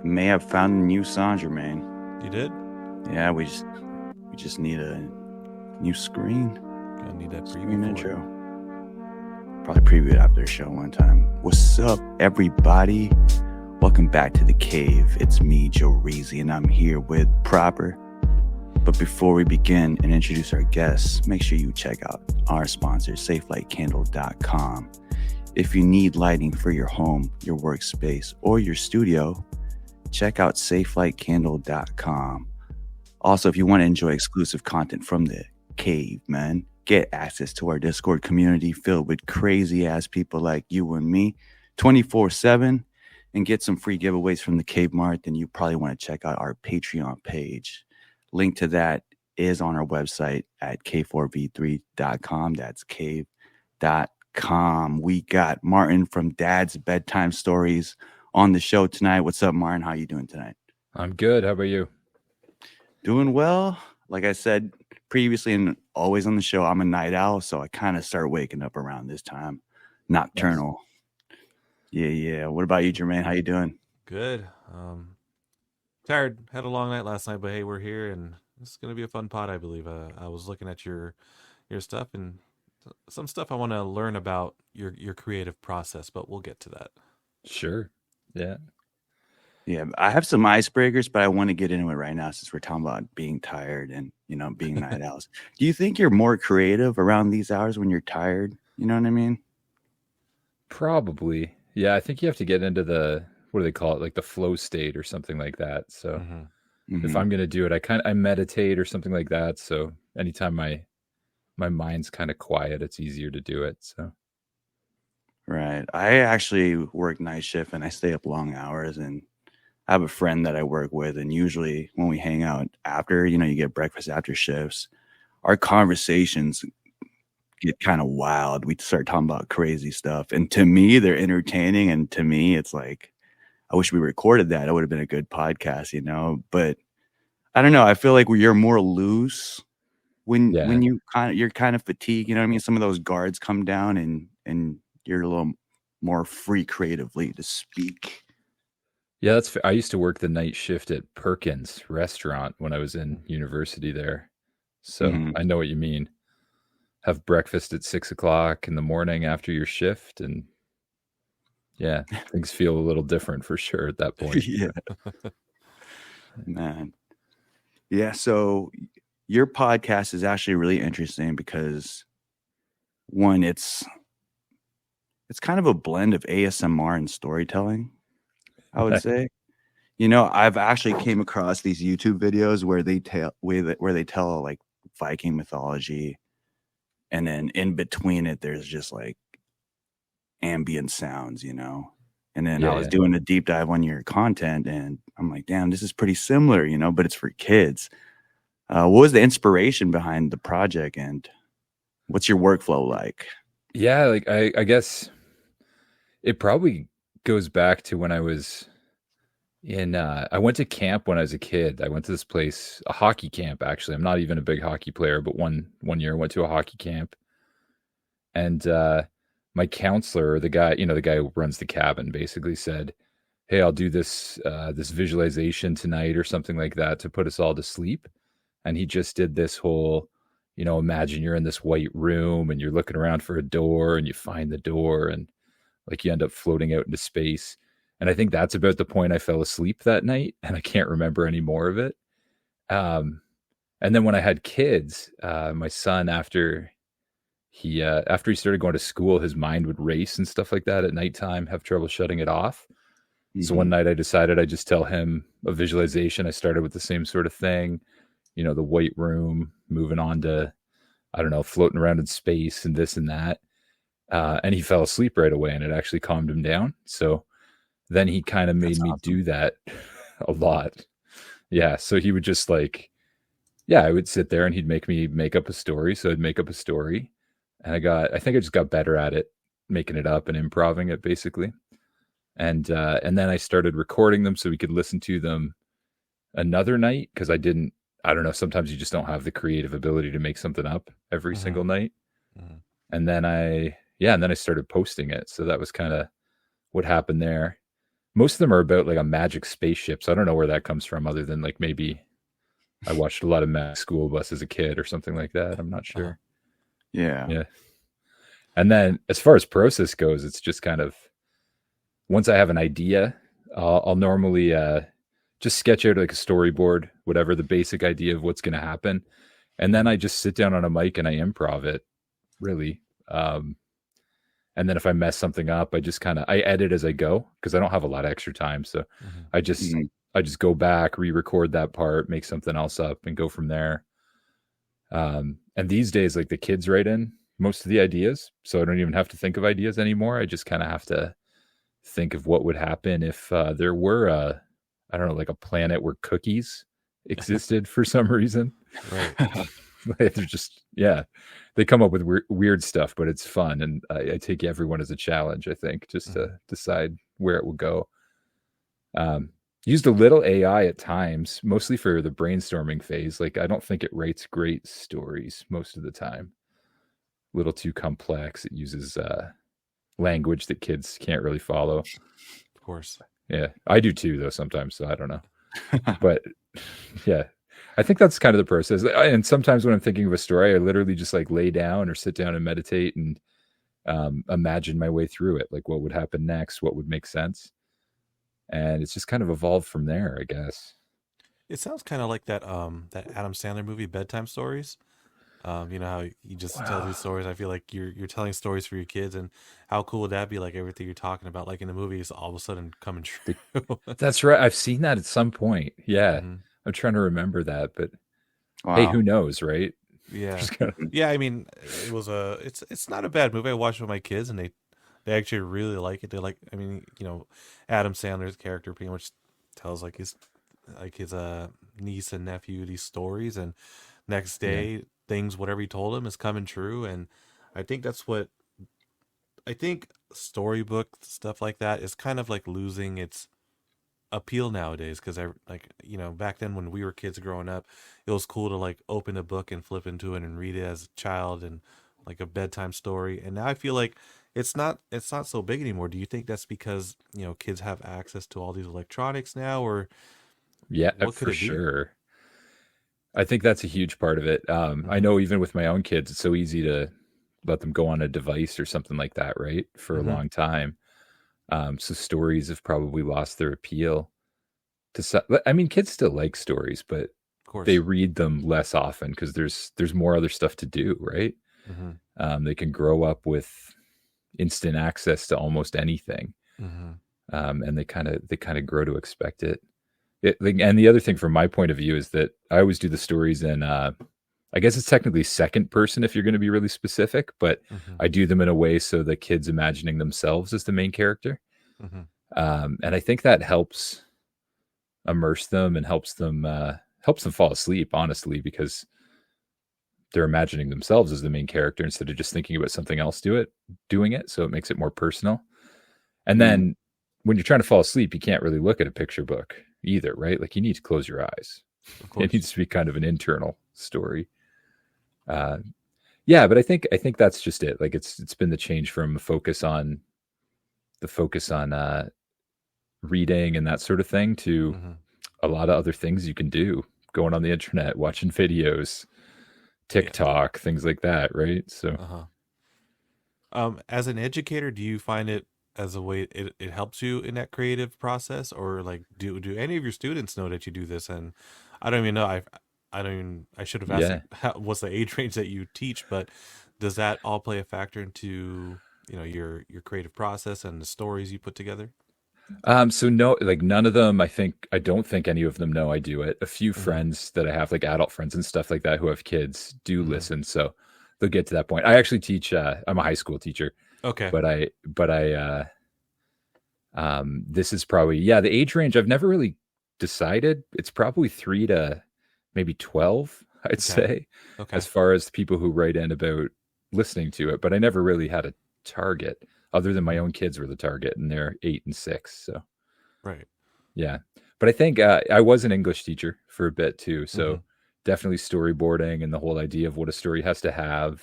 may have found a new song, Jermaine. You did? Yeah, we just need a new screen. Gonna need that Screen preview intro. Probably preview it after the show one time. What's up, everybody? Welcome back to the cave. It's me, Joe Reezy, and I'm here with Proper. But before we begin and introduce our guests, make sure you check out our sponsor, SafeLightCandle.com. If you need lighting for your home, your workspace, or your studio, check out SafeLightCandle.com. Also, if you want to enjoy exclusive content from the cave, man, get access to our Discord community filled with crazy-ass people like you and me 24/7, and get some free giveaways from the Cave Mart, then you probably want to check out our Patreon page. Link to that is on our website at K4V3.com. That's cave.com. We got Martin from Dad's Bedtime Stories on the show tonight. What's up, Martin? How you doing tonight? I'm good. How about you? Doing well. Like I said previously and always on the show, I'm a night owl, so I kind of start waking up around this time. Nocturnal. Nice. Yeah. What about you, Jermaine? How you doing? Good. Tired. Had a long night last night, but hey, we're here, and it's gonna be a fun pod, I believe. I was looking at your stuff and some stuff I want to learn about your creative process, but we'll get to that. Sure. Yeah. I have some icebreakers, but I want to get into it right now since we're talking about being tired and, being night owls. Do you think you're more creative around these hours when you're tired? You know what I mean? Probably. Yeah, I think you have to get into the, what do they call it? Like the flow state or something like that. So if I'm going to do it, I meditate or something like that. So anytime my mind's kind of quiet, it's easier to do it. So. Right. I actually work night shift and I stay up long hours, and I have a friend that I work with, and usually when we hang out after, you get breakfast after shifts, our conversations get kind of wild. We start talking about crazy stuff, and to me, they're entertaining, and to me, it's like, I wish we recorded that. It would have been a good podcast, but I don't know. I feel like you're more loose when you're kind of fatigued, you know what I mean? Some of those guards come down and you're a little more free creatively to speak. Yeah, that's fair. I used to work the night shift at Perkins restaurant when I was in university there. So I know what you mean. Have breakfast at 6 o'clock in the morning after your shift. And yeah, things feel a little different for sure at that point. Yeah. Man. Yeah. So your podcast is actually really interesting because one, it's kind of a blend of ASMR and storytelling, I would say. I've actually came across these YouTube videos where they tell like Viking mythology, and then in between it there's just like ambient sounds, and then I was doing a deep dive on your content, and I'm like, damn, this is pretty similar, but it's for kids. What was the inspiration behind the project, and what's your workflow like? Yeah, like I guess it probably goes back to when I was I went to camp when I was a kid. I went to this place, a hockey camp, actually. I'm not even a big hockey player, but one year I went to a hockey camp, and my counselor, the guy who runs the cabin, basically said, hey, I'll do this visualization tonight or something like that to put us all to sleep. And he just did this whole, imagine you're in this white room and you're looking around for a door, and you find the door, and like you end up floating out into space. And I think that's about the point I fell asleep that night, and I can't remember any more of it. And then when I had kids, my son, after he started going to school, his mind would race and stuff like that at nighttime, have trouble shutting it off. So one night I decided I'd just tell him a visualization. I started with the same sort of thing, the white room, moving on to, I don't know, floating around in space and this and that. And he fell asleep right away, and it actually calmed him down. So then he kind of made me do that a lot. Yeah. So he would just I would sit there and he'd make me make up a story. So I'd make up a story, and I think I just got better at it, making it up and improvising it basically. And then I started recording them so we could listen to them another night. Cause I don't know, sometimes you just don't have the creative ability to make something up every single night. And then I started posting it. So that was kind of what happened there. most of them are about like a magic spaceship. So I don't know where that comes from, other than like maybe I watched a lot of Magic School Bus as a kid or something like that. I'm not sure. Yeah. Yeah. And then as far as process goes, it's just kind of once I have an idea, I'll normally just sketch out like a storyboard, whatever the basic idea of what's going to happen. And then I just sit down on a mic and I improv it, really. And then if I mess something up, I just kind of I edit as I go because I don't have a lot of extra time. So I just go back, re-record that part, make something else up, and go from there. And these days, like the kids write in most of the ideas, so I don't even have to think of ideas anymore. I just kind of have to think of what would happen if there were I don't know, like a planet where cookies existed for some reason. Right. They're just they come up with weird stuff, but it's fun, and I take everyone as a challenge. I think just to decide where it will go. Used a little AI at times, mostly for the brainstorming phase. Like I don't think it writes great stories most of the time. A little too complex. It uses language that kids can't really follow. Of course. Yeah, I do too, though sometimes. So I don't know, but yeah. I think that's kind of the process. And sometimes when I'm thinking of a story, I literally just like lay down or sit down and meditate and imagine my way through it. Like what would happen next? What would make sense? And it's just kind of evolved from there, I guess. It sounds kind of like that Adam Sandler movie, Bedtime Stories. You know how you just tell these stories. I feel like you're telling stories for your kids, and how cool would that be? Like everything you're talking about, like in the movie, is all of a sudden coming true. That's right. I've seen that at some point. Yeah. I'm trying to remember that, but hey, who knows, right? Yeah. Yeah, I mean, it was it's not a bad movie. I watched it with my kids and they actually really like it. They like, I mean, you know, Adam Sandler's character pretty much tells like his niece and nephew these stories, and next day things whatever he told them is coming true. And I think that's what I think storybook stuff like that is kind of like losing its appeal nowadays, because I like, you know, back then when we were kids growing up, it was cool to like open a book and flip into it and read it as a child and like a bedtime story. And now I feel like it's not so big anymore. Do you think that's because, you know, kids have access to all these electronics now, or what could for it be? sure. I think that's a huge part of it. I know even with my own kids, it's so easy to let them go on a device or something like that, right? For a long time. So stories have probably lost their appeal. I mean, kids still like stories, but Of course. they read them less often because there's more other stuff to do, right? They can grow up with instant access to almost anything, and they kind of grow to expect it. And the other thing from my point of view is that I always do the stories in I guess it's technically second person if you're going to be really specific, but I do them in a way so the kid's imagining themselves as the main character. And I think that helps immerse them and helps them fall asleep, honestly, because they're imagining themselves as the main character instead of just thinking about something else doing it. So it makes it more personal. And then when you're trying to fall asleep, you can't really look at a picture book either, right? Like you need to close your eyes. It needs to be kind of an internal story. But I think that's just it. Like it's been the change from focus on reading and that sort of thing to a lot of other things you can do, going on the internet, watching videos, TikTok, things like that, right? So as an educator, do you find it as a way it helps you in that creative process, or like do any of your students know that you do this? And I don't even know, I should have asked what's the age range that you teach, but does that all play a factor into, you know, your creative process and the stories you put together? So no, like none of them, I don't think any of them know I do it. A few friends that I have, like adult friends and stuff like that who have kids, do listen. So they'll get to that point. I actually teach, I'm a high school teacher. Okay. But I this is probably, the age range I've never really decided. It's probably 3 to maybe 12, I'd say, as far as the people who write in about listening to it. But I never really had a target other than my own kids were the target, and they're 8 and 6. So, right. Yeah. But I think I was an English teacher for a bit too. So definitely storyboarding and the whole idea of what a story has to have.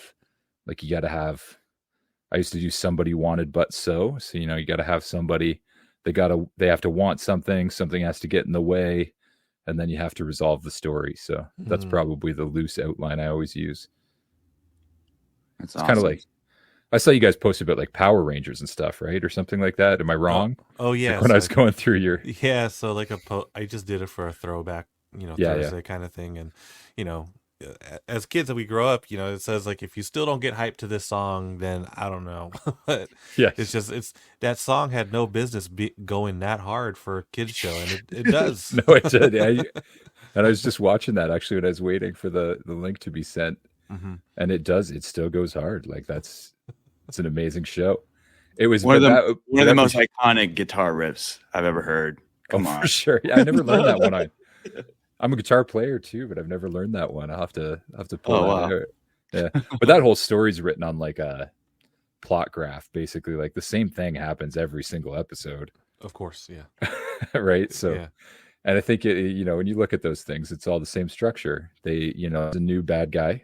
Like you got to have, I used to do somebody wanted but so, you know, you got to have somebody they have to want something has to get in the way, and then you have to resolve the story. So that's probably the loose outline I always use. That's It's awesome. kind of like, I saw you guys posted about like Power Rangers and stuff, right? Or something like that. Am I wrong? Oh yeah. Like when I was going through your so like I just did it for a throwback, Yeah, Thursday kind of thing, and as kids that we grow up, it says like if you still don't get hyped to this song, then I don't know. But Yes. it's that song had no business going that hard for a kids show, and it does. No, it did. Yeah. And I was just watching that actually when I was waiting for the link to be sent. And it still goes hard. Like it's an amazing show. It was one of the most iconic guitar riffs I've ever heard. Come on. For sure. Yeah, I never learned that one. I'm a guitar player too, but I've never learned that one. I'll have to pull that out. Yeah. But that whole story's written on like a plot graph, basically. Like the same thing happens every single episode. Of course, yeah. Right. So yeah. And I think when you look at those things, it's all the same structure. They, the new bad guy.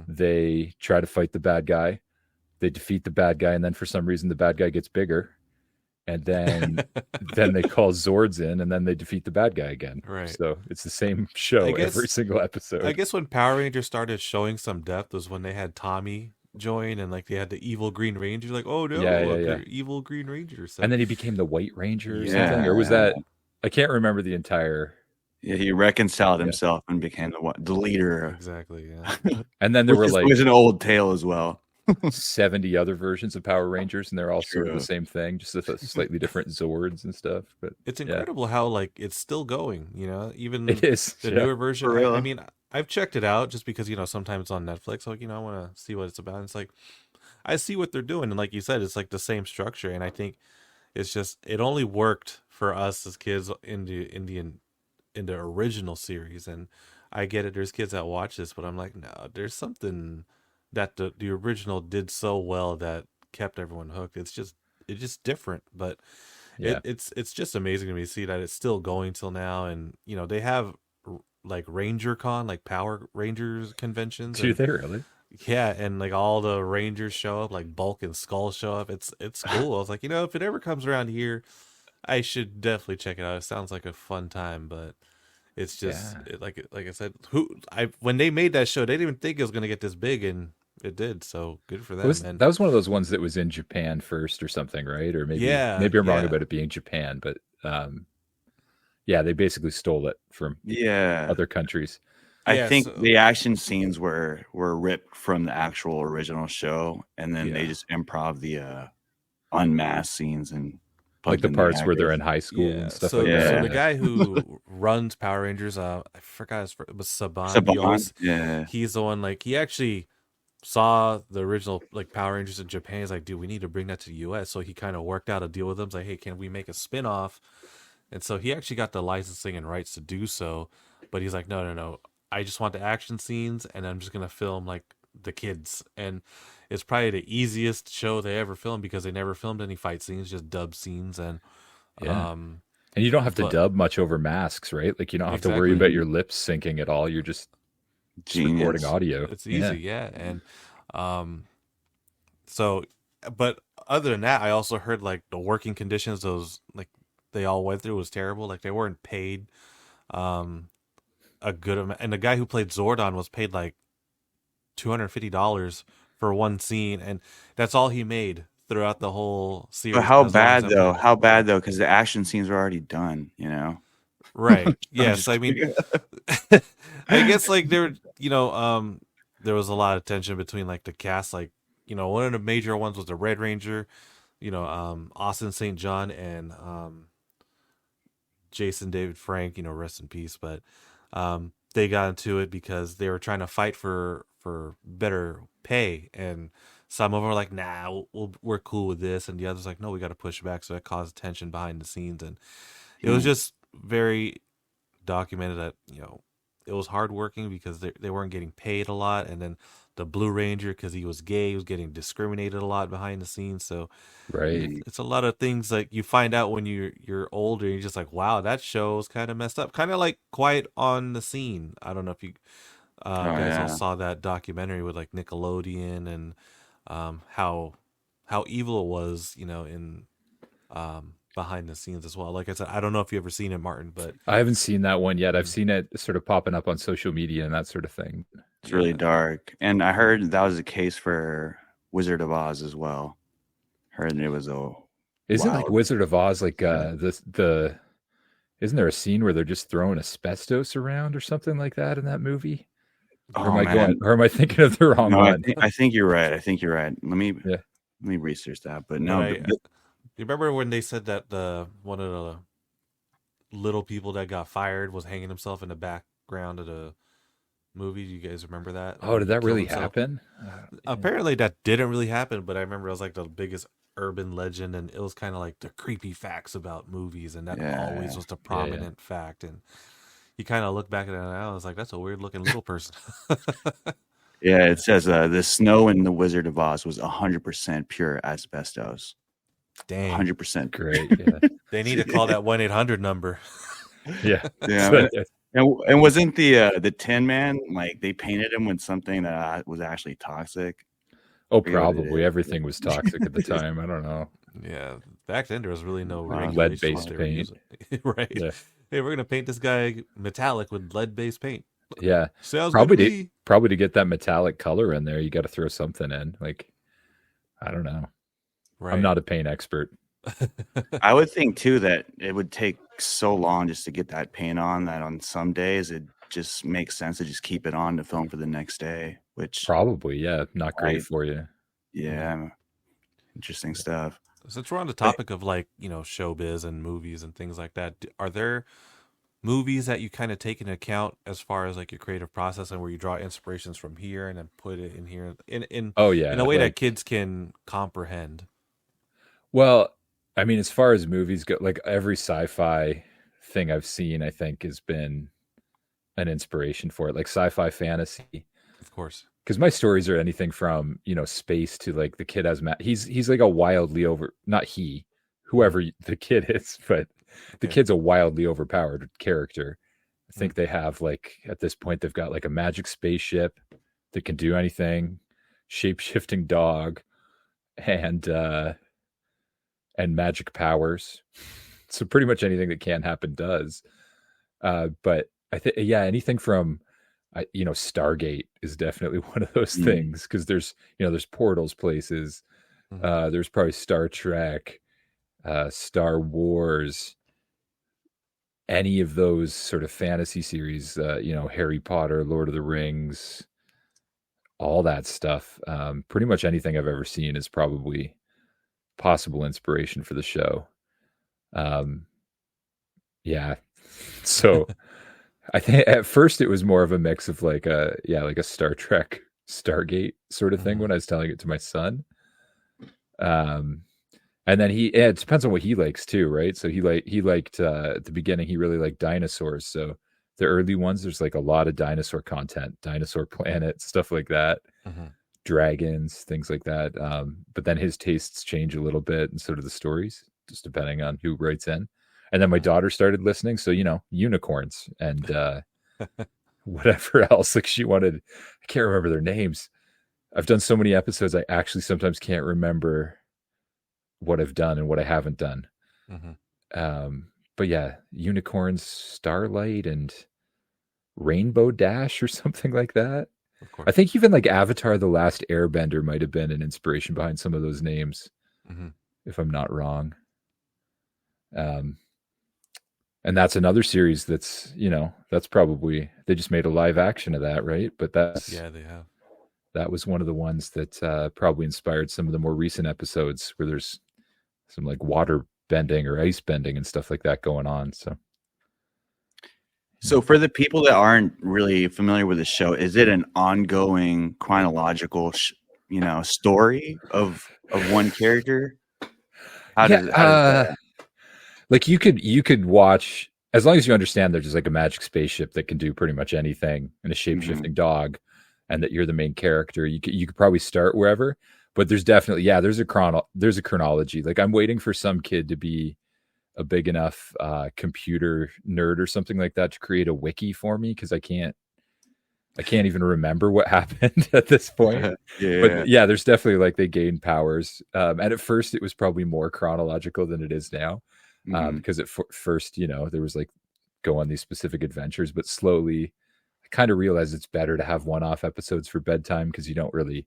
They try to fight the bad guy. They defeat the bad guy, and then for some reason the bad guy gets bigger, and then then they call Zords in, and then they defeat the bad guy again. Right. So it's the same show every single episode. I guess when Power Rangers started showing some depth was when they had Tommy join, and like they had the evil Green Ranger. Like, oh no, they're evil Green Rangers. So. And then he became the White Ranger or something, or was that? I can't remember the entire. Yeah, he reconciled himself and became the leader. Exactly. Yeah. And then there were it was an old tale as well. 70 other versions of Power Rangers, and they're all sort of the same thing, just with slightly different Zords and stuff. But it's incredible how like it's still going. Even it is the newer version. I mean, I've checked it out just because sometimes it's on Netflix. Like I want to see what it's about. And it's like I see what they're doing, and like you said, it's like the same structure. And I think it's just it only worked for us as kids in the original series. And I get it. There's kids that watch this, but I'm like, no, there's something that the original did so well that kept everyone hooked. It's just different, but it's just amazing to me to see that it's still going till now. And they have like Ranger Con, like Power Rangers conventions. Do they really? Yeah, and like all the Rangers show up, like Bulk and Skull show up. It's cool. I was like, if it ever comes around here, I should definitely check it out. It sounds like a fun time, but it's just like I said, when they made that show, they didn't even think it was gonna get this big, and it did. So good for them. That was one of those ones that was in Japan first or something, right? Or maybe I'm wrong about it being Japan, but they basically stole it from other countries. I think the action scenes were ripped from the actual original show, and then they just improv the unmasked scenes and like the parts where they're in high school and stuff like that. So the guy who runs Power Rangers, I forgot his first, it was Saban. He's the one, like, he actually saw the original like Power Rangers in Japan. He's like, dude, we need to bring that to the US. So he kind of worked out a deal with them. He's like, hey, can we make a spin-off? And so he actually got the licensing and rights to do so. But he's like, no. I just want the action scenes, and I'm just going to film like the kids. And it's probably the easiest show they ever filmed because they never filmed any fight scenes, just dub scenes. And and you don't have to dub much over masks, right? Like you don't have to worry about your lips syncing at all. You're just recording audio. It's easy, And so, but other than that, I also heard like the working conditions those like they all went through was terrible. Like they weren't paid a good amount, and the guy who played Zordon was paid like $250 for one scene, and that's all he made throughout the whole series. But how bad though? How bad though? Because the action scenes are already done, Right. Yes. I mean, I guess like there was a lot of tension between like the cast. Like, one of the major ones was the Red Ranger, Austin St. John and Jason David Frank, rest in peace. But they got into it because they were trying to fight for better pay, and some of them were like, nah, we're cool with this, and the others like, no, we got to push back. So that caused tension behind the scenes, and it was just very documented that it was hardworking because they weren't getting paid a lot, and then the Blue Ranger, because he was gay, he was getting discriminated a lot behind the scenes. So it's a lot of things like you find out when you're older. You're just like, wow, that show's kind of messed up, kind of like Quiet on the Scene. I don't know if you guys all saw that documentary with like Nickelodeon and how evil it was, in behind the scenes as well. Like I said, I don't know if you ever seen it, Martin, but I haven't seen that one yet. I've seen it sort of popping up on social media and that sort of thing. It's really dark. And I heard that was the case for Wizard of Oz as well. Heard it was a Isn't like wild. Wizard of Oz like the isn't there a scene where they're just throwing asbestos around or something like that in that movie? Or am Oh I man. or am I thinking of the wrong No, one? I think you're right. I think you're right. Yeah. Let me research that. But But no, you remember when they said that one of the little people that got fired was hanging himself in the background of the movie? Do you guys remember that? Oh, did that Killed really himself? happen? Apparently that didn't really happen, but I remember it was like the biggest urban legend, and it was kind of like the creepy facts about movies, and that always was the prominent fact. And you kind of look back at it now, I was like, that's a weird looking little person. yeah, it says the snow in the Wizard of Oz was 100% pure asbestos. Dang, 100%. Great. Yeah. they need to call that 1-800 number. Yeah. Yeah. And wasn't the Tin Man, like they painted him with something that was actually toxic? Oh, probably everything was toxic at the time. I don't know. Yeah, back then there was really no lead-based paint. Right. Yeah. Hey, we're gonna paint this guy metallic with lead-based paint. Yeah. Sounds probably good to me. Probably to get that metallic color in there, you got to throw something in. Like, I don't know. Right. I'm not a paint expert. I would think too that it would take so long just to get that paint on that on some days it just makes sense to just keep it on to film for the next day, which probably, yeah, not great for you. Yeah. Interesting stuff. Since we're on the topic of like, showbiz and movies and things like that, are there movies that you kind of take into account as far as like your creative process and where you draw inspirations from here and then put it in here in in a way that kids can comprehend? Well, I mean, as far as movies go, like every sci-fi thing I've seen, I think has been an inspiration for it, like sci-fi fantasy. Of course. Because my stories are anything from, space to like the kid has he's like a wildly whoever the kid is, but the kid's a wildly overpowered character. I think they have like, at this point, they've got like a magic spaceship that can do anything, shape-shifting dog, and magic powers. So pretty much anything that can happen does. But I think, anything from, Stargate is definitely one of those things, because there's portals places. There's probably Star Trek, Star Wars, any of those sort of fantasy series, Harry Potter, Lord of the Rings, all that stuff. Pretty much anything I've ever seen is probably possible inspiration for the show. So I think at first it was more of a mix of like a Star Trek Stargate sort of thing when I was telling it to my son. And then it depends on what he likes too, right? So he liked at the beginning, he really liked dinosaurs. So the early ones, there's like a lot of dinosaur content, Dinosaur Planet, stuff like that. Dragons, things like that. But then his tastes change a little bit, and so do the stories, just depending on who writes in. And then my daughter started listening, so unicorns and whatever else. Like she wanted, I can't remember their names. I've done so many episodes, I actually sometimes can't remember what I've done and what I haven't done. But yeah, unicorns, Starlight, and Rainbow Dash or something like that. I think even like Avatar: The Last Airbender might have been an inspiration behind some of those names, if I'm not wrong. And that's another series that's, that's probably, they just made a live action of that, right? But they have. That was one of the ones that probably inspired some of the more recent episodes where there's some like water bending or ice bending and stuff like that going on. So for the people that aren't really familiar with the show, is it an ongoing chronological, story of one character? How does that? Like you could watch, as long as you understand there's just like a magic spaceship that can do pretty much anything, and a shape-shifting dog, and that you're the main character. You could probably start wherever, but there's definitely, there's a chronology. Like I'm waiting for some kid to be a big enough computer nerd or something like that to create a wiki for me, because I can't even remember what happened at this point. But there's definitely like they gain powers. And at first it was probably more chronological than it is now. because at first, there was like go on these specific adventures, but slowly I kind of realized it's better to have one-off episodes for bedtime because you don't really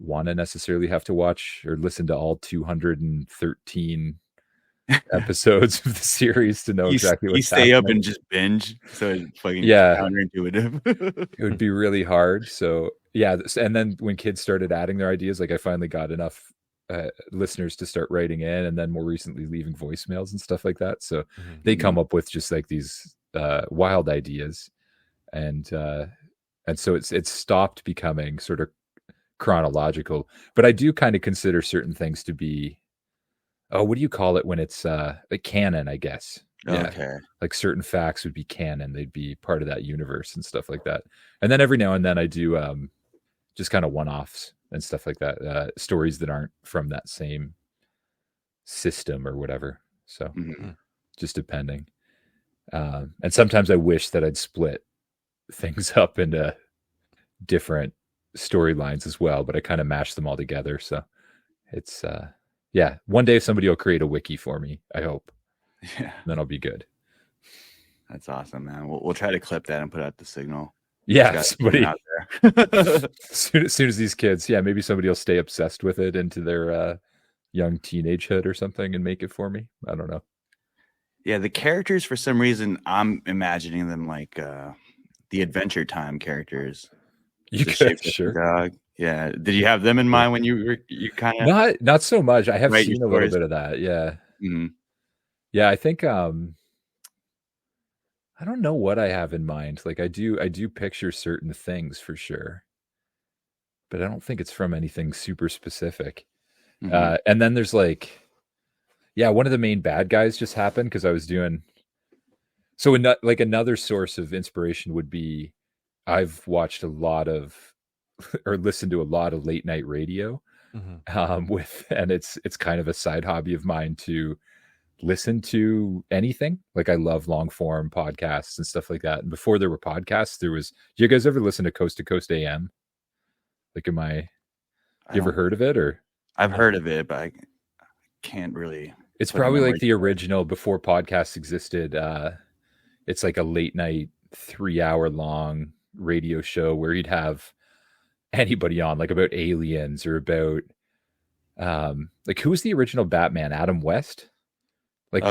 want to necessarily have to watch or listen to all 213 episodes of the series to know exactly what's stay happening. up and just binge, so it's fucking counterintuitive. It would be really hard. So yeah, and then when kids started adding their ideas, like I finally got enough listeners to start writing in, and then more recently leaving voicemails and stuff like that. So they come up with just like these wild ideas, and so it's stopped becoming sort of chronological. But I do kind of consider certain things to be, what do you call it when it's like canon, I guess. Yeah. Okay. Like certain facts would be canon. They'd be part of that universe and stuff like that. And then every now and then I do just kind of one-offs and stuff like that. Stories that aren't from that same system or whatever. So just depending. And sometimes I wish that I'd split things up into different storylines as well, but I kind of mash them all together. So it's yeah, one day somebody will create a wiki for me, I hope. Yeah, then I'll be good. That's awesome, man. We'll try to clip that and put out the signal. Yeah, somebody out there. As soon as these kids, maybe somebody will stay obsessed with it into their young teenagehood or something and make it for me. I don't know. Yeah, the characters, for some reason, I'm imagining them like the Adventure Time characters. You could, sure. Dog. Yeah. Did you have them in mind when you kind of not so much? I have seen a little bit of that. Yeah. Mm-hmm. Yeah, I think I don't know what I have in mind. Like I do picture certain things for sure, but I don't think it's from anything super specific. And then there's like, one of the main bad guys just happened because I was doing. So like another source of inspiration would be, I've watched a lot of or listened to a lot of late night radio, and it's kind of a side hobby of mine to listen to anything. Like I love long form podcasts and stuff like that. And before there were podcasts, do you guys ever listen to Coast AM? Like, you ever heard of it? Or I've heard of it, but I can't really. It's probably like the original before podcasts existed. It's like a late night 3-hour long radio show where he'd have anybody on, like about aliens or about like who was the original Batman? Adam West. Like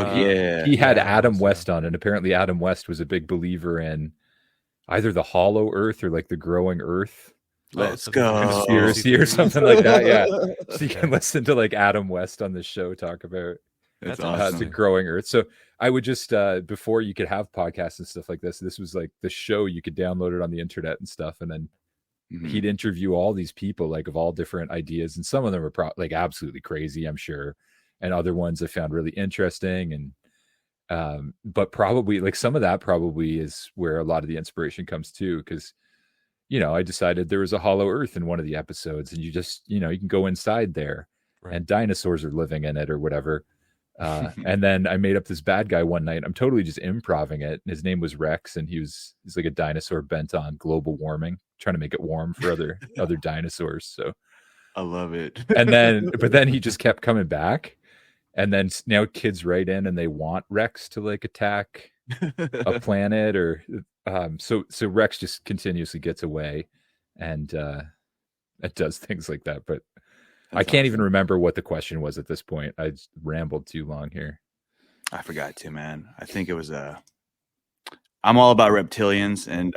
he had Adam West on, and apparently Adam West was a big believer in either the hollow earth or like the growing earth. Let's go conspiracy or something like that. Yeah, so you can listen to like Adam West on this show talk about awesome. The growing earth. So I would just before you could have podcasts and stuff like this was like the show. You could download it on the internet and stuff, and then he'd interview all these people like of all different ideas, and some of them were like absolutely crazy, I'm sure, and other ones I found really interesting. And but probably like some of that probably is where a lot of the inspiration comes too, because I decided there was a hollow earth in one of the episodes, and you just you can go inside there, and dinosaurs are living in it or whatever. And then I made up this bad guy one night. I'm totally just improvising it. His name was Rex, and he's like a dinosaur bent on global warming, trying to make it warm for other dinosaurs. So I love it. but then he just kept coming back, and then now kids write in and they want Rex to like attack a planet, or so Rex just continuously gets away, and it does things like that. But I can't even remember what the question was at this point. I just rambled too long here. I forgot to, man. I think it was I'm all about reptilians, and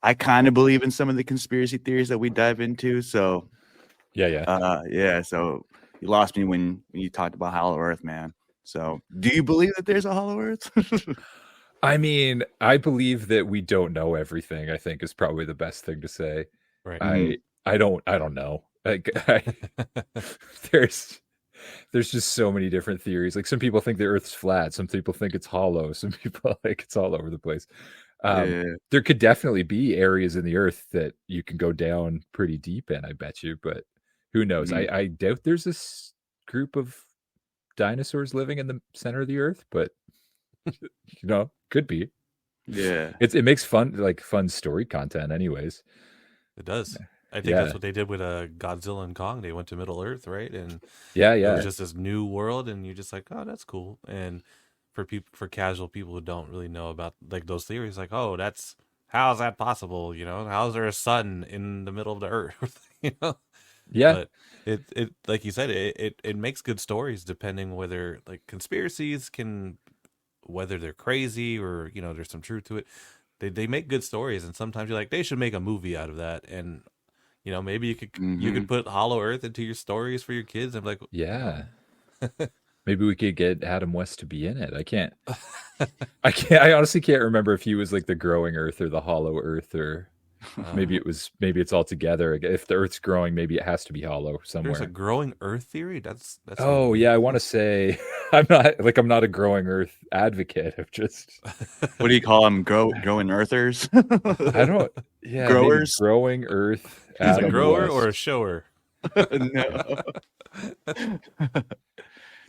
I kind of believe in some of the conspiracy theories that we dive into. So yeah. So you lost me when you talked about Hollow Earth, man. So do you believe that there's a Hollow Earth? I mean, I believe that we don't know everything, I think is probably the best thing to say. Right. I don't know. Like there's just so many different theories. Like some people think the Earth's flat, some people think it's hollow, some people like it's all over the place. There could definitely be areas in the Earth that you can go down pretty deep in, I bet you, but who knows? I doubt there's this group of dinosaurs living in the center of the Earth, but could be. Yeah, it makes fun story content anyways. It does. I think that's Yeah. what they did with Godzilla and Kong. They went to Middle Earth, right? And Yeah, it was yeah. just this new world, and you're just like, oh, that's cool. And for people, for casual people who don't really know about like those theories, like, oh, that's how's that possible? You know, how's there a sun in the middle of the earth? You know, Yeah. but it like you said, it makes good stories depending whether like conspiracies can whether they're crazy or you know there's some truth to it. They make good stories, and sometimes you're like they should make a movie out of that, and you know maybe you Hmm. could put Hollow Earth into your stories for your kids and be like, you know. Yeah. Maybe we could get Adam West to be in it. I honestly can't remember if he was like the growing earth or the hollow earth, or Um, maybe it's all together. If the earth's growing, maybe it has to be hollow there's a somewhere. growing Earth theory. That's Oh unique. yeah, I want to say I'm not a growing earth advocate. I'm just What do you call them? Growing earthers? I don't yeah, maybe Growers? growing earth He's a Adam grower or a West. shower. No.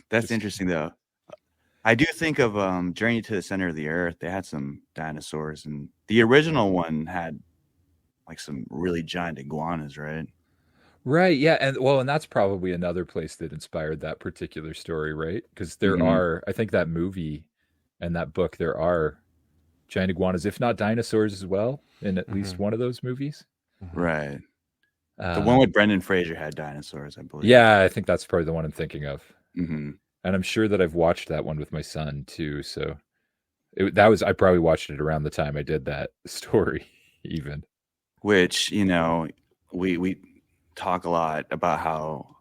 That's Just interesting though. I do think of Journey to the Center of the Earth. They had some dinosaurs, and the original one had like some really giant iguanas, right? right, yeah, and that's probably another place that inspired that particular story, right? Because there Hmm. are, I think that movie and that book, there are giant iguanas, if not dinosaurs as well, in at least Hmm. one of those movies. Hmm. Right. The one with Um, Brendan Fraser had dinosaurs, I believe. yeah, I think that's probably the one I'm thinking of, Hmm. and I'm sure that I've watched that one with my son too. So that was I probably watched it around the time I did that story, even. Which, we talk a lot about how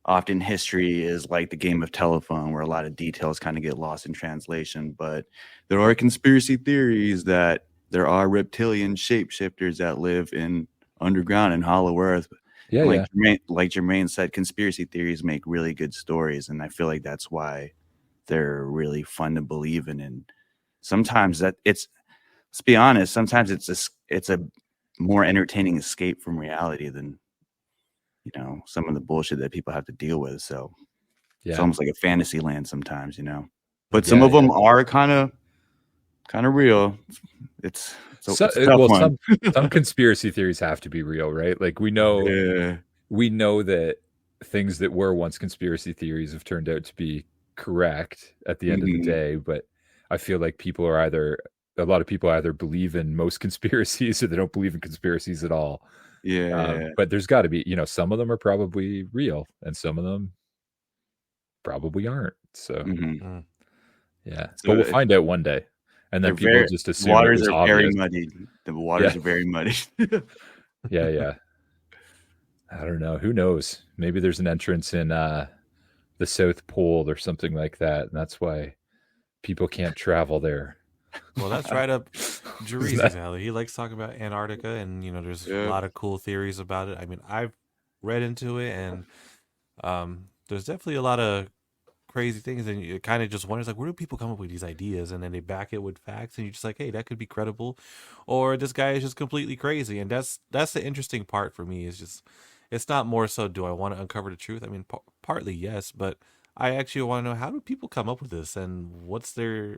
often history is like the game of telephone, where a lot of details kind of get lost in translation. But there are conspiracy theories that there are reptilian shapeshifters that live in underground and hollow earth. Yeah, And yeah, Like Jermaine said, conspiracy theories make really good stories, and I feel like that's why they're really fun to believe in. And sometimes let's be honest, sometimes it's a more entertaining escape from reality than some of the bullshit that people have to deal with. So it's yeah, almost like a fantasy land sometimes. But some yeah, of yeah. them are kind of real. So, It's a tough well, one. some conspiracy theories have to be real, right? Like Yeah. we know that things that were once conspiracy theories have turned out to be correct at the end of the Hmm. day. But I feel like a lot of people either believe in most conspiracies or they don't believe in conspiracies at all. Yeah. But there's got to be, some of them are probably real and some of them probably aren't. So Hmm. Mm. yeah, but So we'll find out one day. And then they're people very just assume it waters was are very obvious. muddy. The Yeah, waters are very muddy. yeah, yeah. I don't know. Who knows? Maybe there's an entrance in the South Pole or something like that, and that's why people can't travel there. Well, that's right up Isn't Jarizi's that- alley. He likes talking about Antarctica, and you know, there's a Yeah. lot of cool theories about it. I mean, I've read into it, and there's definitely a lot of crazy things, and it kind of just wonders like, where do people come up with these ideas, and then they back it with facts, and you're just like, hey, that could be credible, or this guy is just completely crazy, and that's the interesting part for me. Is just it's not more so do I want to uncover the truth. I mean, partly yes, but I actually want to know how do people come up with this, and what's their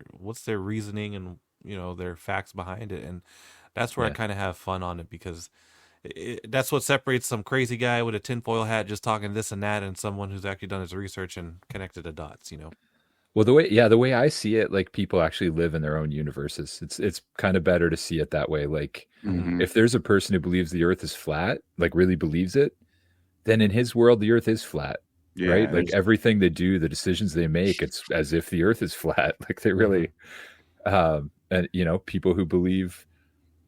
reasoning, and you know their facts behind it, and that's where I yeah. kind of have fun on it because that's what separates some crazy guy with a tinfoil hat just talking this and that, and someone who's actually done his research and connected the dots. You know. Well, the way I see it, like people actually live in their own universes. It's kind of better to see it that way. Like Hmm. Hmm. if there's a person who believes the Earth is flat, like really believes it, then in his world the Earth is flat, right? Yeah. Like everything they do, the decisions they make, it's as if the Earth is flat. Like they Hmm. really, and people who believe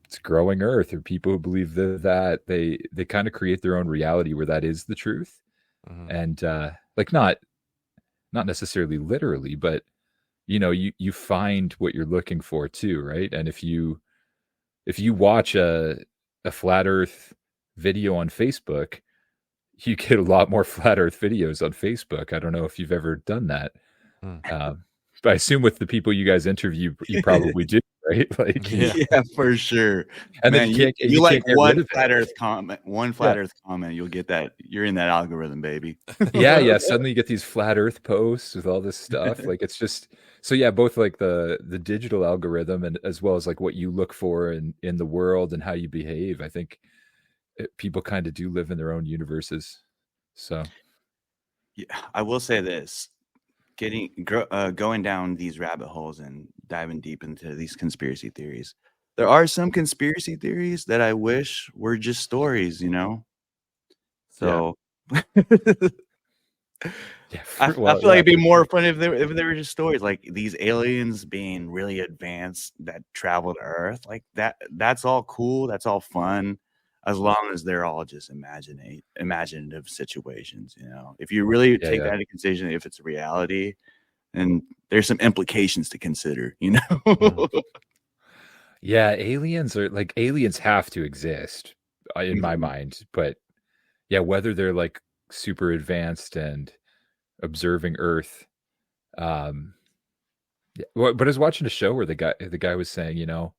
it's growing Earth, or people who believe that they kind of create their own reality where that is the truth, Hmm. and like not necessarily literally, but you find what you're looking for too, right? And if you watch a flat Earth video on Facebook, you get a lot more flat Earth videos on Facebook. I don't know if you've ever done that, Mm. but I assume with the people you guys interview, you probably do, right? Like, Yeah. Yeah, for sure. and then Man, you you can't like get rid of it. one Yeah, flat Earth comment, you'll get that. You're in that algorithm, baby. yeah, yeah. Suddenly you get these flat Earth posts with all this stuff. Like it's just so yeah, both like the digital algorithm and as well as like what you look for in the world and how you behave. I think people kind of do live in their own universes. So Yeah, I will say this: going down these rabbit holes and diving deep into these conspiracy theories. There are some conspiracy theories that I wish were just stories, you know. So yeah, I feel like it'd be more fun if they were just stories, like these aliens being really advanced that travel to Earth. Like that's all cool. That's all fun, as long as they're all just imaginative situations. You know, if you really take that into consideration, if it's a reality, and there's some implications to consider. You know. Yeah, aliens have to exist in my mind, but yeah, whether they're like super advanced and observing Earth. But I was watching a show where the guy was saying, you know,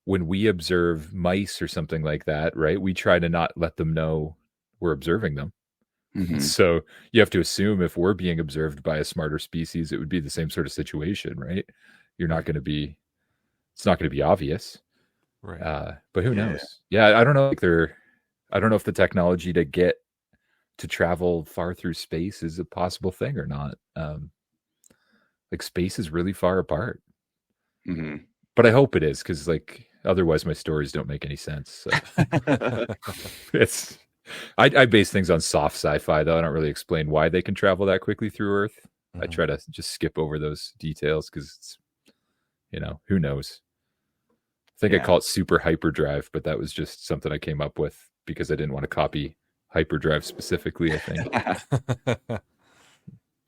when we observe mice or something like that, right? We try to not let them know we're observing them. Mm-hmm. So you have to assume if we're being observed by a smarter species, it would be the same sort of situation, right? You're not going to be, it's not going to be obvious. Right. But who knows? Yeah, I don't know. I don't know if the technology to travel far through space is a possible thing or not. Like space is really far apart. Mm-hmm. But I hope it is, because like otherwise my stories don't make any sense. So. I base things on soft sci-fi though. I don't really explain why they can travel that quickly through Earth. Mm-hmm. I try to just skip over those details because it's, you know, who knows. I think I call it super hyperdrive, but that was just something I came up with because I didn't want to copy hyperdrive specifically, I think.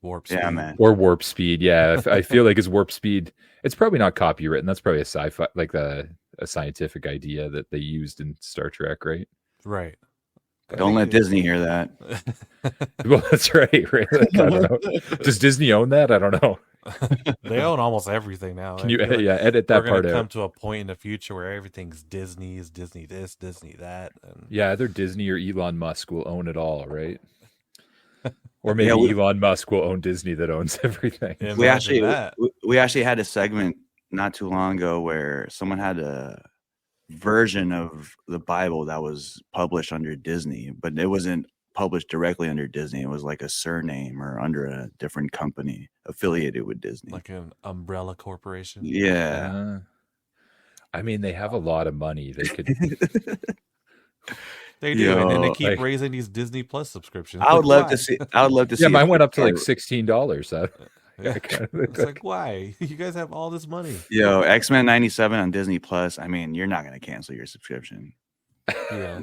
Warp speed. Yeah, man. Or warp speed. Yeah. I feel like it's warp speed. It's probably not copywritten. That's probably a sci-fi, like a scientific idea that they used in Star Trek, right? Right. Don't let Disney hear that. Well, that's right. Right? Like, I don't know. Does Disney own that? I don't know. They own almost everything now. Can you edit that part out? We're going to come to a point in the future where everything's Disney this, Disney that. And... yeah, either Disney or Elon Musk will own it all, right? Or maybe Elon Musk will own Disney that owns everything. We actually had a segment not too long ago where someone had a version of the Bible that was published under Disney, but it wasn't published directly under Disney. It was like a surname or under a different company affiliated with Disney, like an umbrella corporation. Yeah. I mean, they have a lot of money. They could. They do, and then they keep raising these Disney Plus subscriptions. I would love to see. Yeah, mine went up to like $16. It's like, why? You guys have all this money. Yo, X-Men 97 on Disney Plus. I mean, you're not going to cancel your subscription. Yeah.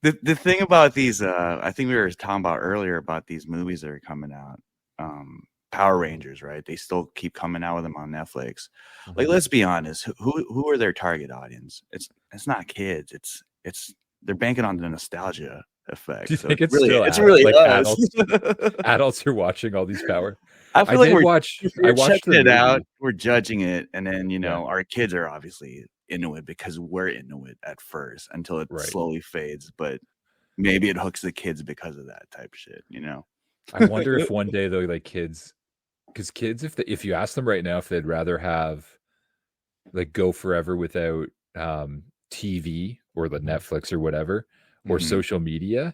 The thing about these, I think we were talking about earlier about these movies that are coming out. Power Rangers, right? They still keep coming out with them on Netflix. Mm-hmm. Like, let's be honest. Who are their target audience? It's not kids. It's they're banking on the nostalgia effect. Do you think it's really like adults are watching all these Power? I feel like we're checking it out, we're judging it, and then our kids are obviously into it because we're into it at first until it slowly fades. But maybe it hooks the kids because of that type of shit, I wonder if one day though, like kids, because kids, if you ask them right now if they'd rather have like go forever without TV or the Netflix or whatever, or social media,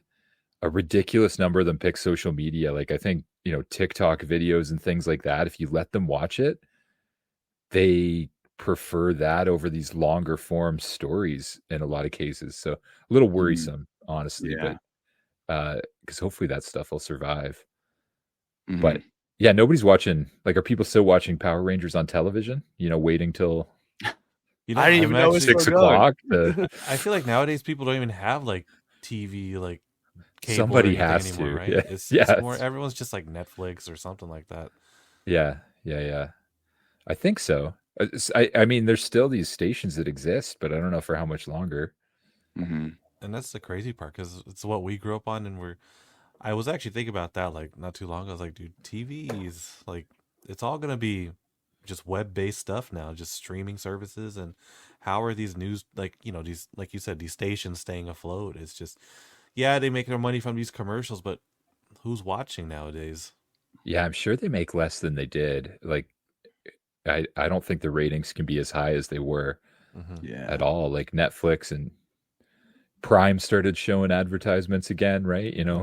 a ridiculous number of them pick social media. Like I think, TikTok videos and things like that, if you let them watch it, they prefer that over these longer form stories in a lot of cases. So a little worrisome, honestly, but because hopefully that stuff will survive. But yeah, nobody's watching. Like, are people still watching Power Rangers on television? Waiting till I didn't even know it was 6 o'clock. I feel like nowadays people don't even have like TV, like cable. Somebody has anymore, to, right? yeah. It's more everyone's just like Netflix or something like that. Yeah. I think so. I mean, there's still these stations that exist, but I don't know for how much longer. And that's the crazy part because it's what we grew up on, and I was actually thinking about that like not too long ago. I was like, dude, TVs, like it's all gonna be just web-based stuff now, just streaming services. And how are these news, these, like you said, these stations staying afloat? It's just, they make their money from these commercials, but who's watching nowadays? Yeah, I'm sure they make less than they did. Like, I don't think the ratings can be as high as they were at all. Like Netflix and Prime started showing advertisements again, right? You know,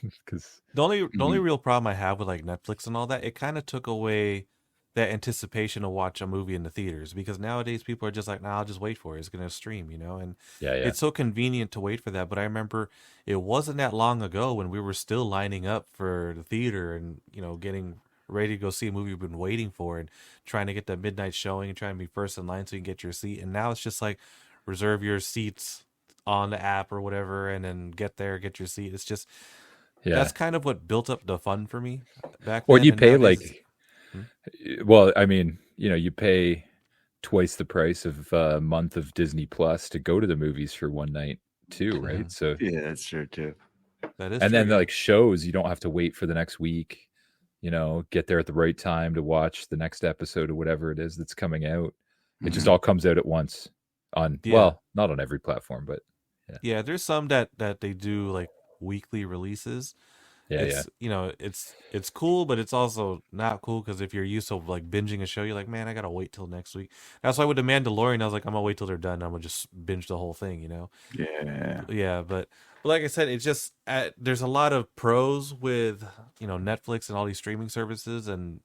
Mhm. because The only real problem I have with like Netflix and all that, it kind of took away that anticipation to watch a movie in the theaters, because nowadays people are just like, nah, I'll just wait for it. It's gonna stream, and yeah, it's so convenient to wait for that. But I remember it wasn't that long ago when we were still lining up for the theater and getting ready to go see a movie we've been waiting for and trying to get that midnight showing and trying to be first in line so you can get your seat. And now it's just like reserve your seats on the app or whatever, and then get there, get your seat. It's just yeah. that's kind of what built up the fun for me back Or then. you And pay nowadays, like, hmm? well, I mean, you pay twice the price of a month of Disney Plus to go to the movies for one night too, right? Mhm. So, Yeah, that's true too. That is and true. then Yeah. like shows, you don't have to wait for the next week. Get there at the right time to watch the next episode or whatever it is that's coming out. It just Mhm. all comes out at once on, Yeah. well, not on every platform, but yeah, Yeah. There's some that they do like weekly releases. yeah, yeah, It's cool, but it's also not cool because if you're used to like binging a show, you're like, man, I gotta wait till next week. That's why with the Mandalorian, I was like, I'm gonna wait till they're done. I'm gonna just binge the whole thing. Yeah. Yeah, but like I said, it's just there's a lot of pros with Netflix and all these streaming services and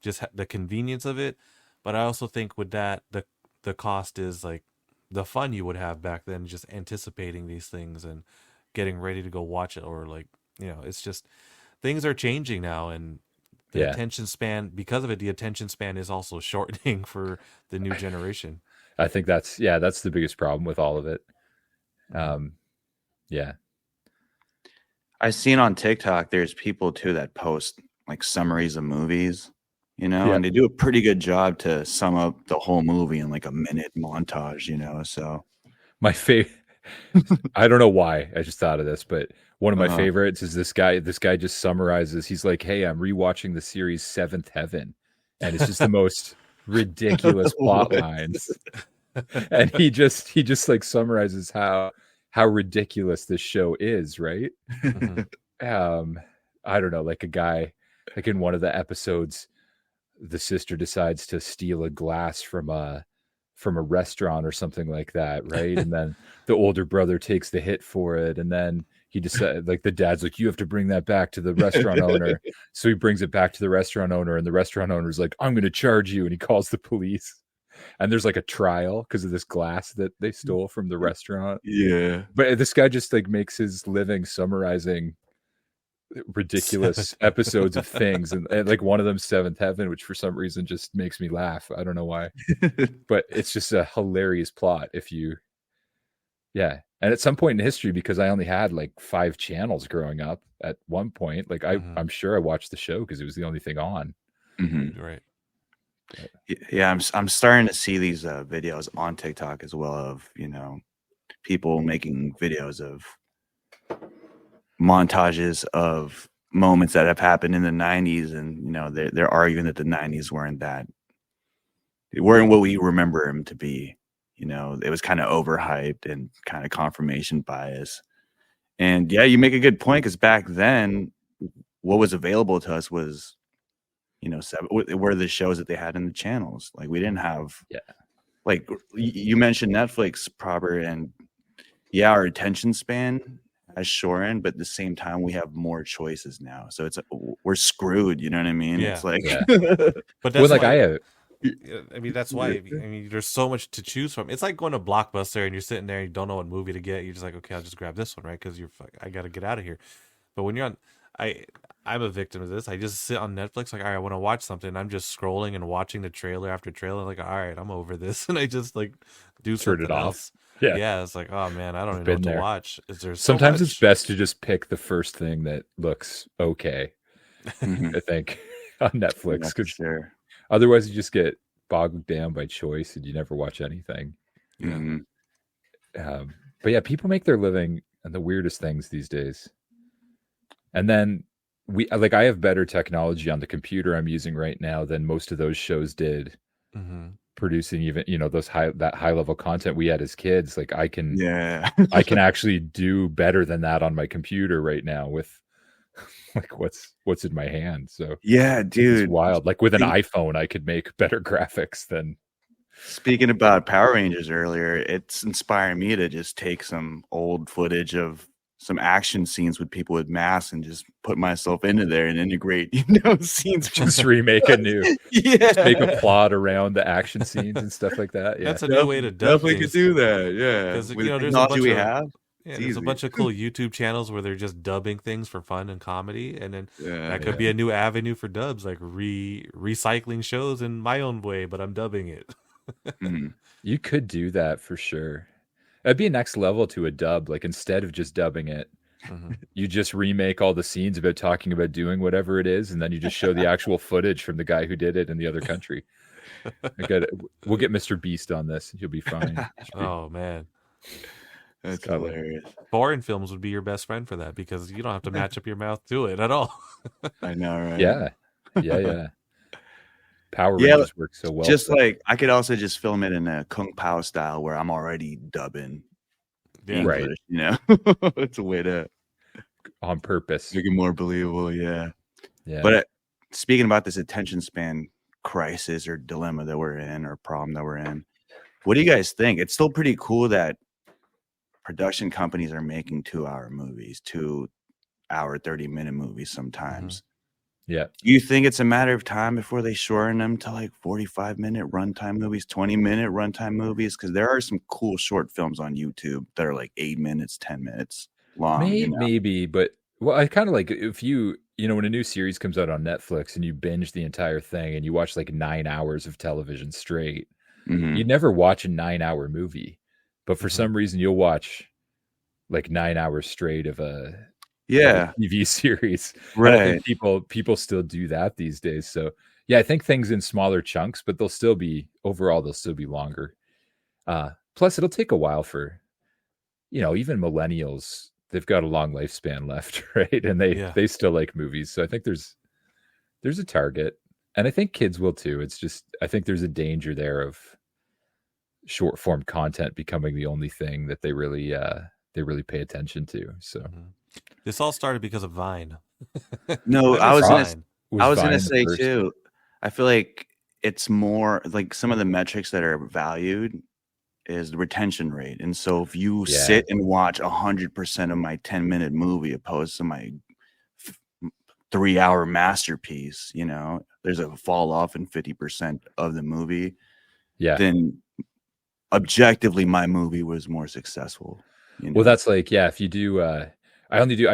just the convenience of it. But I also think with that, the cost is like the fun you would have back then, just anticipating these things and getting ready to go watch it, or like it's just things are changing now, and the yeah. attention span, because of it, the attention span is also shortening for the new generation. I think that's the biggest problem with all of it. Mhm. Yeah, I've seen on TikTok there's people too that post like summaries of movies, yeah. and they do a pretty good job to sum up the whole movie in like a minute montage, so My favorite. I don't know why I just thought of this, but one of my uh favorites is this guy. This guy just summarizes. He's like, "Hey, I'm rewatching the series Seventh Heaven," and it's just the most ridiculous plot What? lines. And he just like summarizes how ridiculous this show is, right? Mhm. Um, I don't know, like a guy, like in one of the episodes, the sister decides to steal a glass from a restaurant or something like that, right? And then the older brother takes the hit for it, and then he decides, like the dad's like, you have to bring that back to the restaurant owner. So he brings it back to the restaurant owner, and the restaurant owner's like, I'm going to charge you, and he calls the police. And there's like a trial because of this glass that they stole from the restaurant. Yeah. But this guy just like makes his living summarizing ridiculous episodes of things, and like one of them Seventh Heaven, which for some reason just makes me laugh. I don't know why, but it's just a hilarious plot if you yeah. And at some point in history, because I only had like 5 channels growing up at one point, like Mhm. I'm sure I watched the show because it was the only thing on. Mhm. Right. Yeah, I'm starting to see these videos on TikTok as well of, people making videos of montages of moments that have happened in the 90s, and they're arguing that the 90s weren't what we remember them to be. It was kind of overhyped and kind of confirmation bias. And yeah, you make a good point, because back then what was available to us was were the shows that they had in the channels. Like we didn't have Yeah. like you mentioned Netflix proper, and yeah, our attention span has shortened, but at the same time we have more choices now, so we're screwed, you know what I mean? Yeah. It's like Yeah. But Well, that's like why. I mean, that's why. I mean, there's so much to choose from. It's like going to Blockbuster and you're sitting there and you don't know what movie to get. You're just like, okay, I'll just grab this one, right? Because I got to get out of here. But when you're on, I, I'm a victim of this. I just sit on Netflix, like, all right, I want to watch something. I'm just scrolling and watching the trailer after trailer. Like, all right, I'm over this, and I just like do turn it something off. else. Yeah. Yeah, it's like, oh man, I don't I've even know been what to there. watch. Is there so Sometimes it's much? best to just pick the first thing that looks okay, Mhm. I think, on Netflix, Yeah, for because sure. otherwise you just get bogged down by choice and you never watch anything. Yeah. Mhm. But yeah, people make their living on the weirdest things these days. And then I have better technology on the computer I'm using right now than most of those shows did, Mm-hmm. producing even that high level content we had as kids. Like I can Yeah. actually do better than that on my computer right now with like what's in my hand. So Yeah, it's dude. wild. Like with an Think- iPhone, I could make better graphics than Speaking about Power Rangers earlier, it's inspiring me to just take some old footage of some action scenes with people with masks and just put myself into there and integrate, scenes from Just remake a new, just make a yeah. plot around the action scenes and stuff like that. Yeah. That's a new way to dub Definitely could things. do that. Yeah. Because With the there's a technology bunch we of have. there's easy. a bunch of cool YouTube channels where they're just dubbing things for fun and comedy, and then Yeah. that could be a new avenue for dubs, like recycling shows in my own way, but I'm dubbing it. Mhm. You could do that for sure. That'd be a next level to a dub. Like instead of just dubbing it, you just remake all the scenes about talking about doing whatever it is, and then you just show the actual footage from the guy who did it in the other country. We'll get Mr. Beast on this. He'll be fine. Oh man, That's Got it. hilarious. foreign films would be your best friend for that because you don't have to match up your mouth to it at all. I know, right? Yeah. Power Yeah, Rangers work so well. just like I could also just film it in a Kung Pao style where I'm already dubbing Yeah. Right. English, it's a way to on purpose. make it more believable. Yeah. Yeah. But speaking about this attention span crisis or dilemma that we're in or problem that we're in, what do you guys think? It's still pretty cool that production companies are making 2-hour movies, 2-hour, 30-minute movies sometimes. Yeah. Do you think it's a matter of time before they shorten them to like 45-minute runtime movies, 20-minute runtime movies? Because there are some cool short films on YouTube that are like 8 minutes, 10 minutes long. Maybe, but I kind of like if you when a new series comes out on Netflix and you binge the entire thing and you watch like 9 hours of television straight, Mhm. you'd never watch a 9-hour movie, but for some reason you'll watch like 9 hours straight of a TV series. Right. I think people still do that these days. So yeah, I think things in smaller chunks, but they'll still be longer. Plus it'll take a while for, even millennials, they've got a long lifespan left, right? And they still like movies. So I think there's a target, and I think kids will too. It's just, I think there's a danger there of short form content becoming the only thing that they really pay attention to. So this all started because of Vine. No, I was going to say first? too, I feel like it's more like some of the metrics that are valued is the retention rate. And so if you sit and watch 100% of my 10-minute movie opposed to my 3-hour masterpiece, there's a fall off in 50% of the movie. Yeah. Then objectively, my movie was more successful. Well, that's like, if you do, I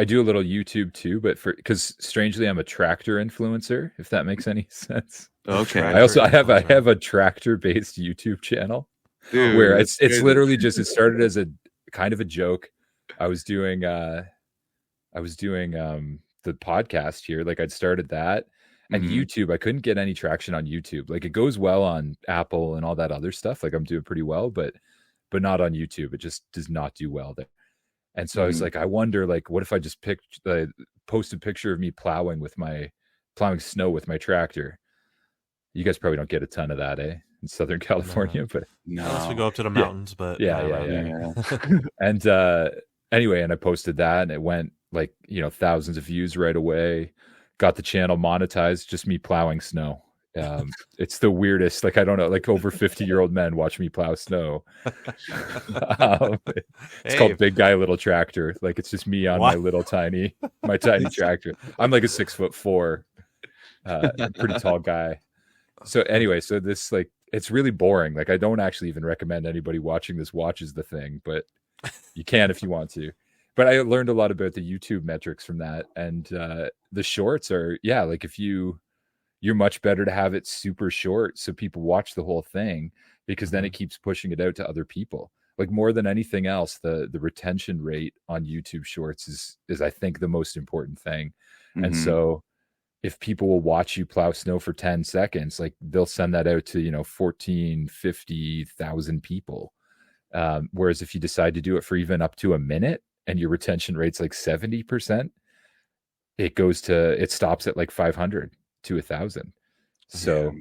do a little YouTube too, but because strangely I'm a tractor influencer, if that makes any sense. Okay. I have a tractor based YouTube channel. Dude, where it's literally just, it started as a kind of a joke. I was doing the podcast here. Like I'd started that, and YouTube, I couldn't get any traction on YouTube. Like it goes well on Apple and all that other stuff. Like I'm doing pretty well, but not on YouTube. It just does not do well there. And so I was like, I wonder, like, what if I just post a picture of me plowing snow with my tractor? You guys probably don't get a ton of that, in Southern California, but unless we go up to the mountains, but yeah. And anyway, and I posted that, and it went like thousands of views right away. Got the channel monetized, just me plowing snow. It's the weirdest. Like I don't know, like over 50-year-old men watch me plow snow. It's called Big Guy Little Tractor. Like it's just me on my tiny tractor. I'm like a 6'4", pretty tall guy. So anyway, so this like it's really boring. Like I don't actually even recommend anybody watching this watches the thing, but you can if you want to. But I learned a lot about the YouTube metrics from that, and the shorts are like if you're much better to have it super short so people watch the whole thing, because then it keeps pushing it out to other people. Like more than anything else, the retention rate on YouTube shorts is I think the most important thing. And so if people will watch you plow snow for 10 seconds, like they'll send that out to 14, 50,000 people. Whereas if you decide to do it for even up to a minute and your retention rate's like 70%, it stops at like 500 to 1,000. So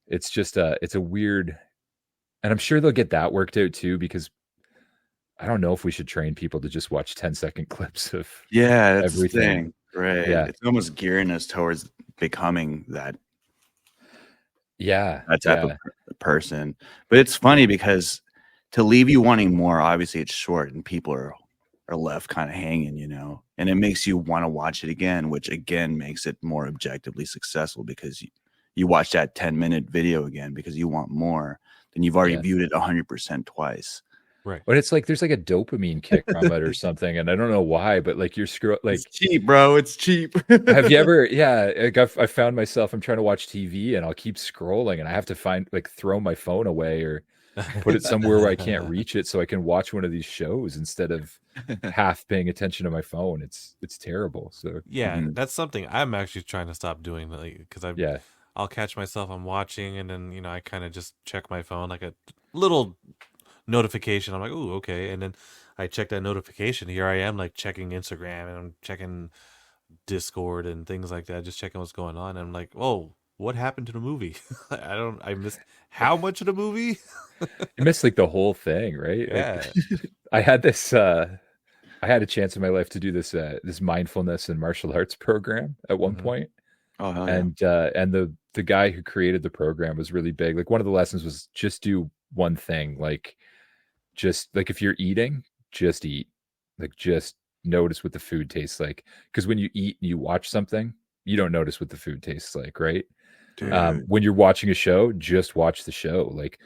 it's just it's a weird, and I'm sure they'll get that worked out too, because I don't know if we should train people to just watch 10-second clips of that's everything. The thing. Right. Yeah. It's almost gearing us towards becoming that. That type of person. But it's funny because to leave you wanting more, obviously it's short and people are left kind of hanging, and it makes you want to watch it again, which again makes it more objectively successful because you watch that 10-minute video again because you want more than you've already viewed it 100% twice. Right. But it's like there's like a dopamine kick from it or something, and I don't know why, but like you're It's cheap, bro. It's cheap. have you ever? Yeah, like I found myself. I'm trying to watch TV, and I'll keep scrolling, and I have to throw my phone away or put it somewhere where I can't reach it, so I can watch one of these shows instead of half paying attention to my phone. It's terrible. So yeah, that's something I'm actually trying to stop doing, because I'll catch myself, I'm watching, and then I kind of just check my phone, like a little notification. I'm like, ooh, okay, and then I check that notification. Here I am, like checking Instagram, and I'm checking Discord and things like that, just checking what's going on. And I'm like, oh, what happened to the movie? I missed how much of the movie? you miss like the whole thing, right? Yeah. I had this. I had a chance in my life to do this this mindfulness and martial arts program at one point. Oh, hell yeah. And the guy who created the program was really big. Like one of the lessons was just do one thing. Like just like if you're eating, just eat. Like just notice what the food tastes like. Because when you eat and you watch something, you don't notice what the food tastes like, right? When you're watching a show, just watch the show. Like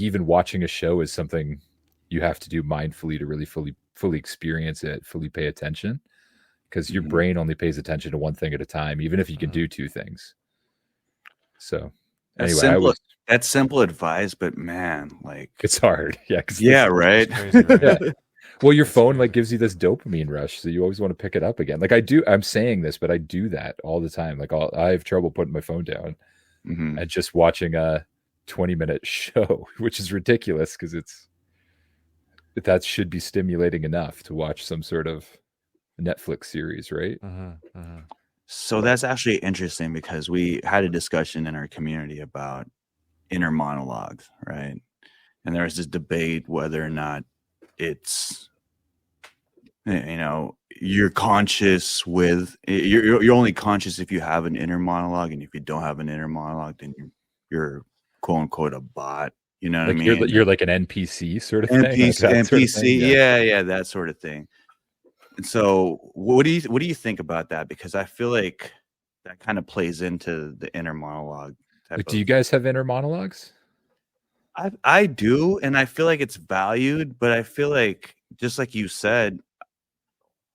even watching a show is something you have to do mindfully to really fully experience it, fully pay attention, because your brain only pays attention to one thing at a time, even if you can do two things. So anyway, that's simple advice, but man, like it's hard. Right. Crazy, right? Yeah. Well, your phone like gives you this dopamine rush, so you always want to pick it up again. Like I'm saying this, but I do that all the time. Like I have trouble putting my phone down and just watching a 20-minute show, which is ridiculous because that should be stimulating enough to watch some sort of Netflix series, right? So that's actually interesting because we had a discussion in our community about inner monologues, right? And there was this debate whether or not it's, you're conscious with you're only conscious if you have an inner monologue, and if you don't have an inner monologue, then you're quote unquote a bot. You know what I mean? You're like an NPC sort of thing. NPC, sort of thing? Yeah, that sort of thing. And so, what do you think about that? Because I feel like that kind of plays into the inner monologue. Do you guys have inner monologues? I do, and I feel like it's valued, but I feel like, just like you said,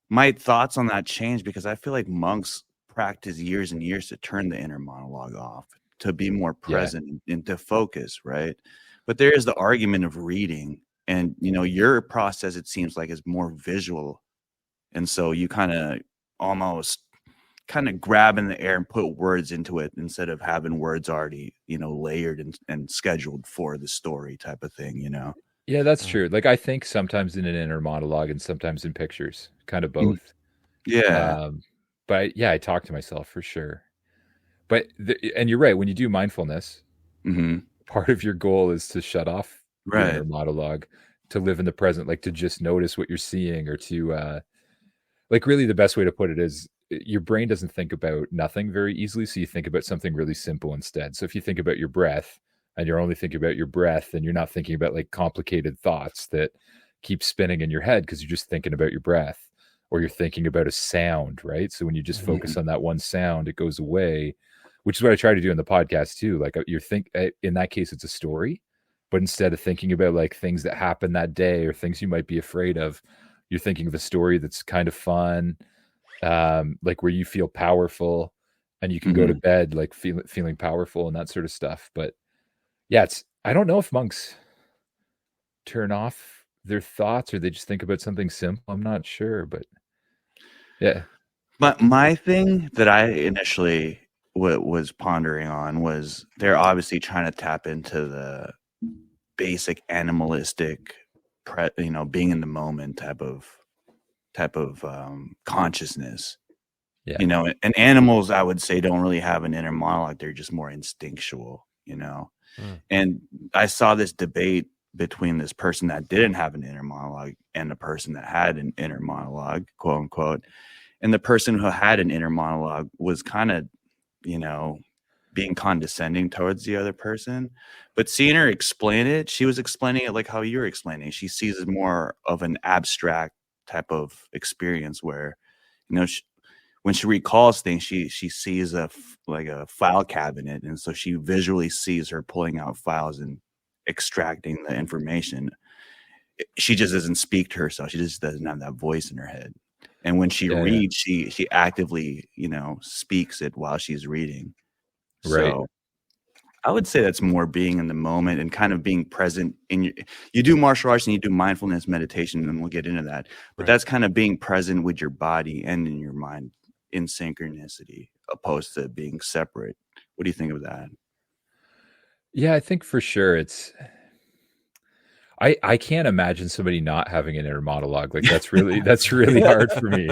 my thoughts on that change because I feel like monks practice years and years to turn the inner monologue off, to be more present and to focus, right? But there is the argument of reading, and your process, it seems like, is more visual, and so you kind of almost grab in the air and put words into it instead of having words already, layered and scheduled for the story type of thing, Yeah, that's true. Like I think sometimes in an inner monologue and sometimes in pictures, kind of both. Yeah. But yeah, I talk to myself for sure. But and you're right. When you do mindfulness, part of your goal is to shut off the inner monologue, to live in the present, like to just notice what you're seeing, or to like really the best way to put it is your brain doesn't think about nothing very easily. So you think about something really simple instead. So if you think about your breath and you're only thinking about your breath, and you're not thinking about like complicated thoughts that keep spinning in your head because you're just thinking about your breath, or you're thinking about a sound, right? So when you just focus on that one sound, it goes away, which is what I try to do in the podcast too. Like in that case, it's a story, but instead of thinking about like things that happened that day or things you might be afraid of, you're thinking of a story that's kind of fun, like where you feel powerful and you can go to bed like feeling powerful and that sort of stuff. But yeah, I don't know if monks turn off their thoughts or they just think about something simple. I'm not sure, but yeah. But my thing that I initially was pondering on was they're obviously trying to tap into the basic animalistic, being in the moment type of consciousness. Yeah. And animals, I would say, don't really have an inner monologue. They're just more instinctual, And I saw this debate between this person that didn't have an inner monologue and the person that had an inner monologue, quote unquote. And the person who had an inner monologue was kind of, being condescending towards the other person. But seeing her explain it, she was explaining it like how you're explaining. She sees it more of an abstract type of experience where, when she recalls things, she sees like a file cabinet, and so she visually sees her pulling out files and extracting the information. She just doesn't speak to herself. She just doesn't have that voice in her head. And when she reads, she actively, speaks it while she's reading. Right. So I would say that's more being in the moment and kind of being present you do martial arts and you do mindfulness meditation, and we'll get into that. But that's kind of being present with your body and in your mind in synchronicity, opposed to being separate. What do you think of that? Yeah, I think for sure I can't imagine somebody not having an inner monologue. Like that's really hard for me.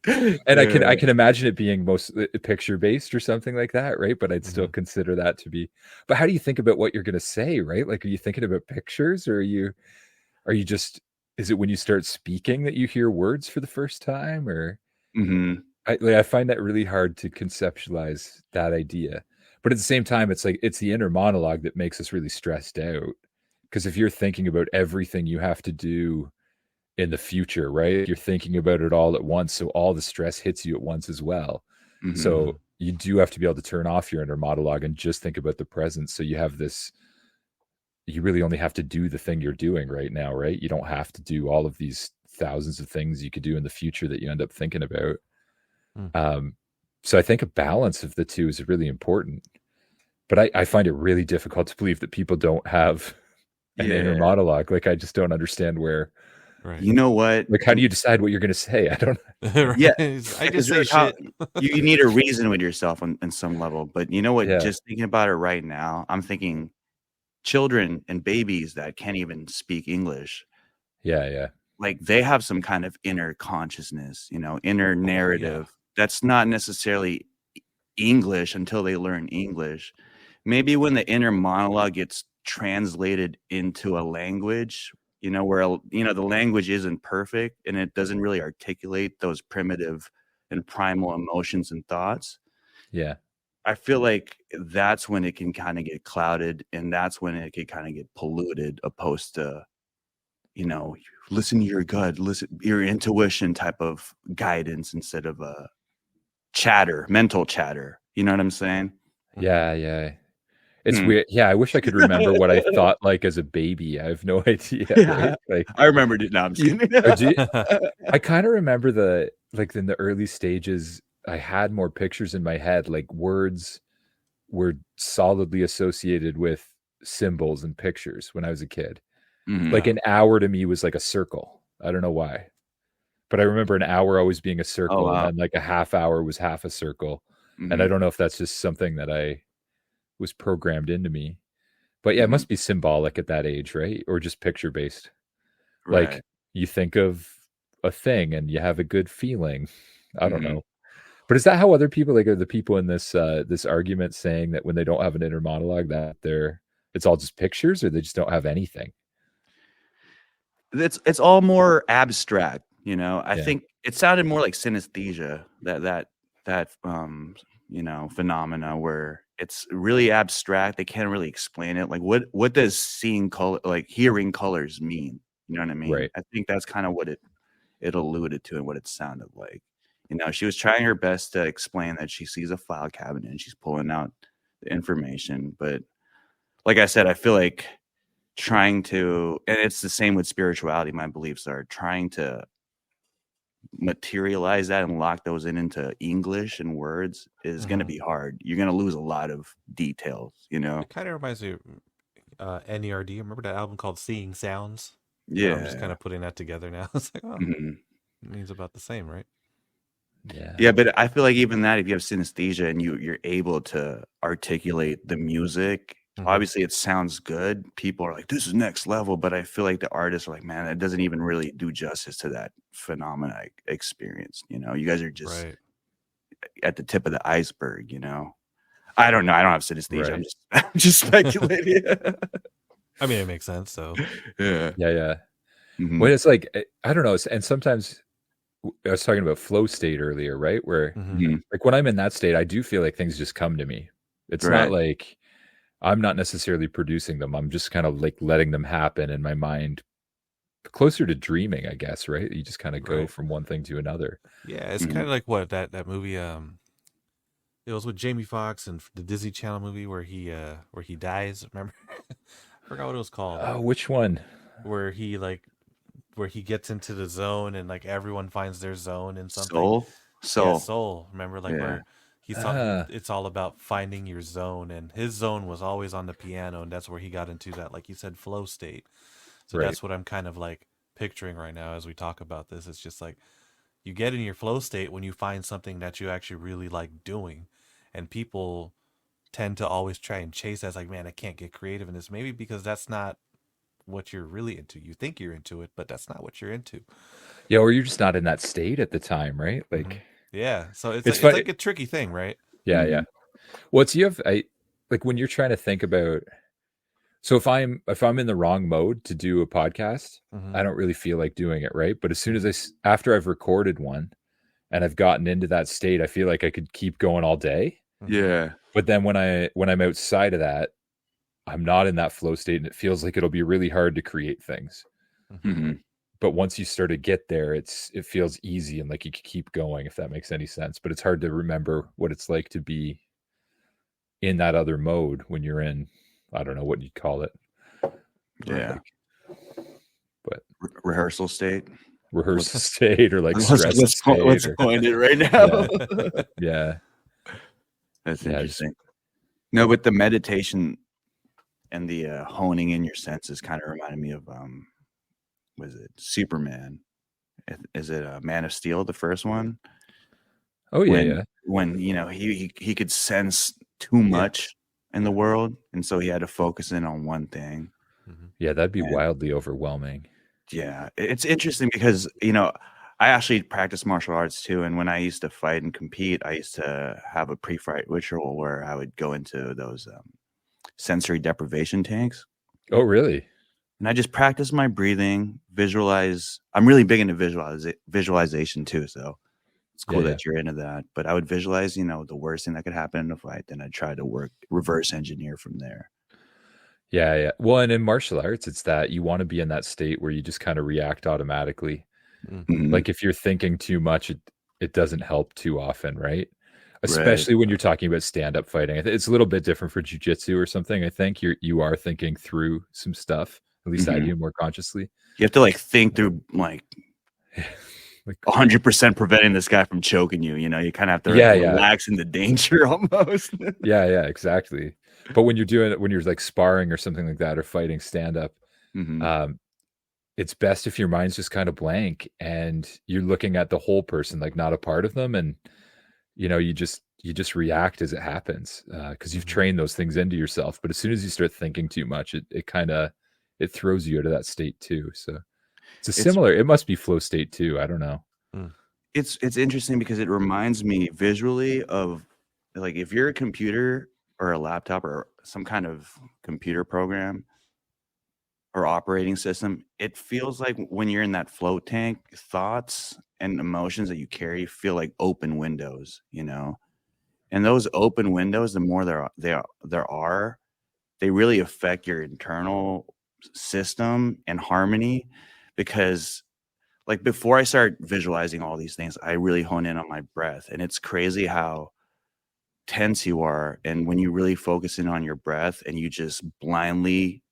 And I can imagine it being most picture based or something like that, right? But I'd still consider that to be. But how do you think about what you're going to say, right? Like, are you thinking about pictures, or are you just? Is it when you start speaking that you hear words for the first time, or? I find that really hard to conceptualize that idea. But at the same time, it's like it's the inner monologue that makes us really stressed out. Because if you're thinking about everything you have to do in the future, right? You're thinking about it all at once. So all the stress hits you at once as well. So you do have to be able to turn off your inner monologue and just think about the present. So you have this, you really only have to do the thing you're doing right now, right? You don't have to do all of these thousands of things you could do in the future that you end up thinking about. So I think a balance of the two is really important. But I find it really difficult to believe that people don't have an inner monologue. Like, I just don't understand where. Right. You know what? Like, how do you decide what you're going to say? I don't know. Yeah. I just say shit. You need a reason with yourself on some level. But you know what? Yeah. Just thinking about it right now, I'm thinking children and babies that can't even speak English. Yeah. Like, they have some kind of inner consciousness, inner narrative that's not necessarily English until they learn English. Maybe when the inner monologue gets translated into a language, where the language isn't perfect and it doesn't really articulate those primitive and primal emotions and thoughts. Yeah. I feel like that's when it can kind of get clouded, and that's when it can kind of get polluted, opposed to, listen to your gut, listen your intuition type of guidance instead of a mental chatter. You know what I'm saying? Yeah. It's weird. Yeah, I wish I could remember what I thought like as a baby. I have no idea. Right? Like, I remember it. No, I'm just kidding. I kind of remember in the early stages, I had more pictures in my head. Like, words were solidly associated with symbols and pictures when I was a kid. Like, an hour to me was like a circle. I don't know why, but I remember an hour always being a circle, and then like a half hour was half a circle. And I don't know if that's just something that I was programmed into me, but yeah, it must be symbolic at that age, right? Or just picture based. Right. Like, you think of a thing and you have a good feeling. I don't know. But is that how other people, like, are the people in this this argument saying that when they don't have an inner monologue that it's all just pictures, or they just don't have anything? It's all more abstract, I think it sounded more like synesthesia, that phenomena where it's really abstract. They can't really explain it. Like, what does seeing color, like hearing colors, mean? You know what I mean? Right. I think that's kind of what it alluded to and what it sounded like. She was trying her best to explain that she sees a file cabinet and she's pulling out the information. But like I said, I feel like and it's the same with spirituality. My beliefs are trying to materialize that and lock those into English and words is going to be hard. You're going to lose a lot of details, It kind of reminds me of NERD. Remember that album called Seeing Sounds? Yeah. I'm just kind of putting that together now. It's like, it means about the same, right? Yeah, but I feel like even that, if you have synesthesia and you're able to articulate the music, obviously it sounds good. People are like, this is next level. But I feel like the artists are like, man, it doesn't even really do justice to that phenomena I experienced. You guys are just at the tip of the iceberg. I don't know. I don't have synesthesia. Right. I'm just speculating. I mean, it makes sense. So yeah. Well, it's like, I don't know. And sometimes I was talking about flow state earlier, right? Where like when I'm in that state, I do feel like things just come to me. It's not Right. like I'm not necessarily producing them. I'm just kind of like letting them happen in my mind, closer to dreaming, I guess, right? You just kind of go Right. from one thing to another. Yeah, it's Mhm. kind of like what that movie. It was with Jamie Foxx and the Disney Channel movie where he dies. Remember? I forgot what it was called. Oh, which one? Where he like where he gets into the zone and like everyone finds their zone in something. Soul. Yeah, Soul. Soul. Remember, like Yeah. where he thought Ah, it's all about finding your zone, and his zone was always on the piano, and that's where he got into that, like you said, flow state. So right. that's what I'm kind of like picturing right now as we talk about this. It's just like you get in your flow state when you find something that you actually really like doing, and people tend to always try and chase that. It's like, man, I can't get creative in this. Maybe because that's not what you're really into. You think you're into it, but that's not what you're into. Yeah, or you're just not in that state at the time, right? Hmm. Like Yeah. So it's it's funny. like a tricky thing, right? Yeah, yeah. Mhm. What's you have I like when you're trying to think about, so if I'm in the wrong mode to do a podcast, Hmm. I don't really feel like doing it, right? But as soon as after I've recorded one and I've gotten into that state, I feel like I could keep going all day. Hmm. Yeah. But then when I'm outside of that, I'm not in that flow state and it feels like it'll be really hard to create things. Hmm. Hmm. But once you start to get there, it feels easy and like you can keep going, if that makes any sense. But it's hard to remember what it's like to be in that other mode when you're in, I don't know what you'd call it. Yeah. Like, but Rehearsal state. rehearsal state or like Let's stress let's, state let's or coin it right now. yeah. That's Yeah, just interesting. No, but the meditation and the honing in your senses kind of reminded me of was it Superman? Is it Man of Steel, the first one? oh yeah, When yeah. when he could sense too much in the world, and so he had to focus in on one thing. Hmm. Yeah, that'd be And wildly overwhelming. yeah, it's interesting because I actually practice martial arts too, and when I used to fight and compete, I used to have a pre-fight ritual where I would go into those sensory deprivation tanks. Oh really? And I just practice my breathing, visualize. I'm really big into visualization too, so it's Yeah, cool yeah. that you're into that. But I would visualize, the worst thing that could happen in a fight, then I'd try to reverse engineer from there. Yeah, yeah. Well, and in martial arts, it's that you want to be in that state where you just kind of react automatically. Mhm. Like if you're thinking too much, it doesn't help too often, right? Right. Especially when you're talking about stand-up fighting. It's a little bit different for jujitsu or something. I think you are thinking through some stuff. At least I Mhm. do, more consciously. You have to think through Like 100% preventing this guy from choking you. You kind of have to yeah, yeah. relax into danger almost. Yeah, yeah, exactly. But when you're like sparring or something like that or fighting stand-up, Mhm. um, it's best if your mind's just kind of blank and you're looking at the whole person, like not a part of them, and you just react as it happens because you've Hmm. trained those things into yourself. But as soon as you start thinking too much, it kind of it throws you out of that state too. So it's a It's similar. It must be flow state too. I don't know. it's interesting because it reminds me visually of if you're a computer or a laptop or some kind of computer program or operating system, it feels like when you're in that float tank, thoughts and emotions that you carry feel like open windows. And those open windows, the more there are, they really affect your internal system and harmony because before I start visualizing all these things, I really hone in on my breath. And it's crazy how tense you are. And when you really focus in on your breath and you just blindly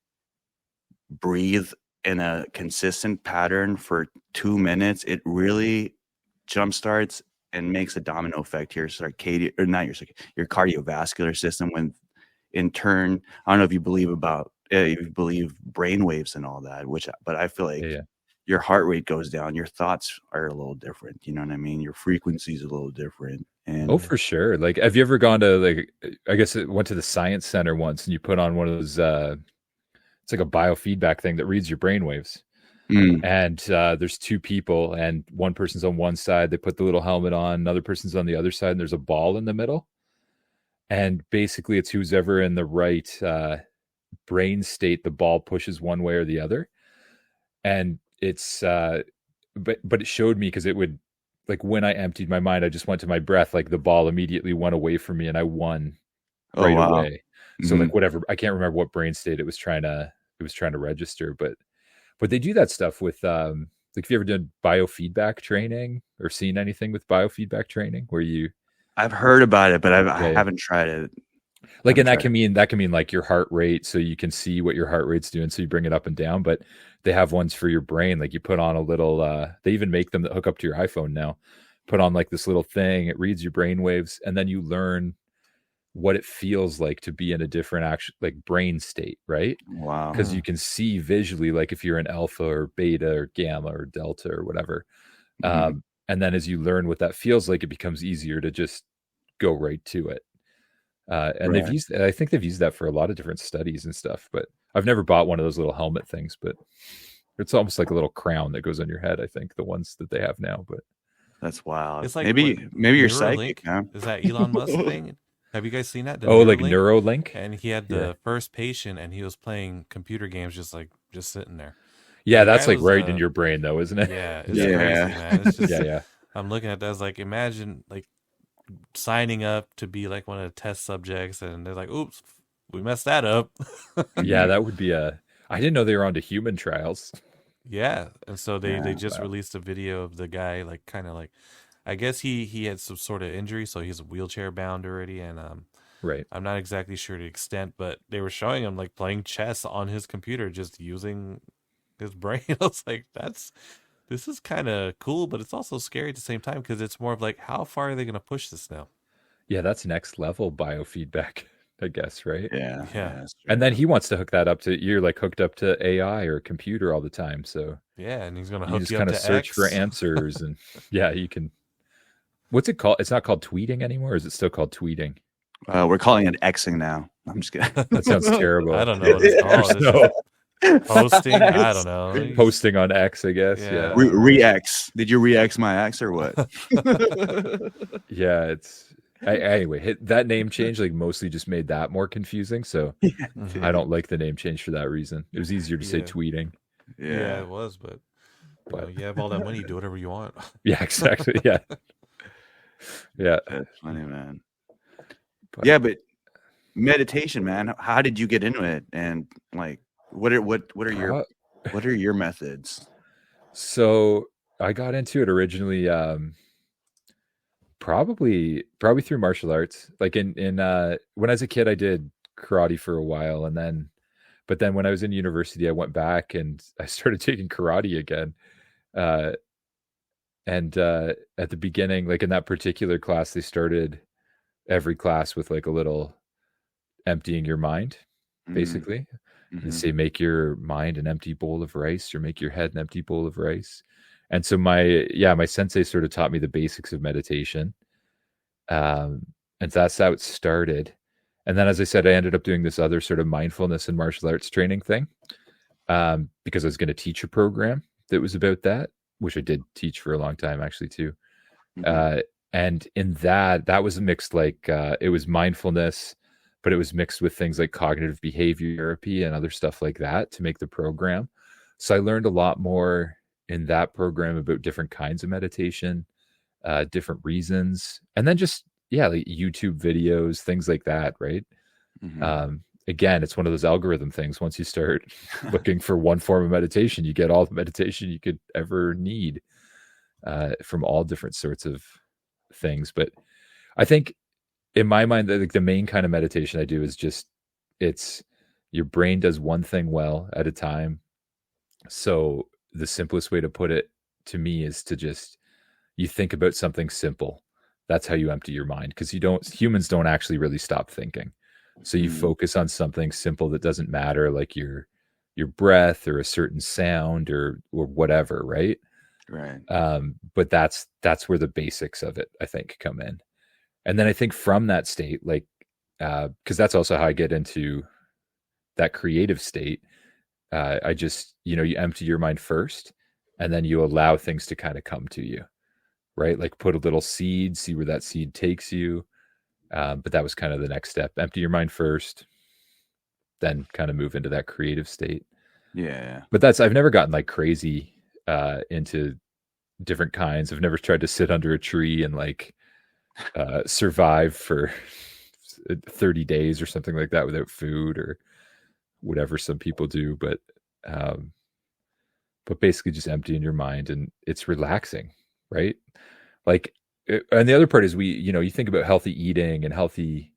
breathe in a consistent pattern for 2 minutes, it really jumpstarts and makes a domino effect to your circadian, or not your cardiovascular system. When in turn, I don't know if you believe brain waves and all that, but I feel Yeah, like yeah. your heart rate goes down, your thoughts are a little different. You know what I mean? Your frequency is a little different. Oh, And for sure. Like, have you ever gone to I guess it went to the science center once, and you put on one of those. It's like a biofeedback thing that reads your brainwaves. mm, And there's two people, and one person's on one side. They put the little helmet on. Another person's on the other side, and there's a ball in the middle. And basically, it's who's ever in the right brain state, the ball pushes one way or the other. And it's, but it showed me because it would, like when I emptied my mind, I just went to my breath, like the ball immediately went away from me, and I won Oh, right wow. away. So Mhm. like whatever, I can't remember what brain state it was trying to register, but they do that stuff with like, if you ever done biofeedback training or seen anything with biofeedback training where you I've heard about it, but I yeah, haven't tried it. like, Haven't and tried it. that can mean like your heart rate, so you can see what your heart rate's doing, so you bring it up and down. But they have ones for your brain, like you put on a little they even make them that hook up to your iPhone now. Put on like this little thing, it reads your brain waves, and then you learn what it feels like to be in a different action like brain state, right? Wow. Because you can see visually, like if you're in alpha or beta or gamma or delta or whatever. Mhm. And then as you learn what that feels like, it becomes easier to just go right to it. And Right. I think they've used that for a lot of different studies and stuff, but I've never bought one of those little helmet things, but it's almost like a little crown that goes on your head. I think the ones that they have now, but That's wild. It's like Maybe what you're Neuralink psychic, man. is that Elon Musk thing. Have you guys seen that? The oh, like Neuralink, Neuralink. and he had Yeah. the first patient, and he was playing computer games, just sitting there. Yeah, The that's guy like was, right in your brain, though, isn't it? Yeah, it's Yeah. crazy, man. It's just yeah. I'm looking at that. I was like, imagine like signing up to be like one of the test subjects, and they're like, "Oops, we messed that up." Yeah, that would be a. I didn't know they were on to human trials. Yeah, and so they Yeah, just wow. released a video of the guy like kind of like, I guess he had some sort of injury, so he's wheelchair bound already, and Right. I'm not exactly sure the extent, but they were showing him like playing chess on his computer, just using his brain. I was like, this is kind of cool, but it's also scary at the same time because it's more of like, how far are they going to push this now? Yeah, that's next level biofeedback, I guess, right? Yeah. Yeah. That's true. And then he wants to hook that up to you're like hooked up to AI or a computer all the time, so Yeah, and he's going to you hook just you up kind of to search X. for answers, and yeah, you can. What's it called? It's not called tweeting anymore. Or is it still called tweeting? We're calling it Xing now. I'm just kidding. That sounds terrible. I don't know what it's called. It's No. just posting. I don't know. Posting on X, I guess. Yeah. Yeah. Re-X. Did you re-X my X or what? Yeah, it's anyway, that name change like mostly just made that more confusing, so Mhm. I don't like the name change for that reason. It was easier to say Yeah. tweeting. Yeah, it was, but you have all that money, do whatever you want. Yeah, exactly. Yeah. Yeah. That's funny, man. But- Yeah, but meditation, man. How did you get into it? And like, what are your methods? So I got into it originally probably through martial arts. Like in when I was a kid I did karate for a while, and but then when I was in university I went back and I started taking karate again. And at the beginning, like in that particular class, they started every class with like a little emptying your mind, basically. Mhm. They say, make your mind an empty bowl of rice, or make your head an empty bowl of rice. And so my sensei sort of taught me the basics of meditation. And that's how it started. And then, as I said, I ended up doing this other sort of mindfulness and martial arts training thing, because I was going to teach a program that was about that, which I did teach for a long time, actually, too. Mhm. And in that was mixed, like it was mindfulness, but it was mixed with things like cognitive behavior therapy and other stuff like that to make the program. So I learned a lot more in that program about different kinds of meditation, different reasons, and then just like YouTube videos, things like that, right? Mhm. Again, it's one of those algorithm things. Once you start looking for one form of meditation, you get all the meditation you could ever need, from all different sorts of things. But I think in my mind, like the main kind of meditation I do is just, it's your brain does one thing well at a time. So the simplest way to put it to me is to just, you think about something simple. That's how you empty your mind, because humans don't actually really stop thinking. So you focus on something simple that doesn't matter, like your breath or a certain sound or whatever, right? Right. But that's where the basics of it, I think, come in. And then I think from that state, like, because that's also how I get into that creative state. I just, you empty your mind first, and then you allow things to kind of come to you, right? Like put a little seed, see where that seed takes you. But that was kind of the next step. Empty your mind first, then kind of move into that creative state. Yeah. But I've never gotten like crazy into different kinds. I've never tried to sit under a tree and like survive for 30 days or something like that without food or whatever some people do, um, but basically just emptying your mind, and it's relaxing, right? Like, and the other part is you think about healthy eating and healthy,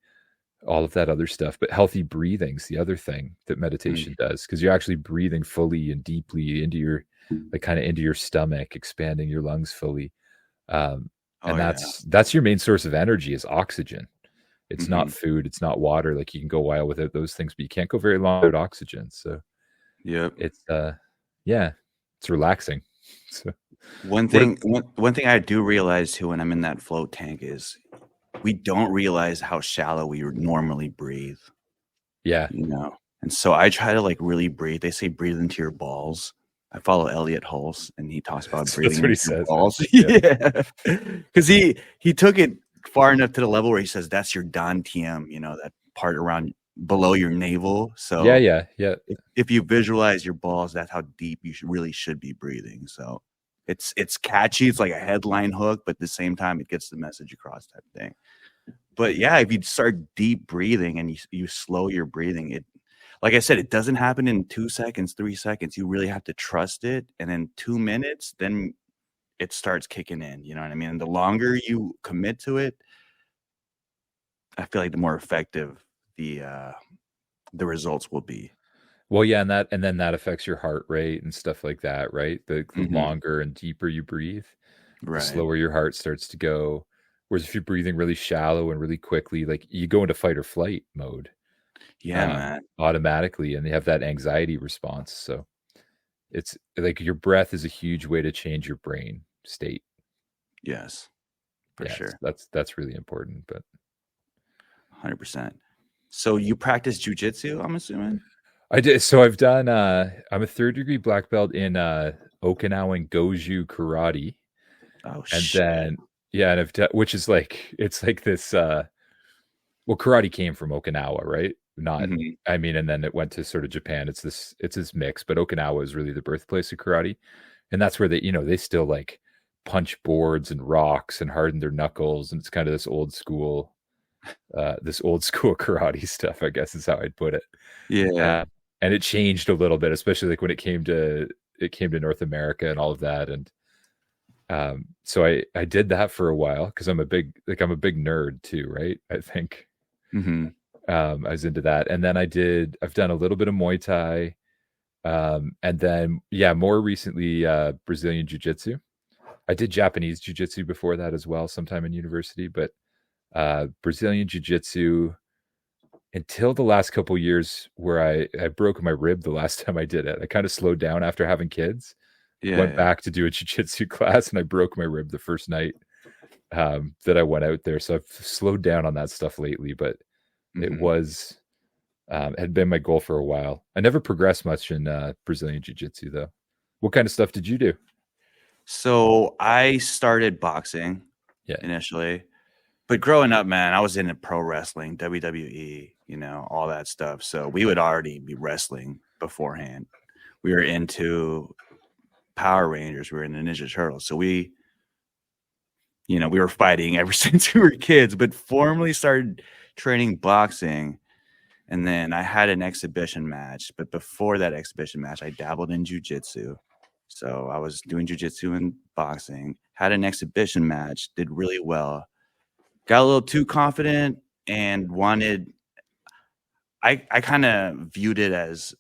all of that other stuff, but healthy breathing's the other thing that meditation does, because you're actually breathing fully and deeply into your, like, kind of into your stomach, expanding your lungs fully. And that's your main source of energy is oxygen. It's not food, it's not water. Like, you can go a while without those things, but you can't go very long without oxygen. So it's it's relaxing. So One thing I do realize too when I'm in that float tank is we don't realize how shallow we normally breathe. Yeah. And so I try to like really breathe. They say breathe into your balls. I follow Elliot Hulse, and he talks about breathing into your balls. Yeah, because he took it far enough to the level where he says that's your dantium, that part around below your navel. So yeah. If you visualize your balls, that's how deep you really should be breathing. So it's catchy. It's like a headline hook, but at the same time, it gets the message across, type thing. But yeah, if you start deep breathing and you slow your breathing, like I said, it doesn't happen in 2 seconds, 3 seconds. You really have to trust it. And in 2 minutes, then it starts kicking in. You know what I mean? And the longer you commit to it, I feel like the more effective the results will be. Well, yeah, and then that affects your heart rate and stuff like that, right? The longer and deeper you breathe, the slower your heart starts to go. Whereas if you're breathing really shallow and really quickly, like, you go into fight or flight mode. Yeah, man. Automatically, and they have that anxiety response. So it's like your breath is a huge way to change your brain state. Yes, for sure. That's really important, but 100%. So you practice jujitsu, I'm assuming? I did. So I've done, I'm a 3rd degree black belt in Okinawan Goju karate. Oh, and shit. then, yeah, and I've done, which is like, it's like this, well, karate came from Okinawa, right? Not, I mean, and then it went to sort of Japan. It's this mix, but Okinawa is really the birthplace of karate. And that's where they, they still like punch boards and rocks and harden their knuckles. And it's kind of this old school karate stuff, I guess is how I'd put it. Yeah. And it changed a little bit, especially like when it came to North America and all of that. And so I did that for a while because I'm a big nerd too, right? I think. I was into that. And then I've done a little bit of Muay Thai. And then, more recently, Brazilian Jiu-Jitsu. I did Japanese Jiu-Jitsu before that as well, sometime in university, but Brazilian Jiu-Jitsu until the last couple years where I broke my rib the last time I did it. I kind of slowed down after having kids. Went back to do a jiu-jitsu class, and I broke my rib the first night that I went out there. So I've slowed down on that stuff lately, but it was had been my goal for a while. I never progressed much in Brazilian Jiu-Jitsu though. What kind of stuff did you do? So I started boxing initially, but growing up, man, I was into pro wrestling, WWE, all that stuff. So we would already be wrestling beforehand. We were into Power Rangers. We were into Ninja Turtles. So we were fighting ever since we were kids, but formally started training boxing. And then I had an exhibition match, but before that exhibition match, I dabbled in jiu-jitsu. So I was doing jiu-jitsu and boxing, had an exhibition match, did really well, got a little too confident and I kind of viewed it as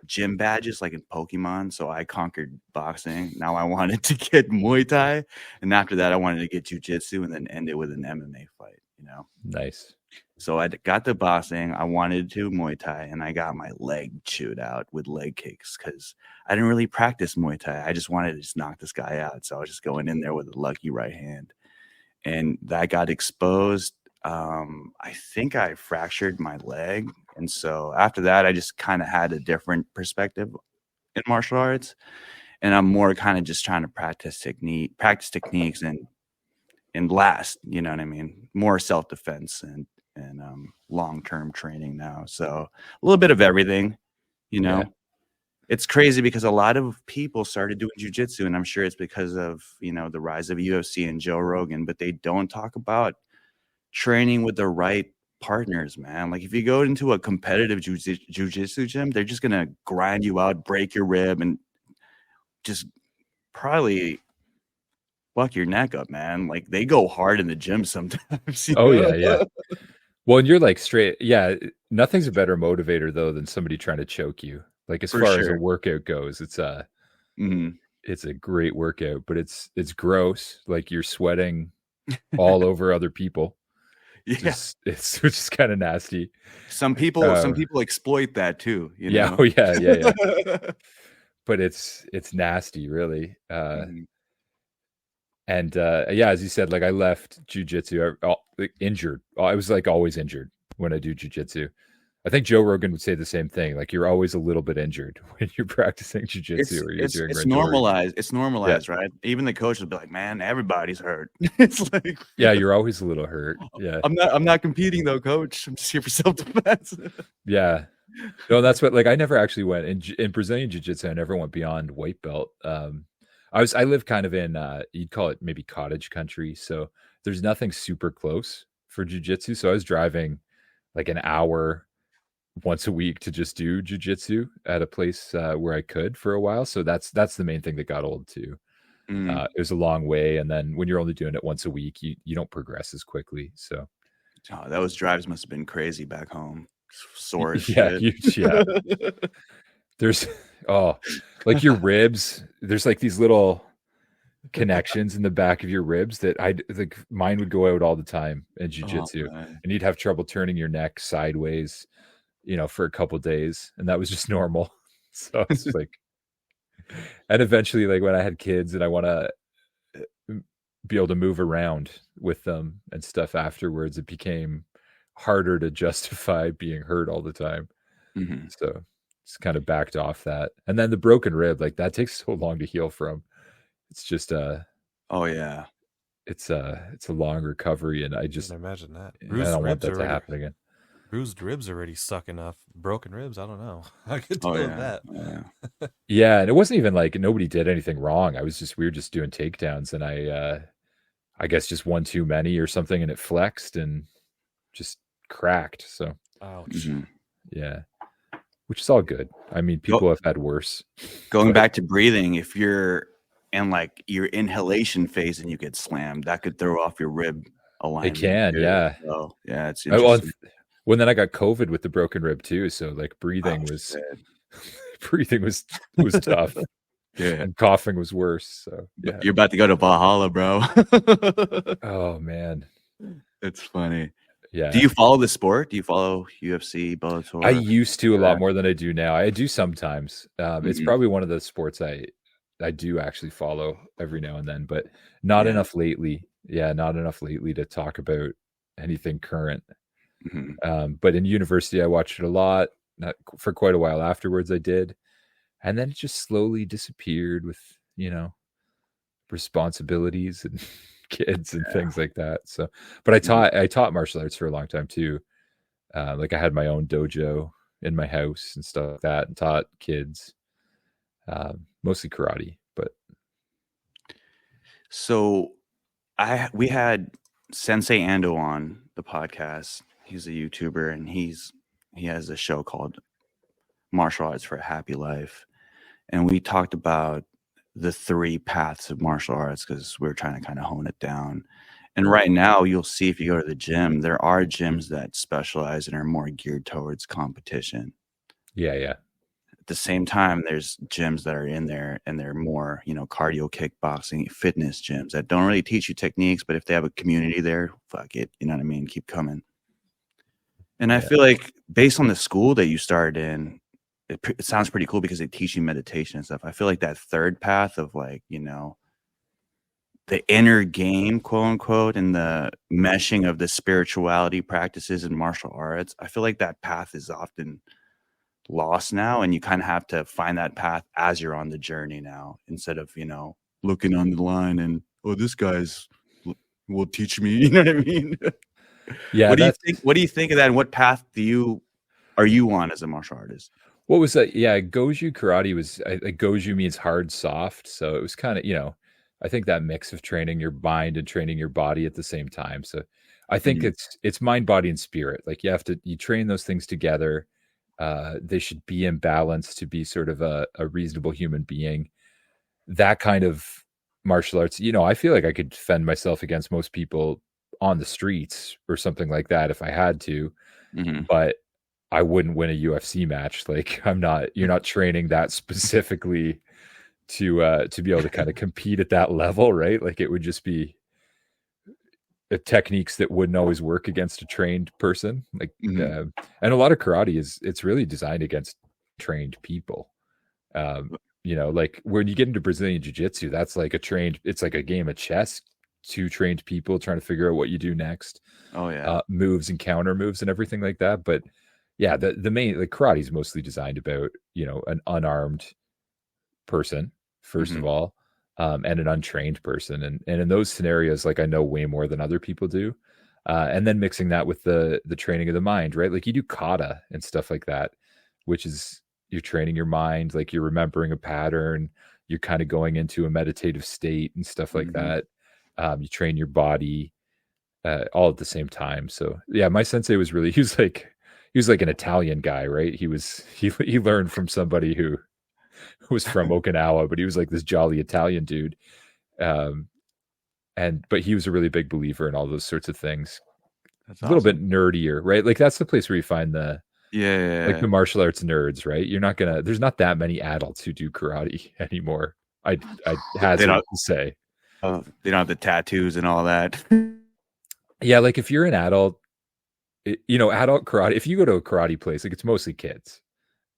gym badges like in Pokemon. So I conquered boxing. Now I wanted to get Muay Thai. And after that, I wanted to get jiu-jitsu and then end it with an MMA fight, Nice. So I got the boxing. I wanted to do Muay Thai, and I got my leg chewed out with leg kicks because I didn't really practice Muay Thai. I just wanted to just knock this guy out. So I was just going in there with a lucky right hand. And that got exposed. I think I fractured my leg. And so after that, I just kind of had a different perspective in martial arts. And I'm more kind of just trying to practice techniques and last, you know what I mean? More self-defense and long-term training now. So a little bit of everything, Yeah. It's crazy because a lot of people started doing jiu-jitsu, and I'm sure it's because of, the rise of UFC and Joe Rogan, but they don't talk about training with the right partners, man. Like if you go into a competitive jujitsu gym, they're just gonna grind you out, break your rib, and just probably fuck your neck up, man. Like they go hard in the gym sometimes. Oh yeah. Well, and you're like straight. Yeah, nothing's a better motivator though than somebody trying to choke you. Like as For far as a sure. workout goes, it's Mhm. a great workout, but it's gross. Like you're sweating all over other people. Yeah. It's which is kind of nasty. Some people exploit that too, you Yeah. know. Oh yeah. But it's nasty, really. Mhm. And yeah, as you said, like I left jujitsu injured. I was like always injured when I do jujitsu. I think Joe Rogan would say the same thing. Like you're always a little bit injured when you're practicing jujitsu or you're doing it's randori. normalized. It's normalized, right? Even the coach will be like, "Man, everybody's hurt." It's like, Yeah, you're always a little hurt. Yeah, I'm not competing though, coach. I'm just here for self-defense. yeah. No, that's what. Like I never actually went in Brazilian jiu-jitsu. I never went beyond white belt. I live kind of in you'd call it maybe cottage country, so there's nothing super close for jiu-jitsu. So I was driving like an hour once a week to just do jiu-jitsu at a place where I could for a while. So that's the main thing that got old too. It was a long way, and then when you're only doing it once a week, you don't progress as quickly. So those drives must have been crazy back home. Sore as yeah, shit. yeah. There's like your ribs. There's like these little connections in the back of your ribs that I like. Mine would go out all the time in jiu-jitsu, and you'd have trouble turning your neck sideways, for a couple days, and that was just normal. So it's like, and eventually, like when I had kids and I want to be able to move around with them and stuff afterwards, it became harder to justify being hurt all the time. Mm-hmm. So it's kind of backed off that. And then the broken rib, like that takes so long to heal from. It's just oh yeah, it's a long recovery, and I just imagine that. I don't want that to happen again. Bruised ribs already suck enough. Broken ribs, I don't know. I could deal with that. Yeah. Yeah, and it wasn't even like nobody did anything wrong. We were just doing takedowns, and I guess just one too many or something, and it flexed and just cracked. So ouch. Mm-hmm. Yeah, which is all good. I mean, people have had worse. Going back to breathing, if you're in like your inhalation phase and you get slammed, that could throw off your rib alignment. It can, yeah. So yeah, it's interesting. Well, then I got COVID with the broken rib too, so like breathing was tough. Yeah, and coughing was worse. So yeah. You're about to go to Valhalla, bro. Oh man, it's funny. Yeah. Do you follow the sport? Do you follow UFC, Bellator? I used to a lot more than I do now. I do sometimes. It's probably one of the sports I do actually follow every now and then, but not enough lately. Yeah, not enough lately to talk about anything current. Mm-hmm. But in university, I watched it a lot. For quite a while afterwards, I did. And then it just slowly disappeared with, responsibilities and kids and things like that. So, but I taught martial arts for a long time too. Like I had my own dojo in my house and stuff like that, and taught kids, mostly karate. But so we had Sensei Ando on the podcast. He's a YouTuber, and he has a show called Martial Arts for a Happy Life. And we talked about the 3 paths of martial arts because we're trying to kind of hone it down. And right now, you'll see if you go to the gym, there are gyms that specialize and are more geared towards competition. Yeah. At the same time, there's gyms that are in there and they're more, cardio, kickboxing, fitness gyms that don't really teach you techniques, but if they have a community there, fuck it. You know what I mean? Keep coming. And I feel like based on the school that you started in, it sounds pretty cool because they teach you meditation and stuff. I feel like that third path of like, the inner game, quote unquote, and the meshing of the spirituality practices and martial arts, I feel like that path is often lost now. And you kind of have to find that path as you're on the journey now, instead of, looking on the line and, oh, this guy's will teach me. You know what I mean? Yeah. What do you think of that? And what path are you on as a martial artist? What was that? Yeah, Goju karate was like Goju means hard, soft. So it was kind of, I think that mix of training your mind and training your body at the same time. So I think it's mind, body, and spirit. Like you train those things together. They should be in balance to be sort of a reasonable human being. That kind of martial arts, I feel like I could defend myself against most people on the streets or something like that if I had to, but I wouldn't win a UFC match. Like you're not training that specifically to be able to kind of compete at that level, right? Like it would just be techniques that wouldn't always work against a trained person. Like, and a lot of karate it's really designed against trained people. Like when you get into Brazilian jiu-jitsu, that's like it's like a game of chess, two trained people trying to figure out what you do next. Oh yeah. Moves and counter moves and everything like that. But yeah, the main, like, karate is mostly designed about, an unarmed person, first of all, and an untrained person. And in those scenarios, like, I know way more than other people do. And then mixing that with the training of the mind, right? Like you do kata and stuff like that, which is you're training your mind, like you're remembering a pattern, you're kind of going into a meditative state and stuff like that. You train your body all at the same time. So yeah, my sensei was really, he was like an Italian guy, right? He learned from somebody who was from Okinawa, but he was like this jolly Italian dude. But he was a really big believer in all those sorts of things. That's a little bit nerdier, right? Like that's the place where you find the the martial arts nerds, right? There's not that many adults who do karate anymore. I hazard to say. Oh, they don't have the tattoos and all that. Yeah, like if you're an adult, adult karate, if you go to a karate place, like it's mostly kids,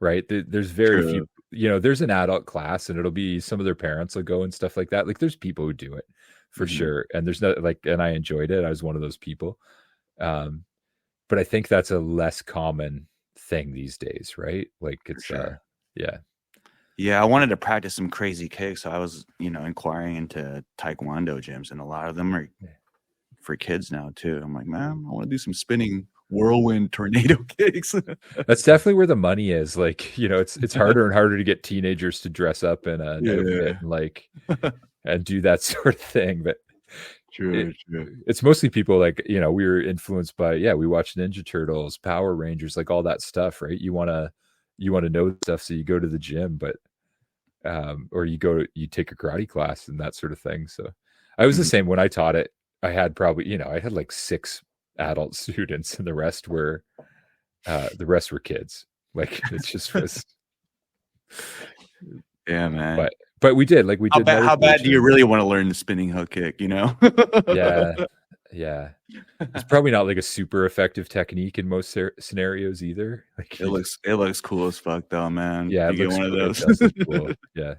right? There's very few, there's an adult class and it'll be some of their parents will go and stuff like that. Like there's people who do it for sure. And there's no and I enjoyed it. I was one of those people. But I think that's a less common thing these days, right? Like it's Yeah, I wanted to practice some crazy kicks. So I was, inquiring into Taekwondo gyms, and a lot of them are for kids now too. I'm like, man, I want to do some spinning whirlwind tornado kicks. That's definitely where the money is. Like, it's harder and harder to get teenagers to dress up in an outfit and and do that sort of thing. But true. It's mostly people like, we were influenced by, we watched Ninja Turtles, Power Rangers, like all that stuff, right? You want to know stuff, so you go to the gym, but or you take a karate class and that sort of thing. So I was the same when I taught it. I had probably, I had like 6 adult students, and the rest were kids. Like it just was. Yeah, man. But we did How bad do you really want to learn the spinning hook kick? Yeah. It's probably not like a super effective technique in most scenarios either. Like it looks cool as fuck though, man. Yeah, you get one of those. Cool. Yeah.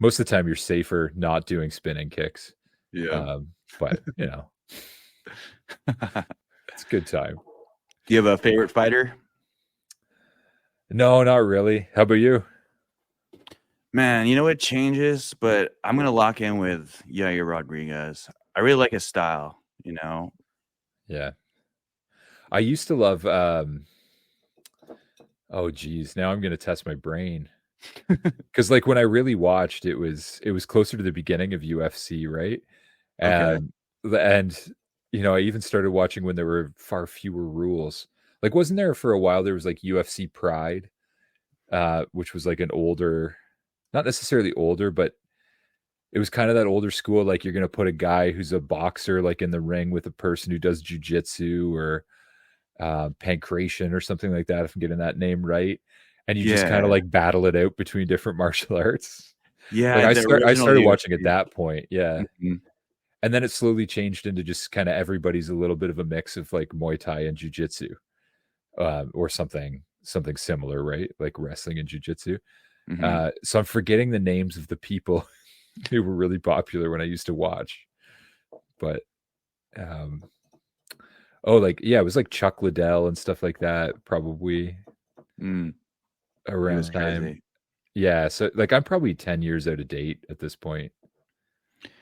Most of the time you're safer not doing spinning kicks. Yeah. But it's a good time. Do you have a favorite fighter? No, not really. How about you? Man, it changes, but I'm gonna lock in with Yair Rodriguez. I really like his style, Yeah. I used to love oh geez, now I'm gonna test my brain. Because like when I really watched, it was closer to the beginning of UFC, right? And I even started watching when there were far fewer rules. Like, wasn't there for a while there was like UFC Pride, which was like an older, not necessarily older, but it was kind of that older school. Like you're going to put a guy who's a boxer like in the ring with a person who does jujitsu or pancration or something like that, if I'm getting that name right. And you just kind of like battle it out between different martial arts. Yeah, like I started watching at that point. Yeah. Mm-hmm. And then it slowly changed into just kind of everybody's a little bit of a mix of like Muay Thai and Jiu-Jitsu, or something similar, right? Like wrestling and Jiu-Jitsu. So I'm forgetting the names of the people who were really popular when I used to watch. But it was like Chuck Liddell and stuff like that, probably around time. Crazy. Yeah, so like I'm probably 10 years out of date at this point.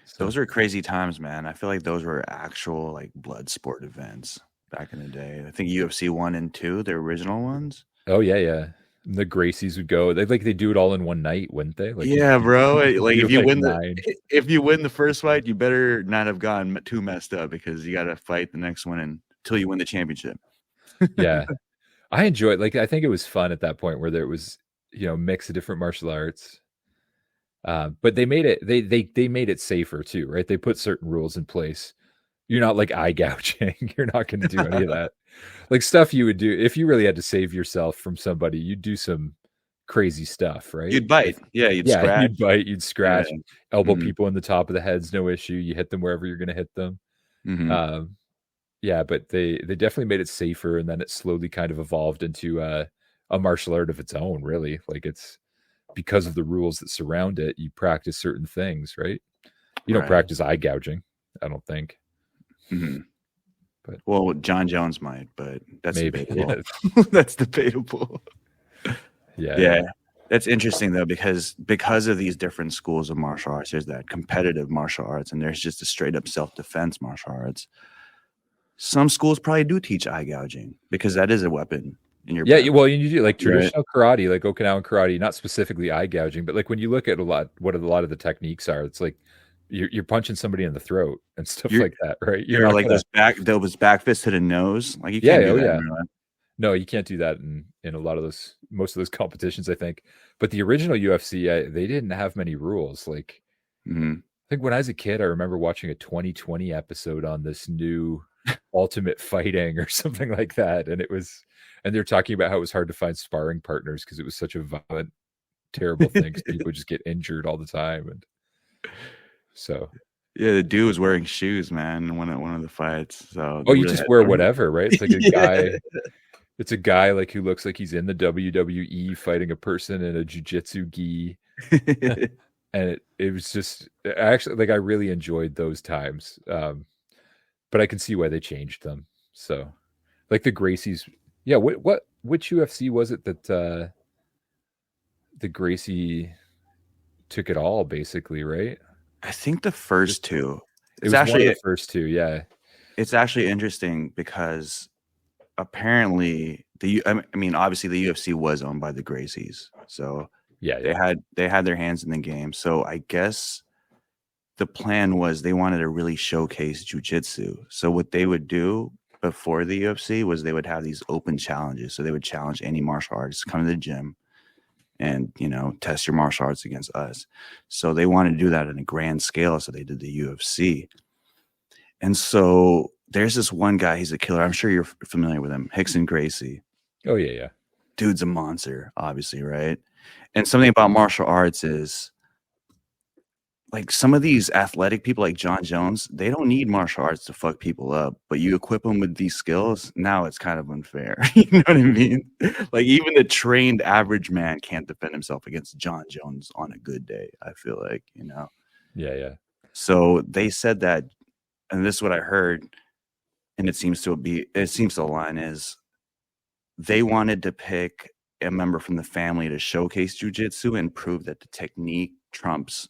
So. Those are crazy times, man. I feel like those were actual like blood sport events back in the day. I think UFC 1 and 2, the original ones. Oh yeah. The Gracies would go. They do it all in one night, wouldn't they? Like Yeah, bro. Like do if you like win nine. if you win the first fight, you better not have gone too messed up because you got to fight the next one until you win the championship. Yeah, I enjoyed. Like I think it was fun at that point where there was mix of different martial arts. But they made it they made it safer too, right? They put certain rules in place. You're not like eye gouging. You're not going to do any of that. Like stuff you would do if you really had to save yourself from somebody. You'd do some crazy stuff, right? You'd bite. Yeah, you'd Yeah, scratch. you'd bite, you'd scratch, Yeah. elbow Mhm. people in the top of the heads, no issue. You hit them wherever you're going to hit them. Mhm. Yeah, but they definitely made it safer, and then it slowly kind of evolved into a martial art of its own. Really, like it's because of the rules that surround it. You practice certain things, right? You don't Right. practice eye gouging, I don't think. Mhm. But Well, John Jones might, but that's maybe, debatable. That's debatable. yeah. Yeah. That's interesting though because of these different schools of martial arts, there's that competitive martial arts and there's just a straight up self-defense martial arts. Some schools probably do teach eye gouging because that is a weapon in your back. Well, you do like Right. traditional karate, like Okinawan karate, not specifically eye gouging, but like when you look at what a lot of the techniques are, it's like you're punching somebody in the throat and stuff You're- like that, right? You You're know, not like gonna, those back fists to the nose. Like you yeah, can't do oh that in yeah. real life. No, you can't do that in a lot of most of those competitions, I think. But the original UFC, they didn't have many rules. Like Mhm. I think when I was a kid, I remember watching a 2020 episode on this new Ultimate Fighting or something like that, and they're talking about how it was hard to find sparring partners because it was such a violent, terrible thing. 'Cause people would just get injured all the time, and so. Yeah, the dude was wearing shoes, man, in one of the fights. So Oh, they you really just had wear to- whatever, right? It's like a Yeah. guy. It's a guy like who looks like he's in the WWE fighting a person in a jujitsu gi. And it was just actually like I really enjoyed those times. But I can see why they changed them. So like the Gracies, yeah, which UFC was it that the Gracie took it all basically, right? I think the first two. It was one of the first two, yeah. It's actually interesting because apparently I mean obviously the UFC was owned by the Gracies. So Yeah, they had their hands in the game. So I guess the plan was they wanted to really showcase jujitsu. So what they would do before the UFC was they would have these open challenges. So they would challenge any martial artist to come to the gym and test your martial arts against us. So they wanted to do that on a grand scale. So they did the UFC. And so there's this one guy, he's a killer. I'm sure you're familiar with him, Rickson Gracie. Oh yeah. Dude's a monster, obviously, right? And something about martial arts is like some of these athletic people like John Jones, they don't need martial arts to fuck people up, but you equip them with these skills, now it's kind of unfair. You know what I mean? Like even a trained average man can't defend himself against John Jones on a good day, I feel like, Yeah. So they said that, and this is what I heard, and it seems to align, is they wanted to pick a member from the family to showcase jujitsu and prove that the technique trumps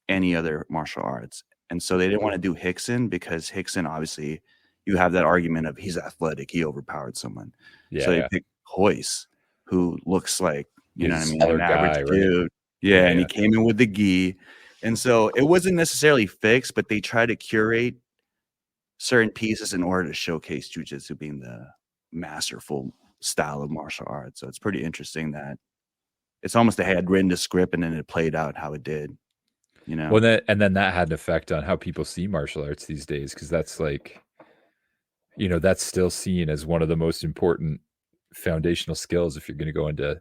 any other martial arts. And so they didn't want to do Rickson because Rickson, obviously, you have that argument of he's athletic, he overpowered someone. Yeah. So they picked Royce, who looks like, you know what I mean, an average dude. Right? Yeah, and he came in with the gi. And so it wasn't necessarily fixed, but they tried to curate certain pieces in order to showcase jujitsu being the masterful style of martial arts. So it's pretty interesting that it's almost they had written the script and then it played out how it did. Well, and then that had an effect on how people see martial arts these days, because that's like, that's still seen as one of the most important foundational skills if you're going to go into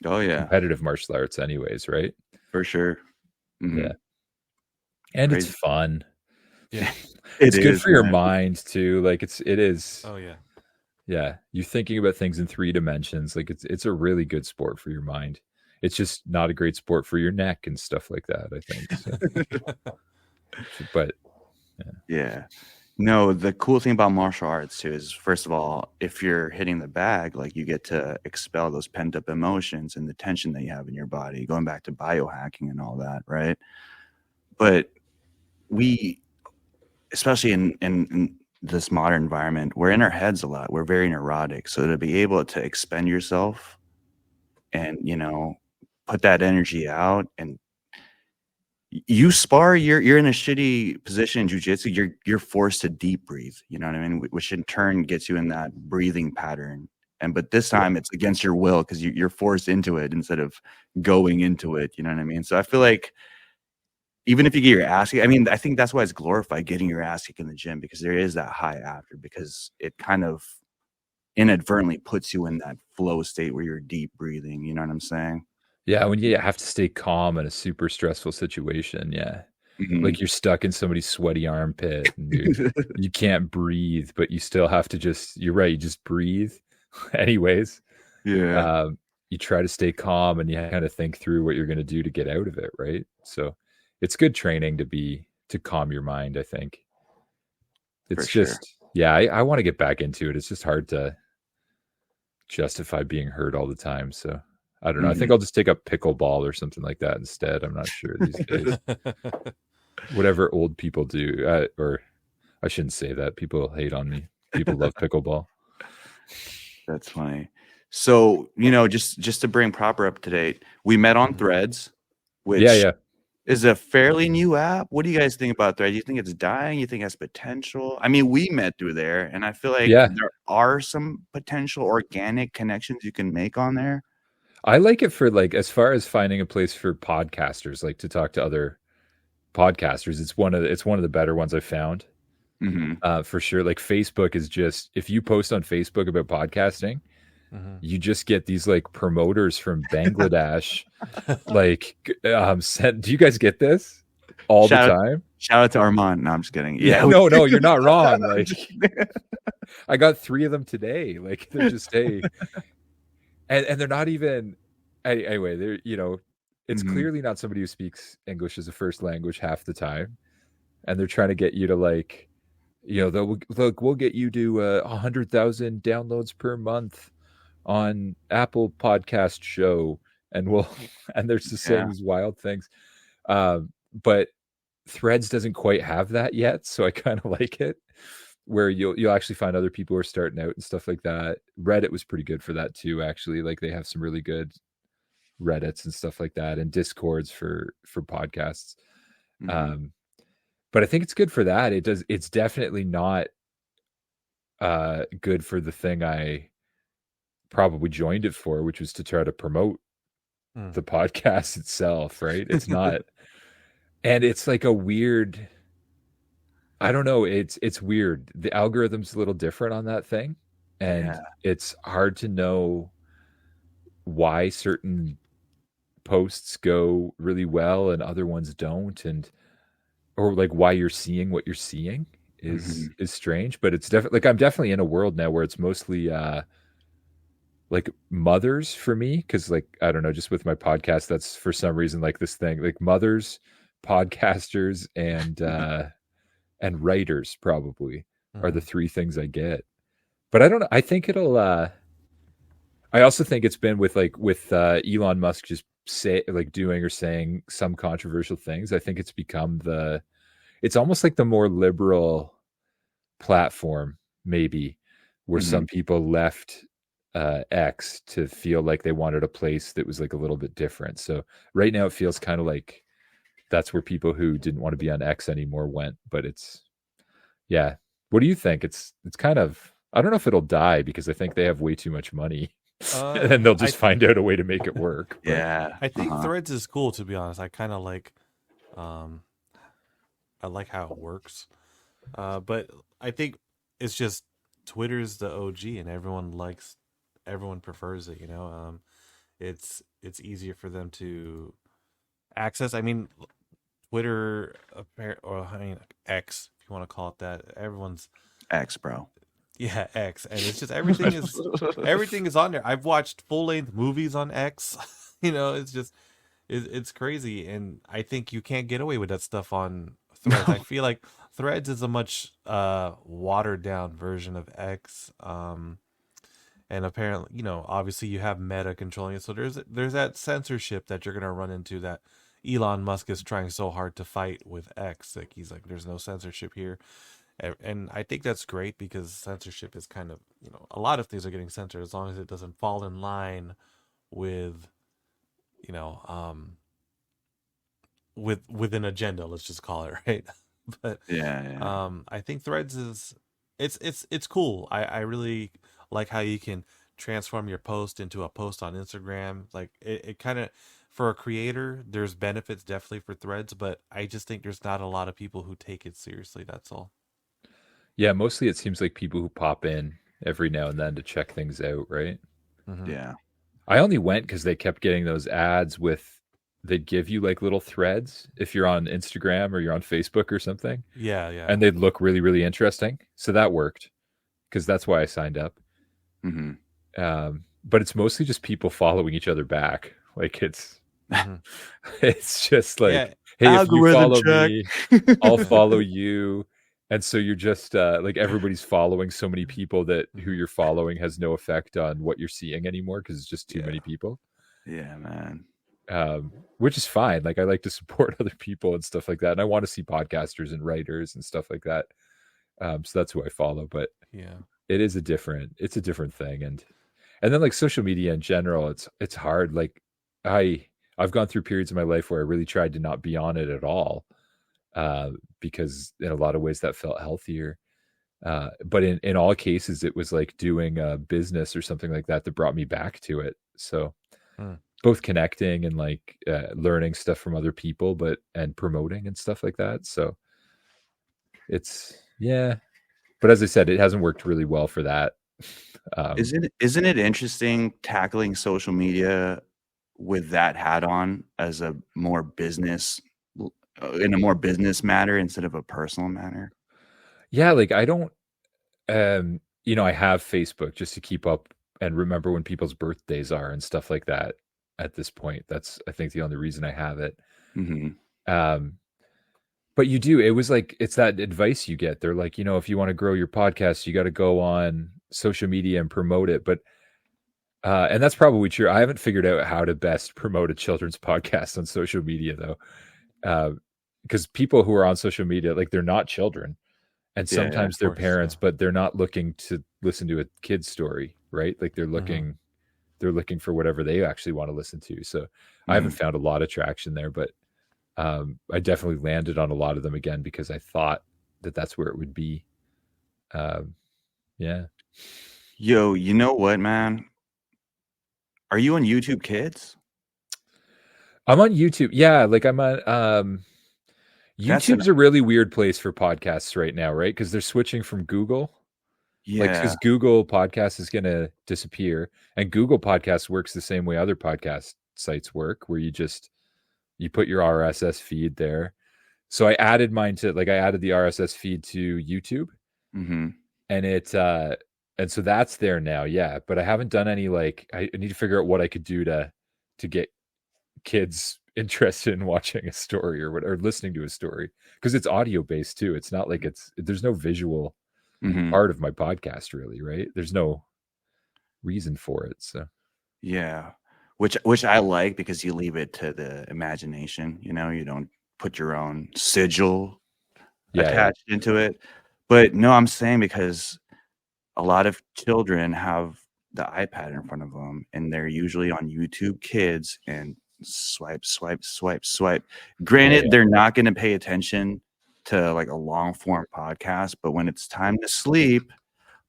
competitive martial arts anyways, right? For sure. Mm-hmm. Yeah. And Crazy. It's fun. Yeah. It's good for your mind too. Like it is. Oh yeah. Yeah. You're thinking about things in 3 dimensions. Like it's a really good sport for your mind. It's just not a great sport for your neck and stuff like that, I think. So. But yeah. No, the cool thing about martial arts too is, first of all, if you're hitting the bag, like you get to expel those pent up emotions and the tension that you have in your body, going back to biohacking and all that, right? But we, especially in this modern environment, we're in our heads a lot. We're very neurotic. So to be able to expend yourself and put that energy out. And you spar, you're in a shitty position in jiu-jitsu. You're forced to deep breathe, you know what I mean, which in turn gets you in that breathing pattern. But this time it's against your will, because you're forced into it instead of going into it, you know what I mean? So I feel like even if you get your ass kicked, I mean, I think that's why it's glorified, getting your ass kicked in the gym, because there is that high after, because it kind of inadvertently puts you in that flow state where you're deep breathing, you know what I'm saying? Yeah, when you have to stay calm in a super stressful situation, yeah. Like you're stuck in somebody's sweaty armpit and you can't breathe, but you still have to you're right, you just breathe anyways. Yeah. You try to stay calm and you kind of think through what you're going to do to get out of it, right? So it's good training to calm your mind, I think. It's just, yeah, I want to get back into it. It's just hard to justify being hurt all the time. So I don't know. I think I'll just take up pickleball or something like that instead. I'm not sure these days. Whatever old people do, or I shouldn't say that. People hate on me. People love pickleball. That's funny. So, just to bring Proper up to date, we met on Threads, which is a fairly new app. What do you guys think about Threads? Do you think it's dying? You think it has potential? I mean, we met through there, and I feel like there are some potential organic connections you can make on there. I like it for, like, as far as finding a place for podcasters, like to talk to other podcasters. It's one of the better ones I've found. For sure. Like Facebook is just, if you post on Facebook about podcasting, you just get these like promoters from Bangladesh. Like, do you guys get this all the time? Shout out to Armand. No, I'm just kidding. Yeah, no, you're not wrong. Like, I got 3 of them today. Like, they're just and they're not even. Anyway, they're it's clearly not somebody who speaks English as a first language half the time, and they're trying to get you to, like, we'll get you to 100,000 downloads per month on Apple Podcast Show, and they're just saying these wild things. But Threads doesn't quite have that yet, so I kind of like it, where you'll actually find other people who are starting out and stuff like that. Reddit was pretty good for that too, actually. Like, they have some really good Reddits and stuff like that, and Discords for podcasts. But I think it's good for that. It's definitely not good for the thing I probably joined it for, which was to try to promote the podcast itself, right? It's not. And it's like a weird, I don't know, it's weird. The algorithm's a little different on that thing, and it's hard to know why certain posts go really well and other ones don't, or like why you're seeing what you're seeing is strange. But it's definitely, like, I'm definitely in a world now where it's mostly like mothers for me, because, like, I don't know, just with my podcast, that's for some reason like this thing, like mothers, podcasters, and writers probably are the 3 things I get. But I don't know, I think it'll I also think it's been with Elon Musk just doing or saying some controversial things. I think it's become it's almost like the more liberal platform, maybe, where some people left X to feel like they wanted a place that was like a little bit different. So right now it feels kind of like that's where people who didn't want to be on X anymore went. But what do you think? It's kind of, I don't know if it'll die, because I think they have way too much money. And they'll just find out a way to make it work. But, I think Threads is cool, to be honest. I kind of like I like how it works. But I think it's just Twitter's the OG, and everyone prefers it, it's easier for them to access. I mean, Twitter, X, if you want to call it that, everyone's X, bro. Yeah, X, and it's just everything is on there. I've watched full-length movies on X. It's just it's crazy, and I think you can't get away with that stuff on Threads. I feel like Threads is a much watered down version of X. And apparently, obviously you have Meta controlling it, so there's that censorship that you're gonna run into, that Elon Musk is trying so hard to fight with X. Like, he's like, there's no censorship here. And I think that's great, because censorship is kind of, a lot of things are getting censored as long as it doesn't fall in line with, you know, with an agenda, let's just call it, right? But Yeah. I think Threads is it's cool. I really like how you can transform your post into a post on Instagram. Like it kind of, for a creator, there's benefits definitely for Threads, but I just think there's not a lot of people who take it seriously. That's all. Yeah, mostly it seems like people who pop in every now and then to check things out, right? Mm-hmm. Yeah. I only went because they kept getting those ads with, they'd give you like little threads if you're on Instagram or you're on Facebook or something, Yeah, yeah. and they'd look really, really interesting. So that worked because that's why I signed up. Hmm. But it's mostly just people following each other back. Like Mm-hmm. it's just like, Yeah. hey, if you Algorithm follow check. me, I'll follow you. And so you're just like, everybody's following so many people that who you're following has no effect on what you're seeing anymore because it's just too Yeah. many people. Yeah, man. Which is fine. Like I like to support other people and stuff like that, and I want to see podcasters and writers and stuff like that. So that's who I follow. But Yeah. it's a different thing, and then like social media in general, it's hard. Like I've gone through periods of my life where I really tried to not be on it at all, because in a lot of ways that felt healthier. But in all cases, it was like doing a business or something like that brought me back to it. So both connecting and like learning stuff from other people, and promoting and stuff like that. So it's, yeah. But as I said, it hasn't worked really well for that. Isn't it interesting tackling social media with that hat on as a more business in a more business matter instead of a personal matter? Yeah, like I don't, I have Facebook just to keep up and remember when people's birthdays are and stuff like that. At this point, that's, I think, the only reason I have it. Mm-hmm. But you do, it was like, it's that advice you get. They're like, if you want to grow your podcast, you got to go on social media and promote it. But and that's probably true. I haven't figured out how to best promote a children's podcast on social media though, because people who are on social media, like, they're not children, and sometimes they're parents, but they're not looking to listen to a kid's story, right? Like they're looking for whatever they actually want to listen to. So I haven't found a lot of traction there, but I definitely landed on a lot of them again because I thought that that's where it would be. Yeah. Yo, you know what, man? Are you on YouTube Kids? I'm on YouTube. Yeah, like I'm on YouTube's a really weird place for podcasts right now, right? Because they're switching from Google. Yeah. Like, because Google Podcast is going to disappear, and Google Podcast works the same way other podcast sites work, where you put your RSS feed there. So I added mine to, like, I added the RSS feed to YouTube, and and so that's there now. Yeah, but I haven't done any, like, I need to figure out what I could do to get kids interested in watching a story or listening to a story, because it's audio based too. It's not like there's no visual part of my podcast really, right? There's no reason for it. So yeah, which I like, because you leave it to the imagination. You don't put your own sigil attached into it. But no, I'm saying, because a lot of children have the iPad in front of them, and they're usually on YouTube Kids and swipe. Granted, they're not going to pay attention to like a long form podcast, but when it's time to sleep,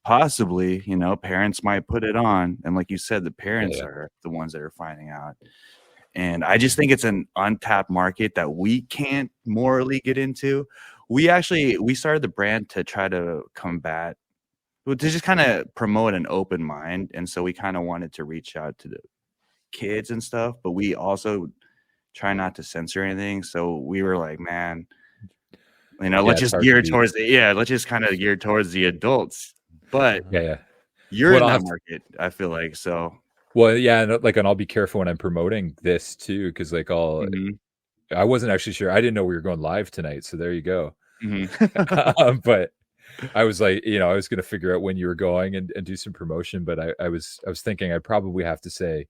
possibly, parents might put it on. And like you said, the parents are the ones that are finding out. And I just think it's an untapped market that we can't morally get into. We started the brand to try to combat, to just kind of promote an open mind. And so we kind of wanted to reach out to the kids and stuff, but we also try not to censor anything. So we were like, man, let's just gear towards let's just kind of gear towards the adults. But you're in that market, I feel like. So and I'll be careful when I'm promoting this too, because like I wasn't actually sure. I didn't know we were going live tonight, so there you go. But I was like, I was going to figure out when you were going and do some promotion. But I was thinking I'd probably have to say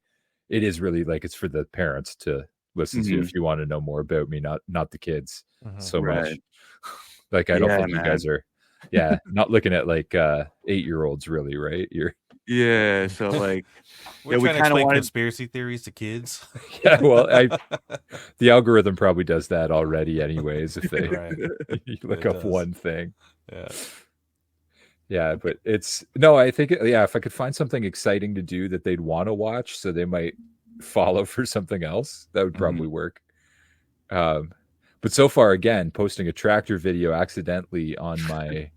it is really like, it's for the parents to listen to if you want to know more about me, not the kids so much. Like, I don't think you guys are not looking at like 8-year-olds really, right? Yeah, so like, We're yeah, we trying to kind of explain wanted. conspiracy theories to kids. Yeah, well, the algorithm probably does that already, anyways. If they Right. you look It up does. one thing, Yeah. yeah. But it's no, I think yeah, if I could find something exciting to do that they'd want to watch, so they might follow for something else, that would probably Mhm. work. Um, but so far, again, posting a tractor video accidentally on my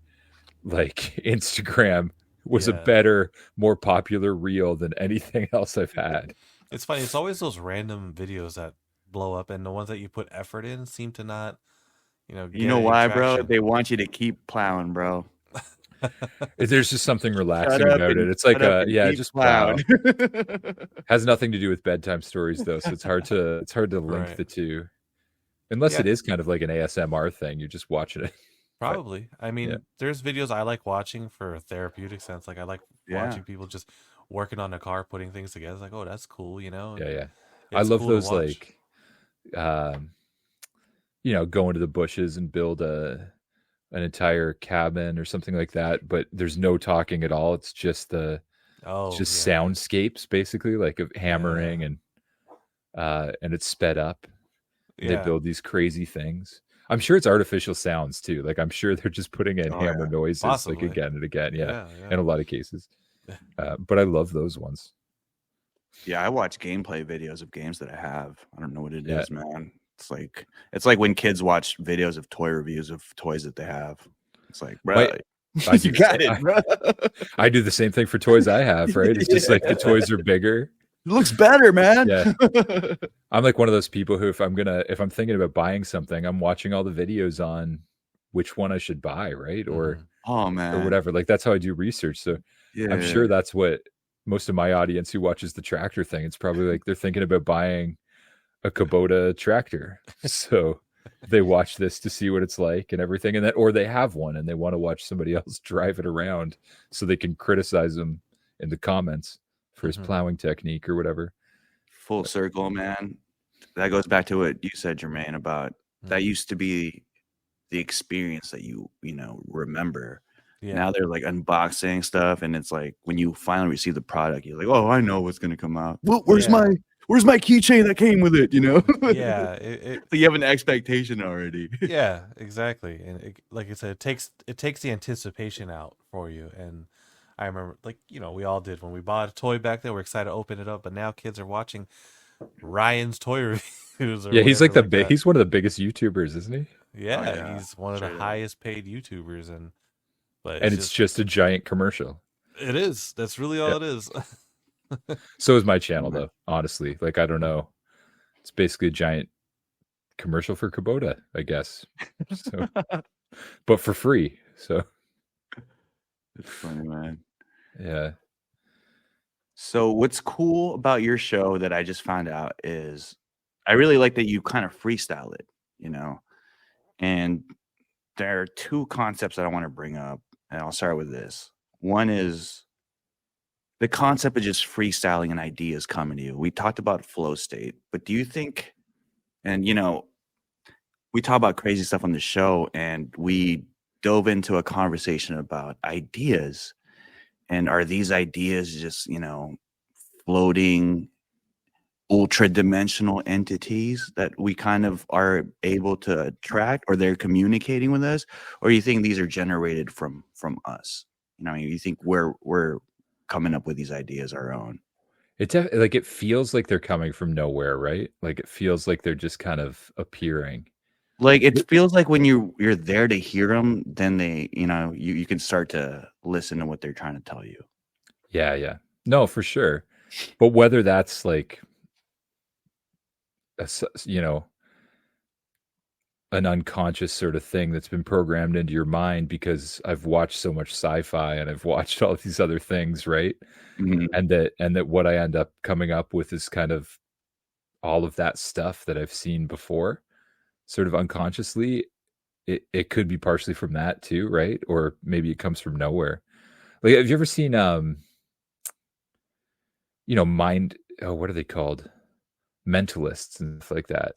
like Instagram was a Yeah. better, more popular reel than anything else I've had. It's funny. It's always those random videos that blow up, and the ones that you put effort in seem to not, You get know any why, bro? traction. They want you to keep plowing, bro. There's just something Shut relaxing up about it. and It's like shut up and yeah, keep just plow. plowing. Has nothing to do with bedtime stories though, so it's hard to link Right. the two. Unless Yeah. it is kind of like an ASMR thing. You're just watching it. But Probably. I yeah. mean, there's videos I like watching for a therapeutic sense. Like I like Yeah. watching people just working on a car, putting things together. It's like, oh, that's cool, Yeah, and yeah. I it's love cool to those watch. like um go into the bushes and build an entire cabin or something like that, but there's no talking at all. It's Oh, just yeah. soundscapes basically, like of Yeah. hammering and it's sped up. They Yeah. build these crazy things. I'm sure it's artificial sounds too. Like I'm sure they're just putting in Oh hammer yeah. noises like Possibly. again and again. Yeah, Yeah, in yeah. a lot of cases. But I love those ones. Yeah, I watch gameplay videos of games that I have. I don't know what it Yeah. is, man. It's like when kids watch videos of toy reviews of toys that they have. It's like, bro, I do you the got same. it, bro. I do the same thing for toys I have. Right? It's just like the Yeah. toys are bigger. It looks better, man. Yeah. I'm like one of those people who, if I'm thinking about buying something, I'm watching all the videos on which one I should buy, right? Mhm. Oh Or man. whatever. Like that's how I do research. So I'm Yeah. sure that's what most of my audience who watches the tractor thing, it's probably like they're thinking about buying a Kubota tractor. So they watch this to see what it's like and everything, and or they have one and they want to watch somebody else drive it around so they can criticize him in the comments for his Mhm. plowing technique or whatever. Full circle, man. That goes back to what you said, Jermaine, about that Mhm. used to be the experience that you remember. Yeah. Now they're like unboxing stuff, and it's like when you finally receive the product, you're like, "Oh, I know what's gonna come out. Well, where's Yeah. my keychain that came with it?" Yeah. So you have an expectation already. Yeah, exactly. And like I said, it takes the anticipation out for you. And I remember, like, we all did when we bought a toy back then. We're excited to open it up, but now kids are watching Ryan's toy reviews or Yeah, he's whatever like that. he's one of the biggest YouTubers, isn't he? Yeah, yeah, he's one of the straight up. highest paid YouTubers, but And it's just a giant commercial. it is. That's really all Yeah. it is. So is my channel though, honestly. Like I don't know. It's basically a giant commercial for Kubota, I guess. So but for free. So It's funny, man. yeah. So what's cool about your show that I just found out is I really like that you kind of freestyle it, and there are two concepts that I want to bring up, and I'll start with this. One is the concept of just freestyling and ideas coming to you. We talked about flow state, but do you think, and we talk about crazy stuff on the show, and we dove into a conversation about ideas. And are these ideas just, floating ultra dimensional entities that we kind of are able to attract, or they're communicating with us? Or you think these are generated from us? You think we're coming up with these ideas our own? It feels like they're coming from nowhere, right? Like it feels like they're just kind of appearing. Like it feels like when you're there to hear them, then they, you can start to listen to what they're trying to tell you. Yeah, yeah. No, for sure. But whether that's like an unconscious sort of thing that's been programmed into your mind because I've watched so much sci-fi and I've watched all these other things, right? Mhm. And that what I end up coming up with is kind of all of that stuff that I've seen before, sort of unconsciously. It could be partially from that too, right? Or maybe it comes from nowhere. Like, have you ever seen mind, what are they called? Mentalists and stuff like that.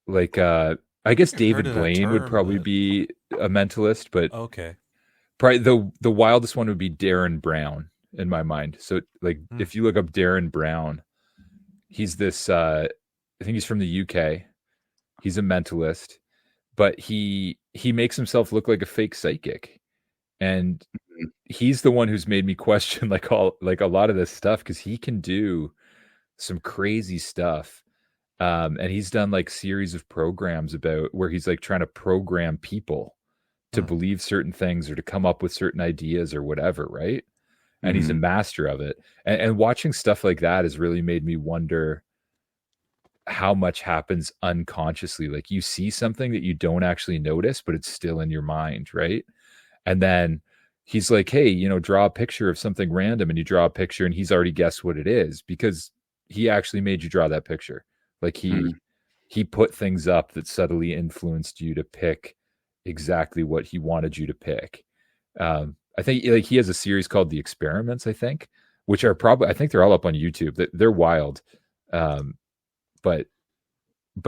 Like I guess I've heard David of that Blaine would term, probably but be a mentalist, but okay. Probably the wildest one would be Darren Brown in my mind. So like if you look up Darren Brown, he's this I think he's from the UK. He's a mentalist, but he makes himself look like a fake psychic. And he's the one who's made me question like a lot of this stuff, because he can do some crazy stuff. And he's done like series of programs about where he's like trying to program people to believe certain things or to come up with certain ideas or whatever, right? And he's a master of it. And watching stuff like that has really made me wonder how much happens unconsciously. Like you see something that you don't actually notice, but it's still in your mind, right? And then he's like, hey, draw a picture of something random, and you draw a picture and he's already guessed what it is because he actually made you draw that picture. Like he put things up that subtly influenced you to pick exactly what he wanted you to pick. I think like he has a series called The Experiments, I think, which are probably, I think they're all up on YouTube. They're wild. But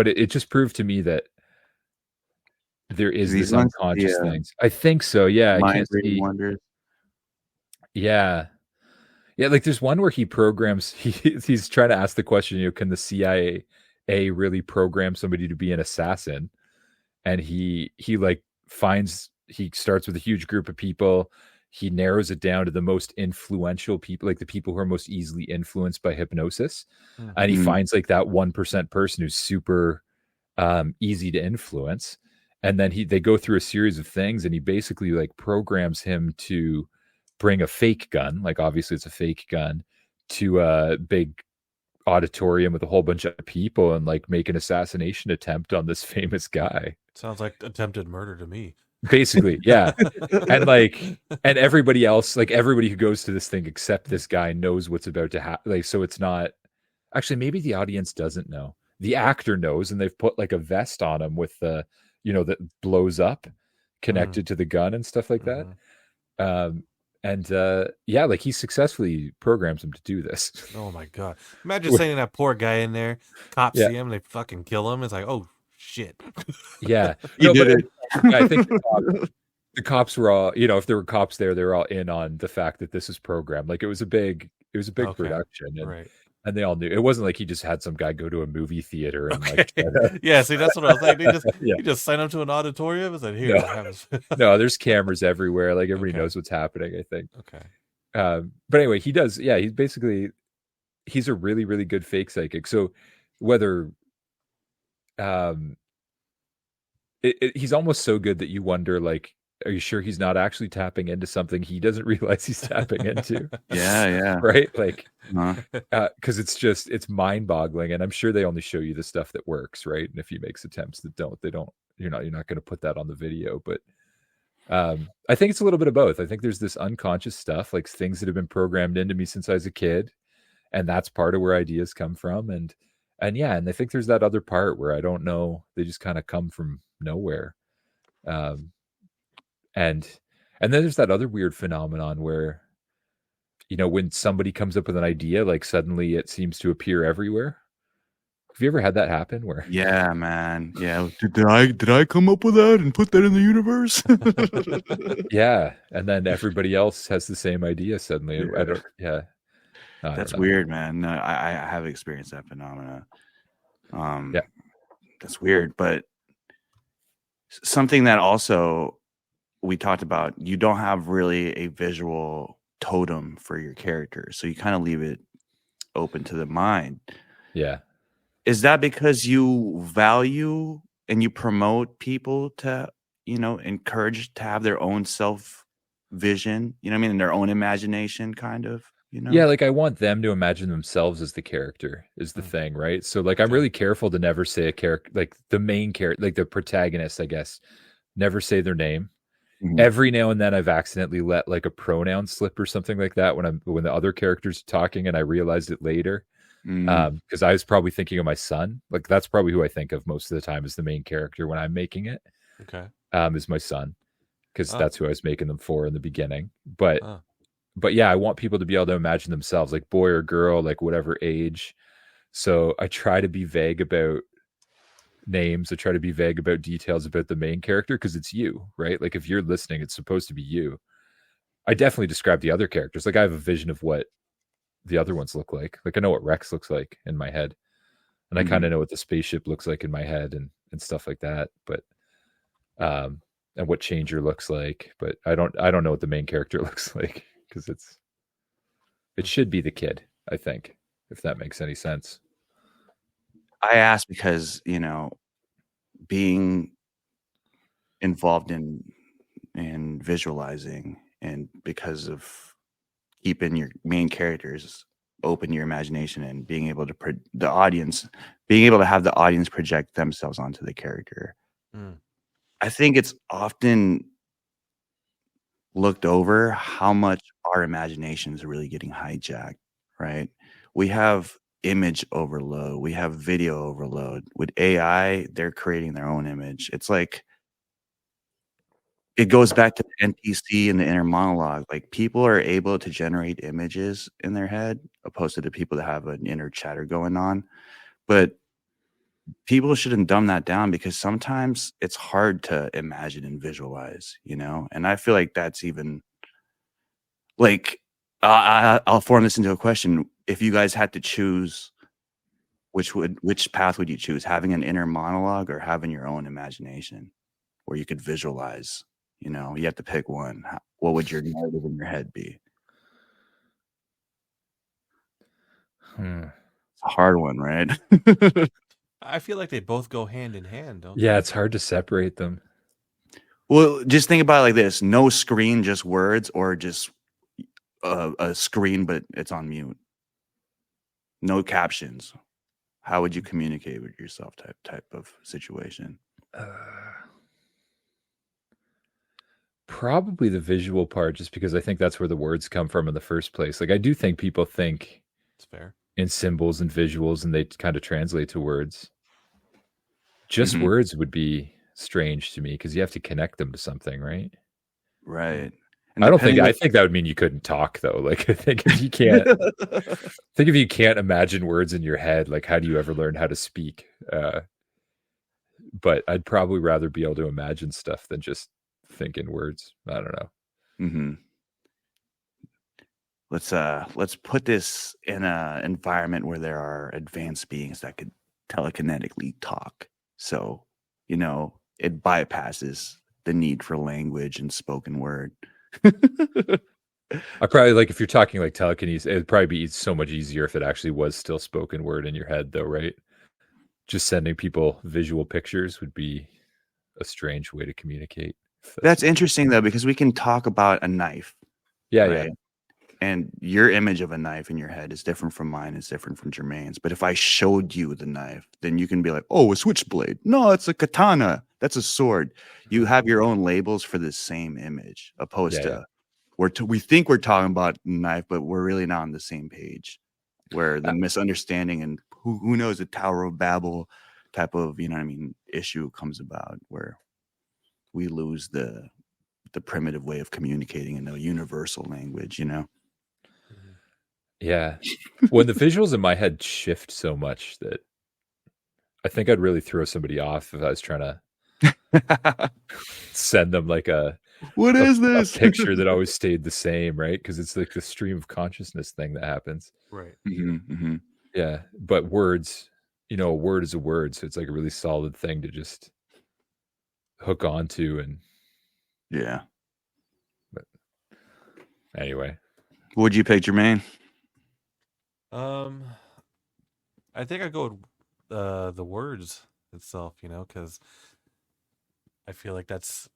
it just proved to me that there is this unconscious things. I think so. Yeah. I can't see. Wonders. Yeah. Yeah. Like there's one where he programs, he's trying to ask the question, can the CIA really program somebody to be an assassin? And he starts with a huge group of people. He narrows it down to the most influential people, like the people who are most easily influenced by hypnosis. And he finds like that 1% person who's super easy to influence. And then they go through a series of things, and he basically like programs him to bring a fake gun. Like obviously it's a fake gun, to a big auditorium with a whole bunch of people and like make an assassination attempt on this famous guy. Sounds like attempted murder to me. Basically, yeah. and everybody else, like everybody who goes to this thing except this guy knows what's about to happen. Like, so it's not actually, maybe the audience doesn't know. The actor knows, and they've put like a vest on him with the, that blows up connected to the gun and stuff like that. Yeah, like he successfully programs him to do this. Oh my God. Imagine sending that poor guy in there, cops see him, they fucking kill him. It's like, oh shit. Yeah. You did it. I think the cops were all, if there were cops there, they were all in on the fact that this is programmed. Like it was a big production. And they all knew. It wasn't like he just had some guy go to a movie theater and like yeah, see, that's what I was like. He just signed up to an auditorium and said, here, no, there's cameras everywhere. Like everybody knows what's happening, I think. Okay. But anyway, he does, he's a really, really good fake psychic. So whether he's almost so good that you wonder, like, are you sure he's not actually tapping into something he doesn't realize he's tapping into? Yeah. Right? Like, because it's mind-boggling, and I'm sure they only show you the stuff that works, right? And if he makes attempts that don't, you're not going to put that on the video. But I think it's a little bit of both. I think there's this unconscious stuff, like things that have been programmed into me since I was a kid, and that's part of where ideas come from. And I think there's that other part where I don't know, they just kind of come from nowhere. And then there's that other weird phenomenon where, when somebody comes up with an idea, like suddenly it seems to appear everywhere. Have you ever had that happen? Where? Yeah, man. Yeah. Did I come up with that and put that in the universe? Yeah. And then everybody else has the same idea suddenly. Yeah. That's weird, man. No, I have experienced that phenomena. Yeah. That's weird. But something that also we talked about, you don't have really a visual totem for your character. So you kind of leave it open to the mind. Yeah. Is that because you value and you promote people to, encourage to have their own self vision, and their own imagination kind of, Yeah, like I want them to imagine themselves as the character is the thing, right? So like I'm really careful to never say a character, like the main character, like the protagonist, I guess, never say their name. Every now and then I've accidentally let like a pronoun slip or something like that when the other characters are talking, and I realized it later. Because I was probably thinking of my son. Like that's probably who I think of most of the time as the main character when I'm making it. Okay. Is my son, because that's who I was making them for in the beginning. But yeah, I want people to be able to imagine themselves, like boy or girl, like whatever age. So I try to be vague about names. I try to be vague about details about the main character, because it's you, right? Like if you're listening, it's supposed to be you. I definitely describe the other characters. Like I have a vision of what the other ones look like. Like I know what Rex looks like in my head, and I kind Mhm. of know what the spaceship looks like in my head, and stuff like that. But and what Changer looks like, but I don't know what the main character looks like because it should be the kid. I think, if that makes any sense. I asked because, being involved in visualizing and because of keeping your main characters open your imagination and being able to being able to have the audience project themselves onto the character. Mm. I think it's often looked over how much our imagination is really getting hijacked, right? We have image overload, we have video overload. With AI, they're creating their own image. It's like it goes back to the NPC and the inner monologue. Like people are able to generate images in their head opposed to the people that have an inner chatter going on. But people shouldn't dumb that down because sometimes it's hard to imagine and visualize. And I feel like that's even like I'll form this into a question. If you guys had to choose, which path would you choose? Having an inner monologue or having your own imagination where you could visualize? You have to pick one. What would your narrative in your head be? Hmm. It's a hard one, right? I feel like they both go hand in hand, don't Yeah, they? it's hard to separate them. Well, just think about it like this: no screen, just words, or just a screen, but it's on mute. No captions. How would you communicate with yourself? Type of situation. Probably the visual part, just because I think that's where the words come from in the first place. Like I do think people think It's fair. in symbols and visuals, and they kind of translate to words. Just Mhm. words would be strange to me because you have to connect them to something, right? Mm. Right. And I don't think depending I what think that would mean you couldn't talk though. Like I think if you can't imagine words in your head, like how do you ever learn how to speak? But I'd probably rather be able to imagine stuff than just think in words. I don't know. Mhm. Let's put this in a environment where there are advanced beings that could telekinetically talk. So, it bypasses the need for language and spoken word. I probably like if you're talking like telekinesis, it'd probably be so much easier if it actually was still spoken word in your head, though, right? Just sending people visual pictures would be a strange way to communicate. If that's That's what you. interesting though, because we can talk about a knife, Yeah, yeah, right? And your image of a knife in your head is different from mine, is different from Jermaine's. But if I showed you the knife, then you can be like, oh, a switchblade. No, it's a katana. That's a sword. You have your own labels for the same image, opposed yeah, yeah. to we think we're talking about knife, but we're really not on the same page. Where the misunderstanding and who knows the Tower of Babel type of issue comes about, where we lose the primitive way of communicating in a universal language. Mhm. Yeah. When the visuals in my head shift so much that I think I'd really throw somebody off if I was trying to send them like What a, is a this? picture that always stayed the same, right? Because it's like the stream of consciousness thing that happens. Right. Mhm. Yeah. But words, a word is a word. So it's like a really solid thing to just hook onto. And Yeah. but anyway, Would you pick Jermaine? Um, I think I go with the words itself, because I feel like it's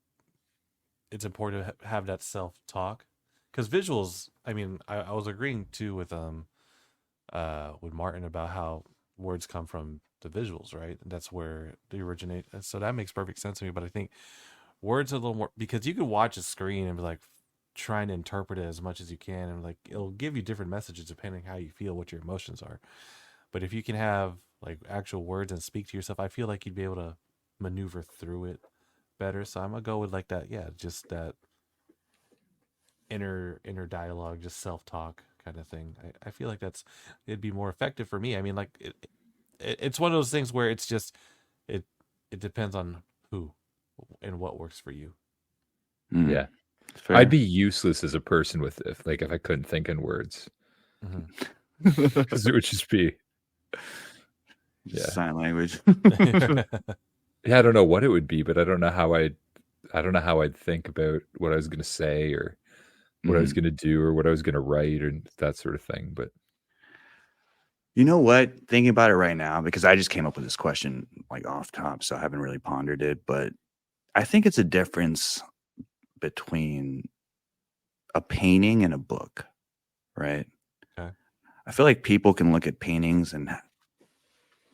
important to have that self talk. Because visuals, I mean, I was agreeing too with Martin about how words come from the visuals, right? That's where they originate. And so that makes perfect sense to me. But I think words are a little more because you can watch a screen and be like trying to interpret it as much as you can, and like it'll give you different messages depending how you feel, what your emotions are. But if you can have like actual words and speak to yourself, I feel like you'd be able to maneuver through it better. So I'm gonna go with like that, yeah, just that inner dialogue, just self talk kind of thing. I feel like it'd be more effective for me. I mean, like it's one of those things where it's just it it depends on who and what works for you. Mm. yeah. Fair. I'd be useless as a person with if I couldn't think in words, because it would just be Sign language. yeah. I don't know what it would be, but I don't know how I'd think about what I was going to say or what I was going to do or what I was going to write or that sort of thing. But you know what? Thinking about it right now, because I just came up with this question like off top, so I haven't really pondered it. But I think it's a difference between a painting and a book, right? Okay. I feel like people can look at paintings and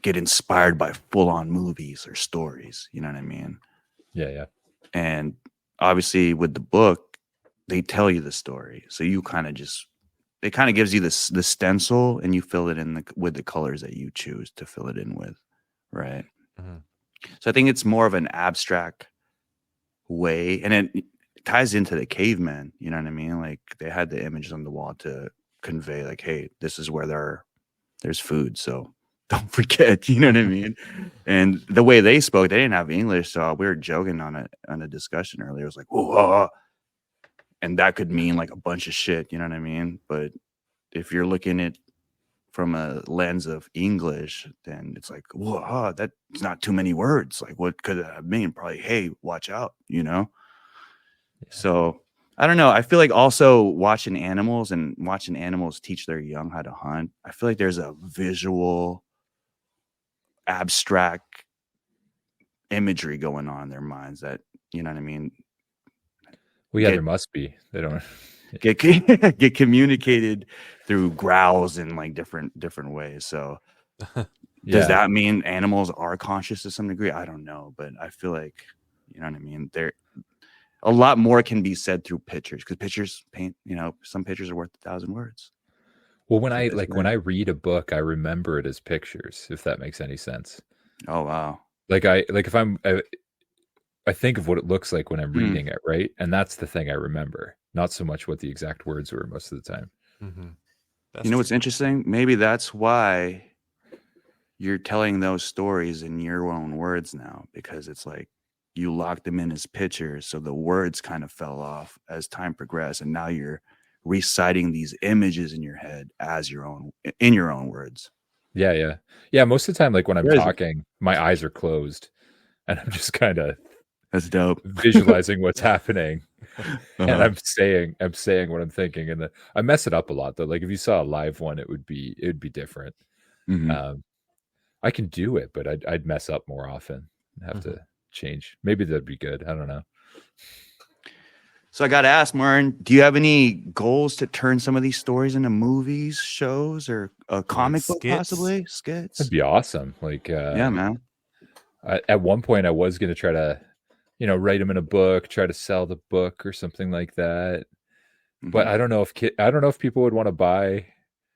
get inspired by full-on movies or stories. You know what I mean? yeah. And obviously, with the book, they tell you the story, so you kind of just it kind of gives you the stencil, and you fill it in with the colors that you choose to fill it in with, right? So I think it's more of an abstract way, and it ties into the cavemen. You know what I mean? Like they had the images on the wall to convey, like, hey, this is where there's food, so don't forget. You know what I mean? And the way they spoke, they didn't have English, so we were joking on a discussion earlier. It was like, whoa, and that could mean like a bunch of shit. You know what I mean? But if you're looking at from a lens of English, then it's like, whoa, that's not too many words. Like, what could that mean? Probably, hey, watch out, you know? Yeah. So I don't know. I feel like also watching animals teach their young how to hunt. I feel like there's a visual, abstract imagery going on in their minds that, you know what I mean? Well, yeah, there must be. They don't get communicated through growls in like different ways. So does that mean animals are conscious to some degree? I don't know, but I feel like, you know what I mean? There a lot more can be said through pictures, because pictures paint, you know, some pictures are worth 1,000 words. Well, when I read a book, I remember it as pictures, if that makes any sense. Oh wow. I think of what it looks like when I'm reading it, right? And that's the thing I remember, not so much what the exact words were most of the time. You know what's interesting? Maybe that's why you're telling those stories in your own words now, because it's like you locked them in as pictures, so the words kind of fell off as time progressed, and now you're reciting these images in your head as in your own words. Yeah. Most of the time, like when I'm talking, my eyes are closed, and I'm just kind of that's dope visualizing what's happening, and I'm saying what I'm thinking, and I mess it up a lot though. Like if you saw a live one, it would be different. I can do it, but I'd mess up more often and have to change. Maybe that'd be good. I don't know. So I got to ask, Martin, do you have any goals to turn some of these stories into movies, shows, or a comic book, possibly skits? That'd be awesome. Like, yeah, man. At one point, I was going to try to, write them in a book, try to sell the book or something like that. But I don't know if people would want to buy.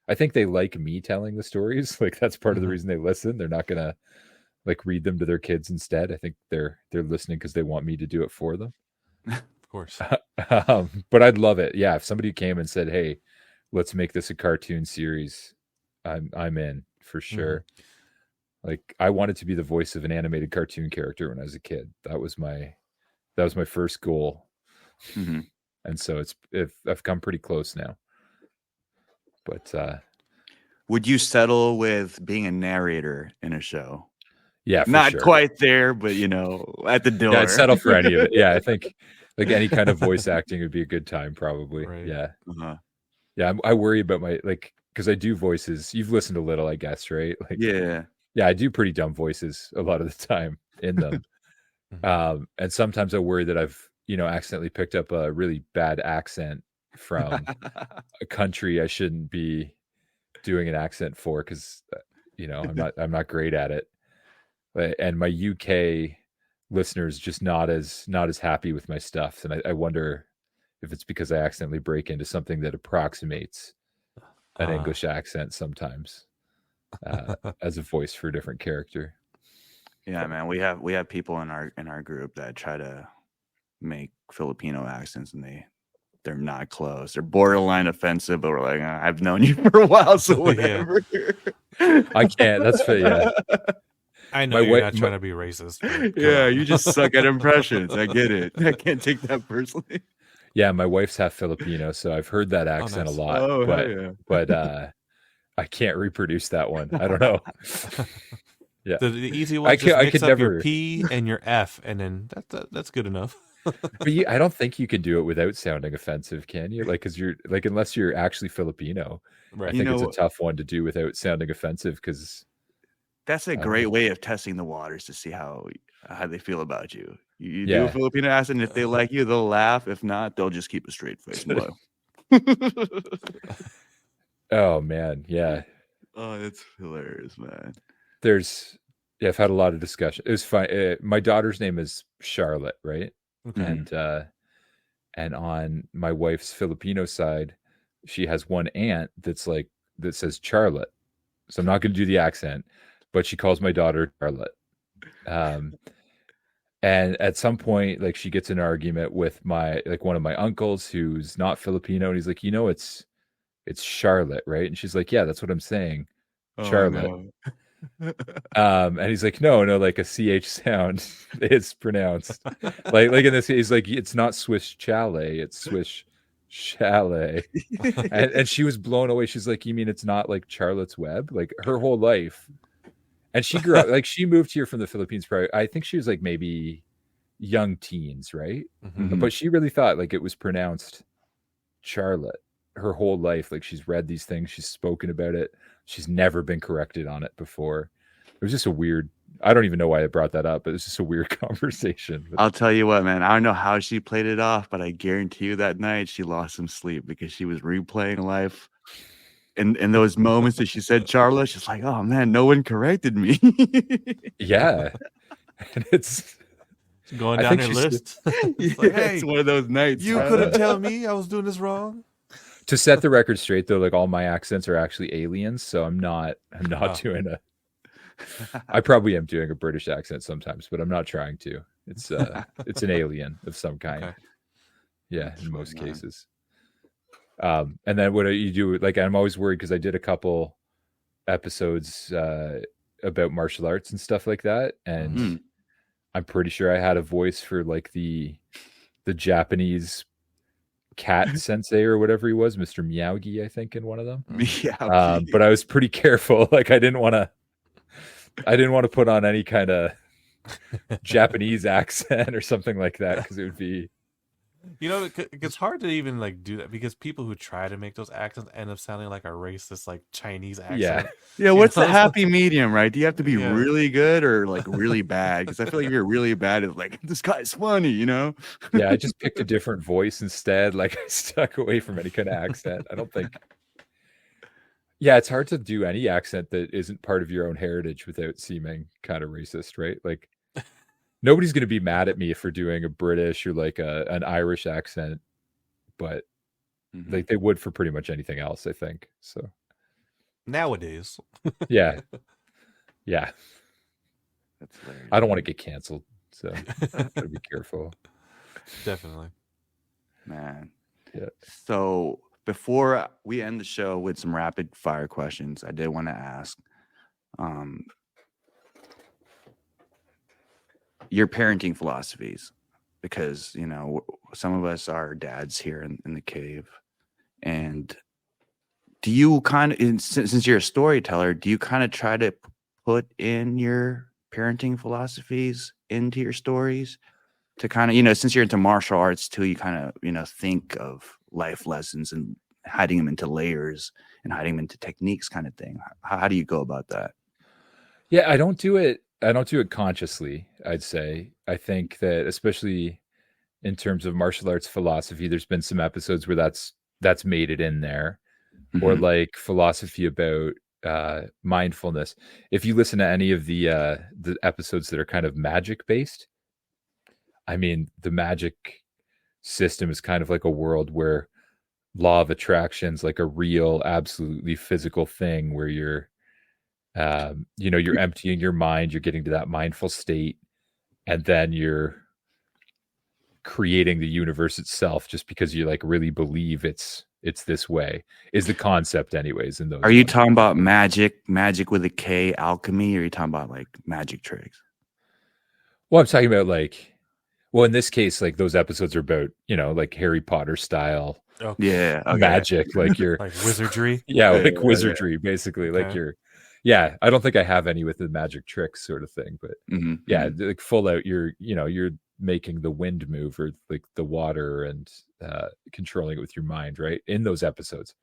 I think they like me telling the stories. Like that's part of the reason they listen. They're not gonna like read them to their kids instead. I think they're listening because they want me to do it for them. Of course. But I'd love it. Yeah, if somebody came and said, "Hey, let's make this a cartoon series," I'm in for sure. Like I wanted to be the voice of an animated cartoon character when I was a kid. That was my first goal. And so I've come pretty close now. But would you settle with being a narrator in a show? Yeah, not quite there, but at the door. Yeah, I'd settle for any of it. Yeah, I think like any kind of voice acting would be a good time, probably. Right. Yeah, yeah. I worry about because I do voices. You've listened a little, I guess, right? Like, yeah, I do pretty dumb voices a lot of the time in them, and sometimes I worry that I've accidentally picked up a really bad accent from a country I shouldn't be doing an accent for because I'm not great at it. And my UK listeners just not as happy with my stuff, and I wonder if it's because I accidentally break into something that approximates an English accent sometimes as a voice for a different character. Yeah, man, we have people in our group that try to make Filipino accents, and they're not close. They're borderline offensive, but we're like, I've known you for a while, so whatever. I can't. That's fair. Yeah. I know you're not trying to be racist. Yeah, you just suck at impressions. I get it. I can't take that personally. Yeah, my wife's half Filipino, so I've heard that accent nice. a lot, Oh, hell but yeah. but I can't reproduce that one. I don't know. Yeah, The easy one, just I mix could up your never. P and your F, and then that's good enough. But I don't think you can do it without sounding offensive, can you? Like, because you're like, unless you're actually Filipino, I Right. You think it's a know, tough one to do without sounding offensive. Because that's a I don't great know. way of testing the waters to see how they feel about you. You do a Yeah. Filipino accent, if they like you, they'll laugh. If not, they'll just keep a straight face and go. Oh man, yeah. Oh, it's hilarious, man. Yeah, I've had a lot of discussion. It was fine. My daughter's name is Charlotte, right? Okay. And on my wife's Filipino side, she has one aunt that says Charlotte. So I'm not going to do the accent, but she calls my daughter Charlotte. And at some point, like, she gets in an argument with one of my uncles who's not Filipino, and he's like, it's Charlotte, right? And she's like, yeah, that's what I'm saying, Charlotte. Oh, no. And he's like, no, like a ch sound is pronounced like in this. He's like, it's not Swiss chalet, it's Swiss chalet. And she was blown away. She's like, you mean it's not like Charlotte's Web? Like, her whole life. And she grew up, like, she moved here from the Philippines probably, I think she was like maybe young teens, right? Mhm. But she really thought like it was pronounced Charlotte her whole life. Like, she's read these things, she's spoken about it, she's never been corrected on it before. It was just a weird, I don't even know why I brought that up, but it's just a weird conversation. I'll tell you what, man. I don't know how she played it off, but I guarantee you that night she lost some sleep because she was replaying life. In those moments that she said Charlotte, she's like, oh man, no one corrected me. Yeah. And it's Going I down think her she's- list. It's Like, hey, one of those nights. you man. couldn't tell me I was doing this wrong. to set the record straight though, like, all my accents are actually aliens, so I'm not Oh. doing I probably am doing a British accent sometimes, but I'm not trying to. It's an alien of some kind. Okay. Yeah, in most Man. cases. And then what you do, like, I'm always worried because I did a couple episodes about martial arts and stuff like that, and Mhm. I'm pretty sure I had a voice for like the Japanese cat sensei or whatever he was, Mr. Miyagi, I think, in one of them. Yeah. But I was pretty careful. Like, I didn't want to put on any kind of Japanese accent or something like that, because it would be, You know, it's hard to even like do that because people who try to make those accents end up sounding like a racist, like Chinese accent. yeah. Yeah, what's the happy medium, right? Do you have to be Yeah. really good or like really bad? Because I feel like if you're really bad, it's like, this guy's funny, you know? Yeah, I just picked a different voice instead. Like, I stuck away from any kind of accent. I don't think. Yeah, it's hard to do any accent that isn't part of your own heritage without seeming kind of racist, right? Like, nobody's going to be mad at me if we're doing a British or like an Irish accent, but like, they would for pretty much anything else, I think. So Nowadays. yeah, yeah. That's hilarious. I don't want to get canceled, so gotta be careful. Definitely. Man. Yeah. So before we end the show with some rapid fire questions, I did want to ask your parenting philosophies, because, you know, some of us are dads here in the cave. And do you kind of, since you're a storyteller, do you kind of try to put in your parenting philosophies into your stories to kind of, you know, since you're into martial arts too, you kind of, you know, think of life lessons and hiding them into layers and hiding them into techniques kind of thing. How do you go about that? Yeah, I don't do it consciously, I'd say. I think that, especially in terms of martial arts philosophy, there's been some episodes where that's made it in there. Or like philosophy about mindfulness. If you listen to any of the episodes that are kind of magic based, I mean, the magic system is kind of like a world where law of attraction's like a real, absolutely physical thing where you're you're emptying your mind, you're getting to that mindful state, and then you're creating the universe itself just because you like really believe it's this way, is the concept anyways. In those, are you talking about magic with a K, alchemy, or are you talking about like magic tricks? Well, I'm talking about like, Well, in this case, like those episodes are about, like Harry Potter style Okay. Yeah. Okay. magic, like you're Like wizardry. yeah, like Yeah. wizardry, basically. Like Okay. yeah, I don't think I have any with the magic tricks sort of thing, but Mhm, yeah, mhm. like full out, you're making the wind move or like the water and controlling it with your mind, right? In those episodes.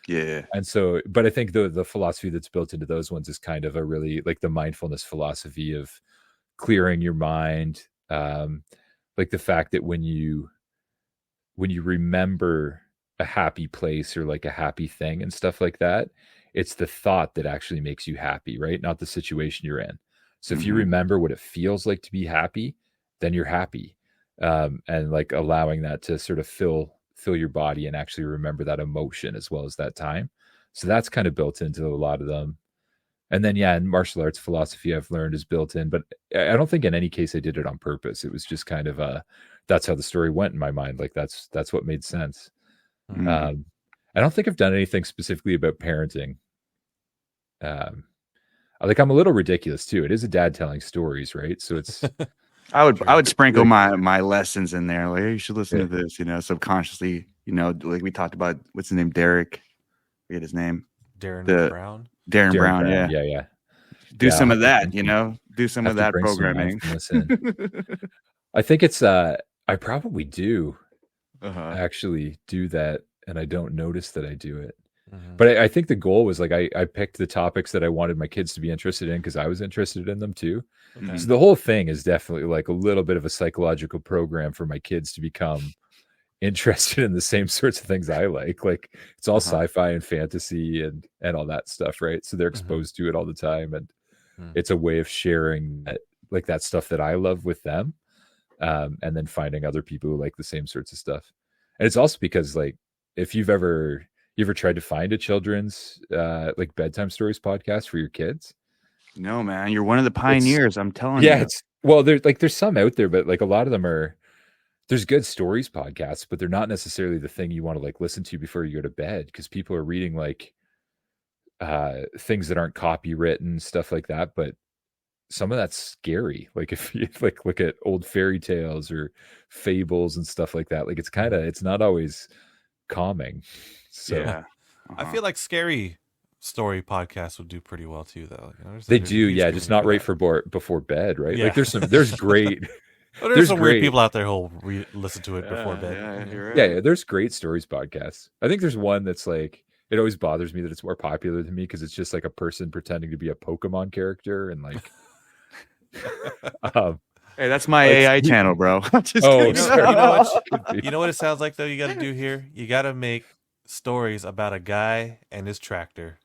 Yeah. And so, but I think the philosophy that's built into those ones is kind of a really like the mindfulness philosophy of clearing your mind, like the fact that when you remember a happy place or like a happy thing and stuff like that, it's the thought that actually makes you happy, right? Not the situation you're in. So if you Mhm. remember what it feels like to be happy, then you're happy. And like allowing that to sort of fill your body and actually remember that emotion as well as that time. So that's kind of built into a lot of them. And then yeah, and martial arts philosophy I've learned is built in, but I don't think in any case I did it on purpose. It was just kind of that's how the story went in my mind. Like that's what made sense. Mhm. I don't think I've done anything specifically about parenting. Like I'm a little ridiculous too. It is a dad telling stories, right? So it's I would sprinkle like, my lessons in there. Like, hey, you should listen yeah. to this, subconsciously, like we talked about, what's his name? Derek. Forget his name. Darren The Brown. Darren Darren Brown, Brown. yeah. Yeah. Do Yeah, some I'll of have to that, bring some do some have of to that bring some programming. mindfulness in. I think it's I probably do Uh-huh. actually do that and I don't notice that I do it. Mhm. But I think the goal was like I picked the topics that I wanted my kids to be interested in because I was interested in them too. Okay. So the whole thing is definitely like a little bit of a psychological program for my kids to become interested in the same sorts of things I like. Like it's all Uh-huh. sci-fi and fantasy and all that stuff, right? So they're Mhm. exposed to it all the time, and Mm. it's a way of sharing that stuff that I love with them, and then finding other people who like the same sorts of stuff. And it's also because like if you ever tried to find a children's like bedtime stories podcast for your kids. No, man, you're one of the pioneers. I'm telling Yeah, you. it's there's some out there, but like a lot of them are there's good stories podcasts, but they're not necessarily the thing you want to like listen to before you go to bed because people are reading like things that aren't copywritten, stuff like that. But some of that's scary. Like if you like look at old fairy tales or fables and stuff like that, like it's not always calming. So Yeah. I Uh-huh. feel like scary story podcasts would do pretty well too, though. they There's a do, huge yeah, just community not for right that. for before bed, right? Yeah. Like there's great Well, there's there's some weird great people out there who'll listen to it before Yeah, bed. yeah, you're right. yeah, there's great stories podcasts. I think there's one that's like it always bothers me that it's more popular than me because it's just like a person pretending to be a Pokemon character and like um Hey, that's my Like, AI channel, bro. Just oh, kidding. sorry. You know what? Could be. You know what it sounds like though? You got to do here. You got to make stories about a guy and his tractor.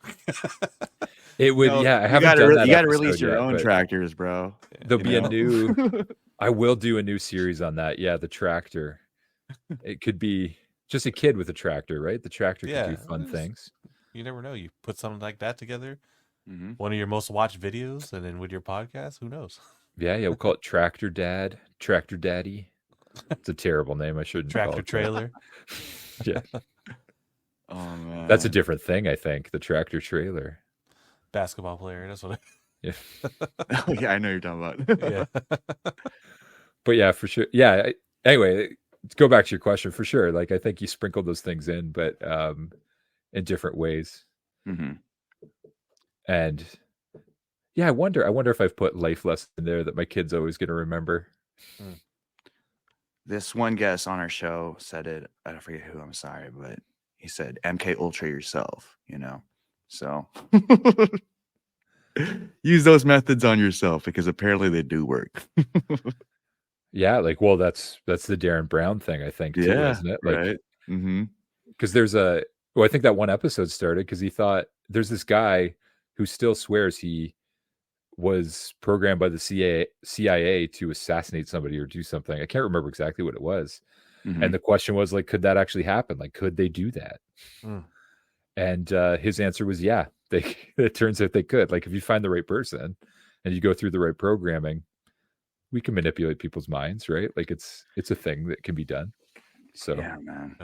It would, No, yeah. I you haven't gotta done that. you gotta episode release your yet, own but tractors, bro. There'll be know? a new. I will do a new series on that. Yeah, the tractor. It could be just a kid with a tractor, right? The tractor Yeah, could do fun it's- things. You never know. You put something like that together, Mhm. one of your most watched videos, and then with your podcast, who knows? Yeah, we'll call it Tractor Dad, Tractor Daddy. It's a terrible name. I shouldn't call Tractor it that. trailer, Yeah, Oh man. that's a different thing. I think the tractor trailer. basketball player. That's what. Yeah, Oh yeah, I know you're talking about. Yeah. but yeah, for sure. Yeah. Anyway, to go back to your question, for sure. Like I think you sprinkled those things in, but in different ways. hmm And yeah, I wonder if I've put life lessons in there that my kid's always going to remember. This one guest on our show said it. I don't forget who. I'm sorry, but he said MK Ultra yourself. So use those methods on yourself because apparently they do work. Yeah, like well, that's the Darren Brown thing, I think, too, Yeah, isn't it? Like, right. Mm-hmm. because I think that one episode started because he thought there's this guy who still swears he was programmed by the CIA to assassinate somebody or do something. I can't remember exactly what it was. Mm-hmm. And the question was like, could that actually happen? Like, could they do that? Mm. And his answer was, yeah, it turns out they could. Like, if you find the right person and you go through the right programming, we can manipulate people's minds, right? Like it's a thing that can be done. So, Yeah, man.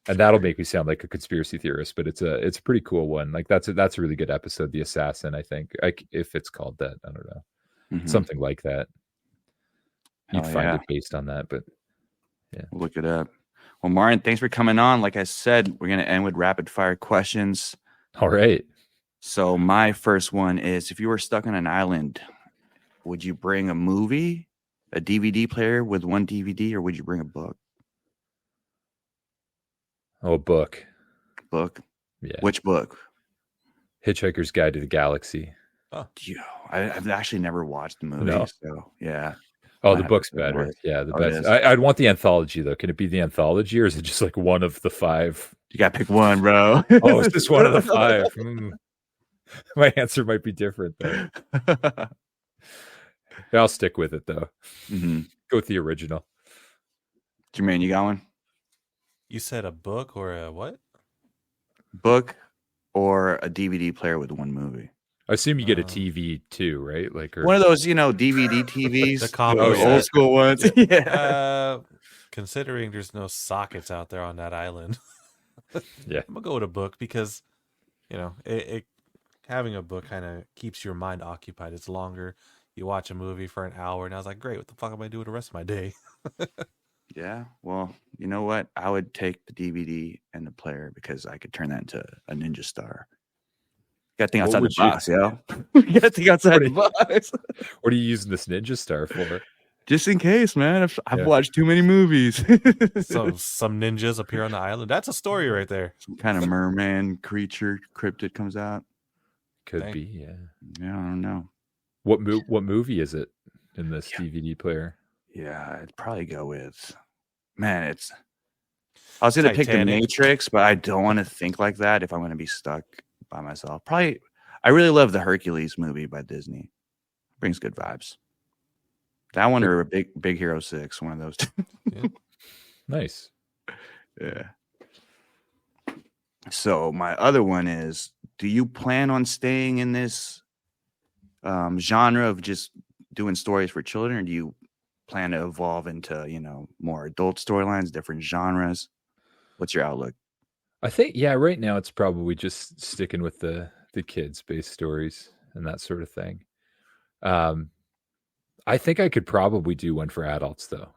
and that'll make me sound like a conspiracy theorist, but it's a pretty cool one. Like that's a really good episode, The Assassin. I think, if it's called that, I don't know, Mhm. something like that. you'd Hell find yeah. it based on that. But We'll look it up. Well, Martin, thanks for coming on. Like I said, we're going to end with rapid fire questions. all right. So my first one is, if you were stuck on an island, would you bring a movie, a DVD player with one DVD, or would you bring a book? Oh, a book. Book? Yeah. Which book? Hitchhiker's Guide to the Galaxy. I've actually never watched the movie. No. So yeah. Oh, Might the have to book's put it better. with. Yeah, the Oh, it best. is? I'd want the anthology though. Can it be the anthology, or is it just like one of the 5? You got to pick one, bro. Oh, it's just one of the 5. My answer might be different though. Yeah, I'll stick with it though. Mm-hmm. Go with the original. Jermaine, you got one? You said a book or a what? Book or a DVD player with one movie? I assume you get a TV too, right? Like, or One of those, DVD TVs, The combo the old set. school ones. Yeah. Considering there's no sockets out there on that island, Yeah. I'm gonna go with a book because, it having a book kind of keeps your mind occupied. It's longer. You watch a movie for an hour, and I was like, great. What the fuck am I doing the rest of my day? Yeah. Well, you know what? I would take the DVD and the player because I could turn that into a Ninja Star. You got to think outside the box, yo. You got to think outside the box. What are you using this Ninja Star for? Just in case, man. I've Yeah. watched too many movies. So some ninjas appear on the island. That's a story right there. Some kind of merman creature cryptid comes out. Could Dang. be, yeah. Yeah, I don't know. What movie is it in this DVD player? Yeah, I'd probably go with, man, I was going to pick The Titanic. Matrix, but I don't want to think like that if I'm going to be stuck by myself. Probably, I really love the Hercules movie by Disney. Brings good vibes. That one or a Big Hero 6, one of those two. Yeah. Nice. Yeah. So my other one is, do you plan on staying in this genre of just doing stories for children, or do you plan to evolve into, more adult storylines, different genres? What's your outlook? I think, yeah, right now it's probably just sticking with the kids-based stories and that sort of thing. I think I could probably do one for adults though.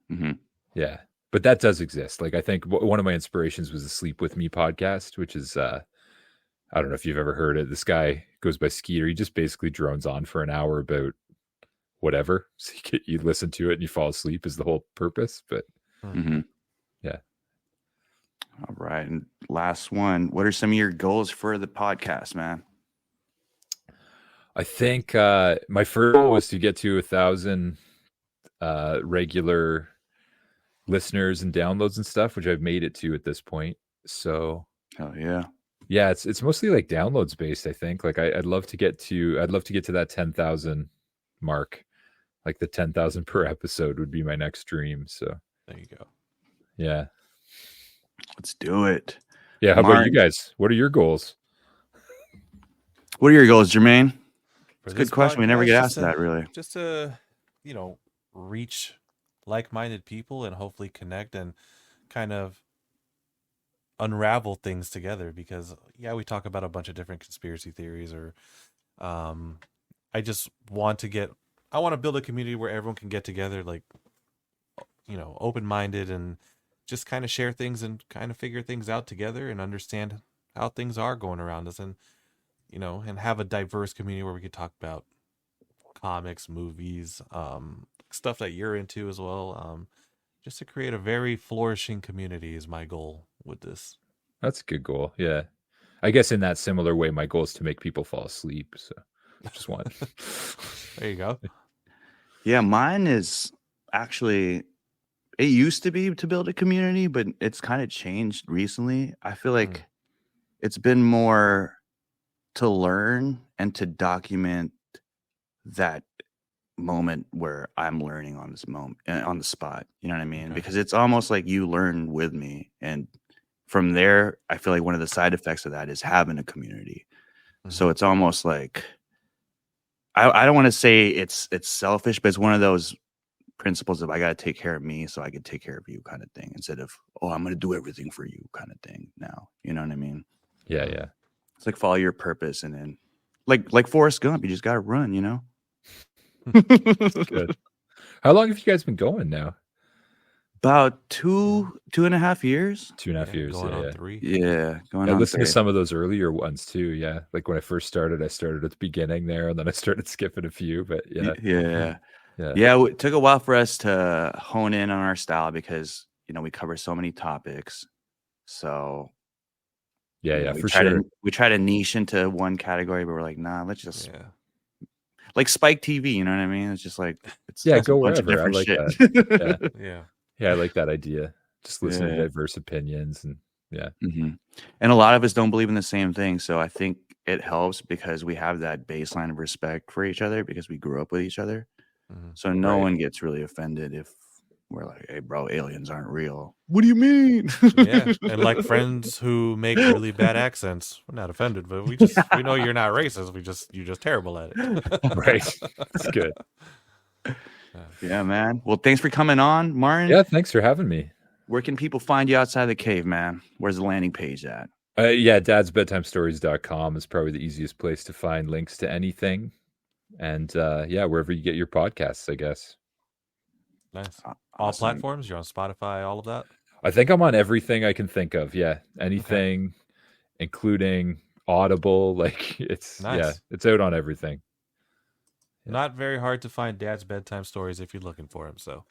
Mm-hmm. Yeah, but that does exist. Like, I think one of my inspirations was the Sleep With Me podcast, which is, I don't know if you've ever heard it. This guy goes by Skeeter. He just basically drones on for an hour about whatever. So you listen to it and you fall asleep is the whole purpose. But Mm-hmm. yeah. All right. And last one. What are some of your goals for the podcast, man? I think my first goal was to get to 1,000 regular listeners and downloads and stuff, which I've made it to at this point. So Hell yeah. yeah, it's mostly like downloads based. I think like I'd love to get to that 10,000 mark. Like the 10,000 per episode would be my next dream. So There you go. yeah, Let's do it. yeah. How about Martin. you guys? What are your goals? What are your goals, Jermaine? For It's a good this question. We never podcast, get just asked that, really. Just to, reach like-minded people and hopefully connect and kind of unravel things together, because yeah, we talk about a bunch of different conspiracy theories, or I just want to build a community where everyone can get together, like, open-minded, and just kind of share things and kind of figure things out together and understand how things are going around us, and and have a diverse community where we could talk about comics, movies, stuff that you're into as well. Just to create a very flourishing community is my goal with this. That's a good goal. Yeah, I guess in that similar way, my goal is to make people fall asleep. So just one. There you go. Yeah, mine is actually, it used to be to build a community, but it's kind of changed recently. I feel like it's been more to learn and to document that moment where I'm learning on this moment, on the spot. You know what I mean? Okay. Because it's almost like you learn with me. And from there, I feel like one of the side effects of that is having a community. So it's almost like, I don't want to say it's selfish, but it's one of those principles of I got to take care of me so I can take care of you kind of thing, instead of, oh, I'm going to do everything for you kind of thing now. You know what I mean? Yeah, yeah. It's like follow your purpose, and then like Forrest Gump, you just got to run, Good. How long have you guys been going now? About 2.5 years. 2.5 years. Going on Yeah. 3. Yeah, going I on listened to 3. some of those earlier ones too. Yeah, like when I first started, I started at the beginning there, and then I started skipping a few. But yeah, Yeah. yeah, Yeah, it took a while for us to hone in on our style because, we cover so many topics. So, yeah, we for try sure. we try to niche into one category, but we're like, nah, let's just Yeah. like Spike TV, you know what I mean? It's just like Yeah, it's a go bunch of wherever. I different like shit. that. Yeah, Yeah. yeah, I like that idea. Just listen to Yeah. diverse opinions and yeah, Mhm. And a lot of us don't believe in the same thing, so I think it helps because we have that baseline of respect for each other because we grew up with each other. Mhm. So no Right. one gets really offended if we're like, "Hey, bro, aliens aren't real." What do you mean? Yeah, and like friends who make really bad accents, we're not offended, but we know you're not racist. You're just terrible at it. right. It's good. Yeah, man. Well, thanks for coming on, Martin. Yeah, thanks for having me. Where can people find you outside the cave, man? Where's the landing page at? Yeah, dadsbedtimestories.com is probably the easiest place to find links to anything. And yeah, wherever you get your podcasts, I guess. Nice. All Awesome. platforms. You're on Spotify. All of that. I think I'm on everything I can think of. Yeah, anything, including Audible. Like it's Nice. yeah, it's out on everything. Yeah. Not very hard to find Dad's bedtime stories if you're looking for them. So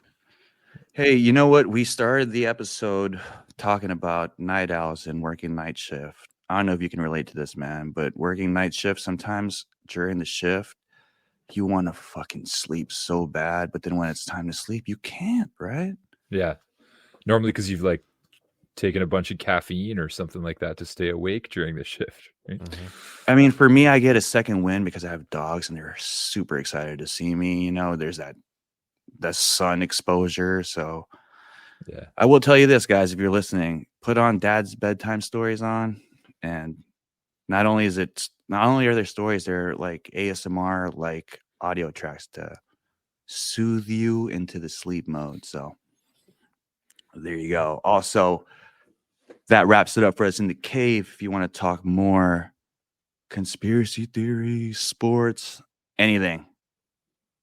Hey, you know what? We started the episode talking about night owls and working night shift. I don't know if you can relate to this, man, but working night shift, sometimes during the shift, you want to fucking sleep so bad, but then when it's time to sleep, you can't, right? Yeah, normally because you've like taken a bunch of caffeine or something like that to stay awake during the shift. Right? I mean, for me, I get a second wind because I have dogs and they're super excited to see me. There's that sun exposure. So Yeah, I will tell you this, guys, if you're listening, put on Dad's bedtime stories on, and not only are there stories, they're like ASMR, like audio tracks to soothe you into the sleep mode. So there you go. Also, that wraps it up for us in the cave. If you want to talk more conspiracy theories, sports, anything,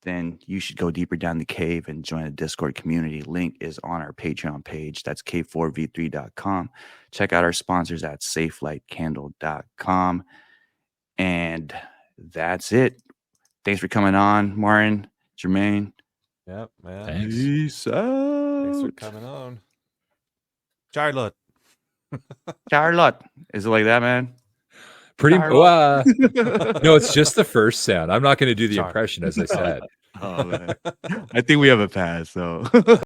then you should go deeper down the cave and join the Discord community. Link is on our Patreon page. That's K4V3.com. Check out our sponsors at SafeLightCandle.com. And that's it. Thanks for coming on, Martin, Jermaine. Yep, man. thanks. Peace out. Thanks for coming on. Charlotte. Charlotte. Is it like that, man? Pretty. Charlotte. No, it's just the first sound. I'm not going to do the Char. impression as I said. Oh, man. I think we have a pass, so.